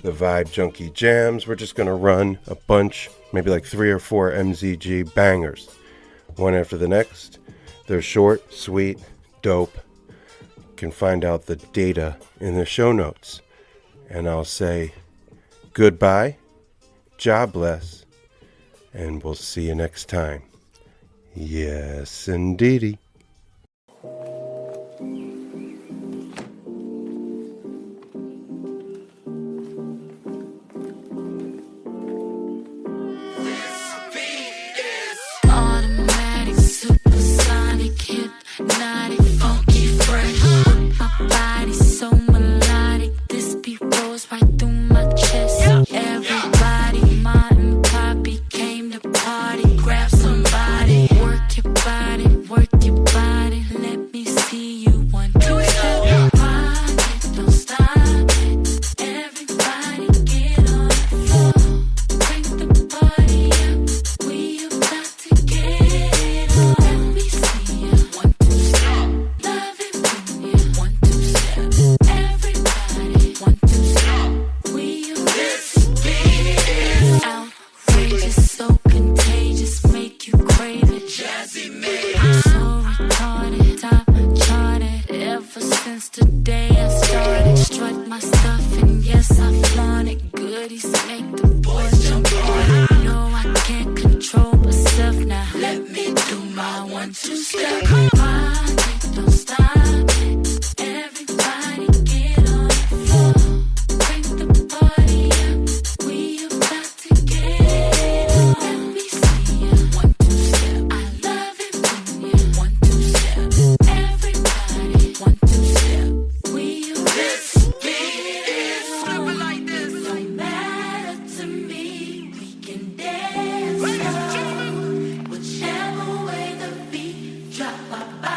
A: the Vibe Junkie JAMZ, we're just going to run a bunch, maybe like 3 or 4 MZG bangers, one after the next. They're short, sweet, dope. You can find out the data in the show notes. And I'll say goodbye, God bless, and we'll see you next time. Yes, indeedy.
H: Automatic, supersonic, hypnotic, funky, fresh. My body's so melodic. This beat rolls right through my chest. Everybody, ma and poppy came to party. Grab somebody, work your body, work your body. Let me see you 1, 2 step. Rock it, don't stop it. Everybody get on the floor. Crank the party up. We about to get it on. Let me see you 1, 2 step. Love it when you 1, 2 step. Everybody 1, 2 step. We this beat is outrageous, so contagious, make you crave it. Jazzy made. I'm so retarded, top charted. Ever since the day I started, strut my stuff and yes I flaunt it. Goodies make the boys jump on it. No, I can't control myself now. Let me do my 1, 2 step. Rock it, don't stop it. Everybody get on the floor. Crank the party up. We about to get it on. Let me see you 1, 2 step. I love it when you 1, 2 step. Everybody 1, 2 step. We this beat is flipping like this. Don't matter to me. We can dance. Whichever way the beat drop, my body.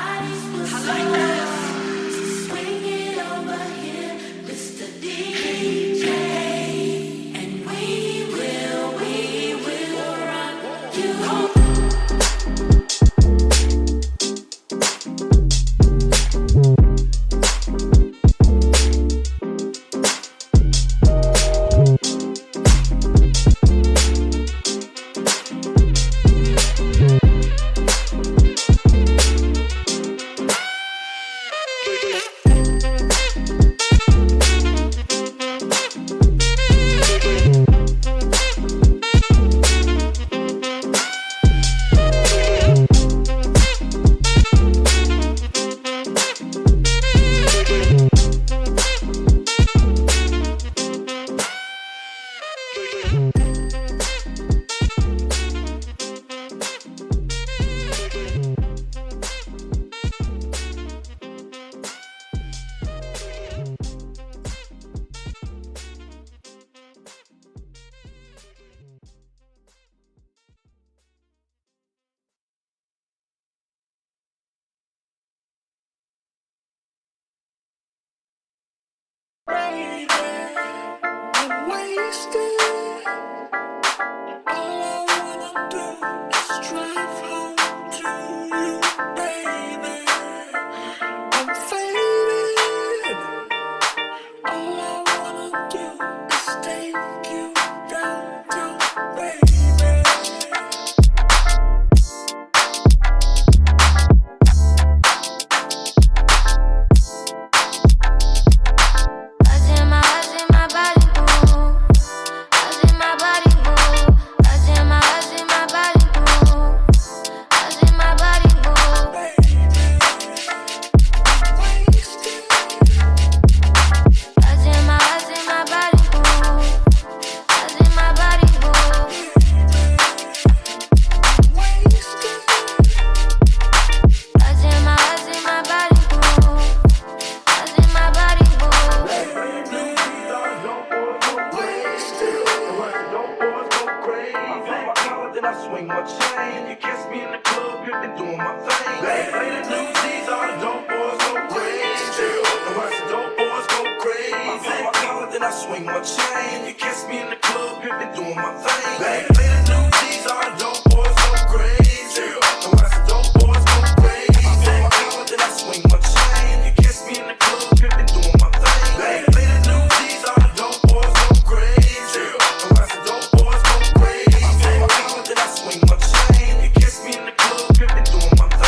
G: thing. Play the new G's, all the dope boys go crazy. And watch the dope boys go crazy. I'm collar, then I swing my chain. You catch me in the club, pimpin', doing my thing. Play the new G's, all the dope boys go crazy. And watch the dope boys go crazy. I'm collar, then I swing my chain. You catch me in the club, pimpin', doing my thing. Play the new G's, all the dope boys go crazy. And watch the dope boys go crazy. I'm collar, then I swing my chain. You catch me in the club, pimpin', doing my thing.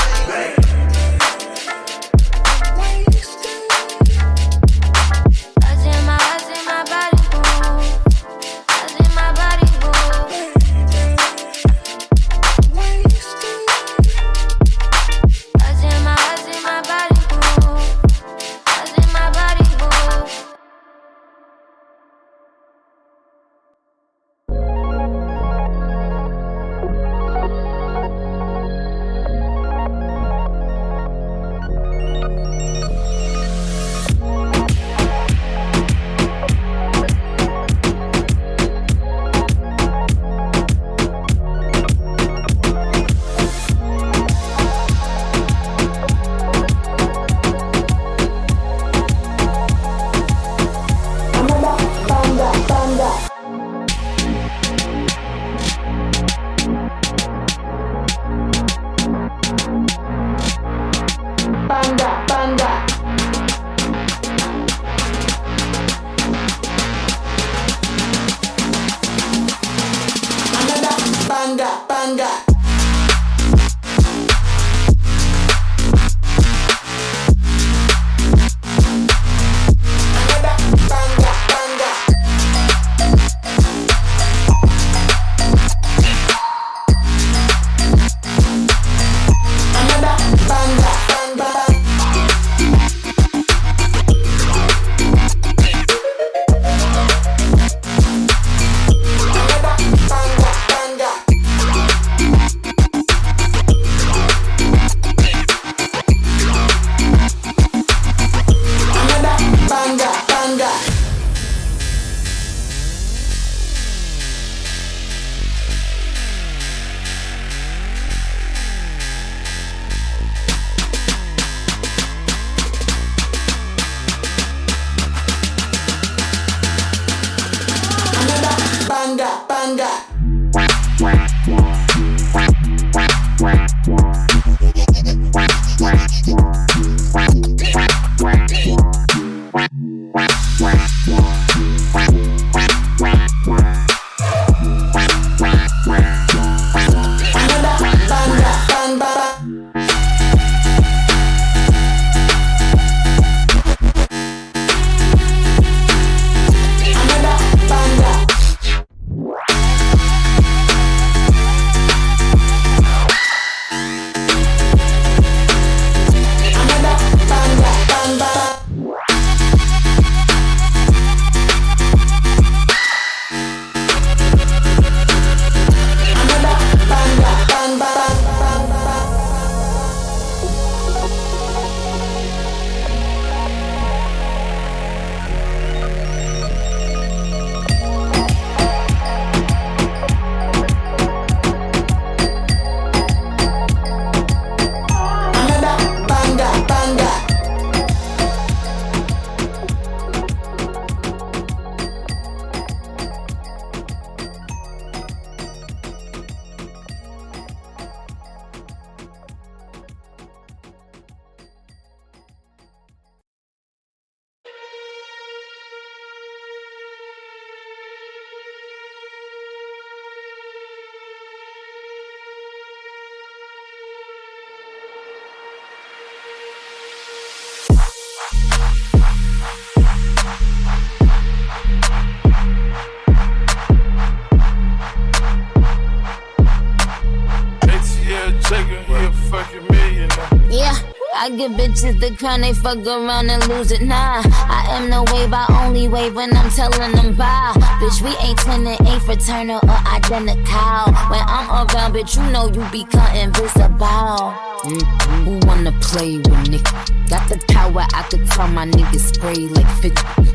F: I give bitches the crown, they fuck around and lose it. Nah, I am no wave, I only wave when I'm telling them bye. Bitch, we ain't twinning, ain't fraternal or identical. When I'm around, bitch, you know you become invisible. Who wanna play with nigga? Got the power, I could tell my niggas spray like 50.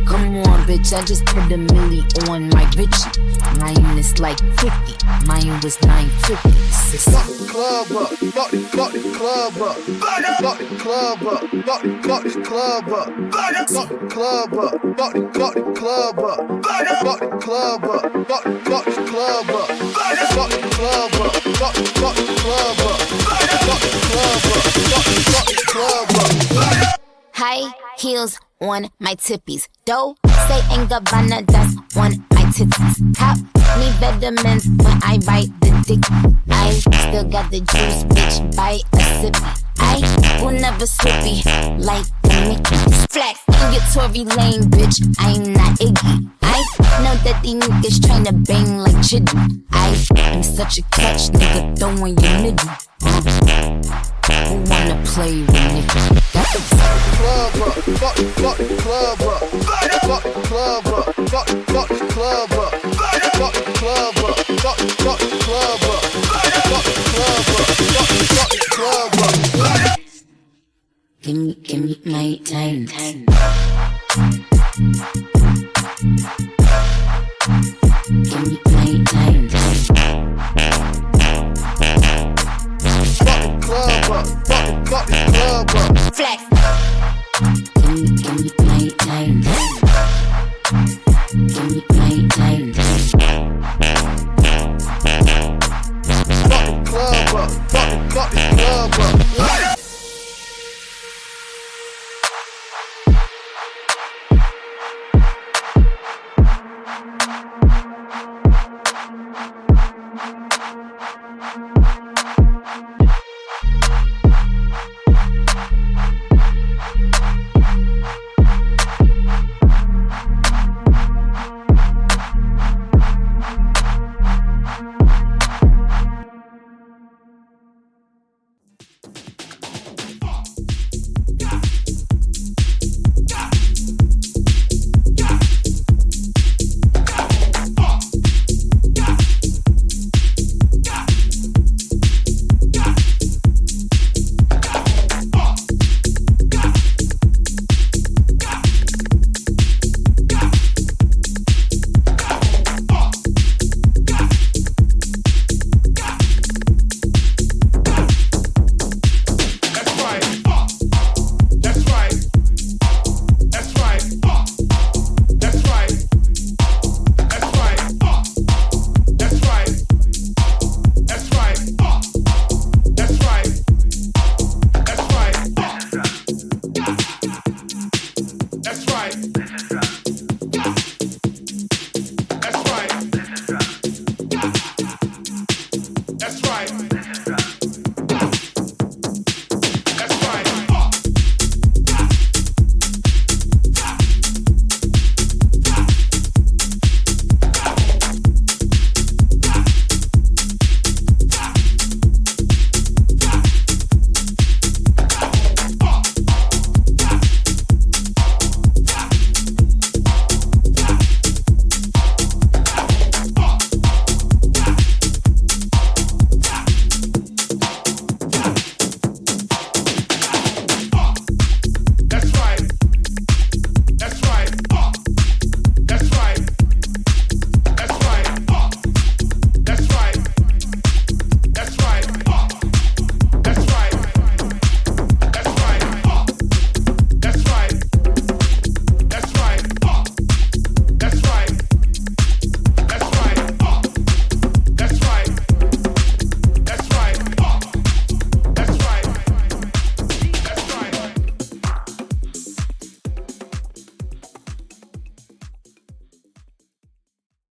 F: Come on, bitch, I just put a milli on my Richie. Mine is like 50, mine was 950.
G: Lock the club up, lock the club up, lock the club up, lock the club up, lock the club up, lock the club up, lock the club up, lock the club up, lock the club up, lock the club up, lock the club up.
F: High heels on my tippies. Dough, say and Gabbana, that's on my titties. Cop me vitamins when I bite the dick. I still got the juice, bitch, bite a sippy. I will never slippy like the Mickey. Flex in your Tory Lane, bitch, I'm not Iggy. I know that these niggas tryna bang like Chitty. I am such a clutch nigga, throwing your middle. Who wanna play with nigga? Got the
G: club up, lock the club up, lock the club up, lock the club up, lock the club up, lock the club up, lock the club up, lock the club up.
F: Give me my time. Give me my time.
G: Lock the club up, lock the club up.
F: Flex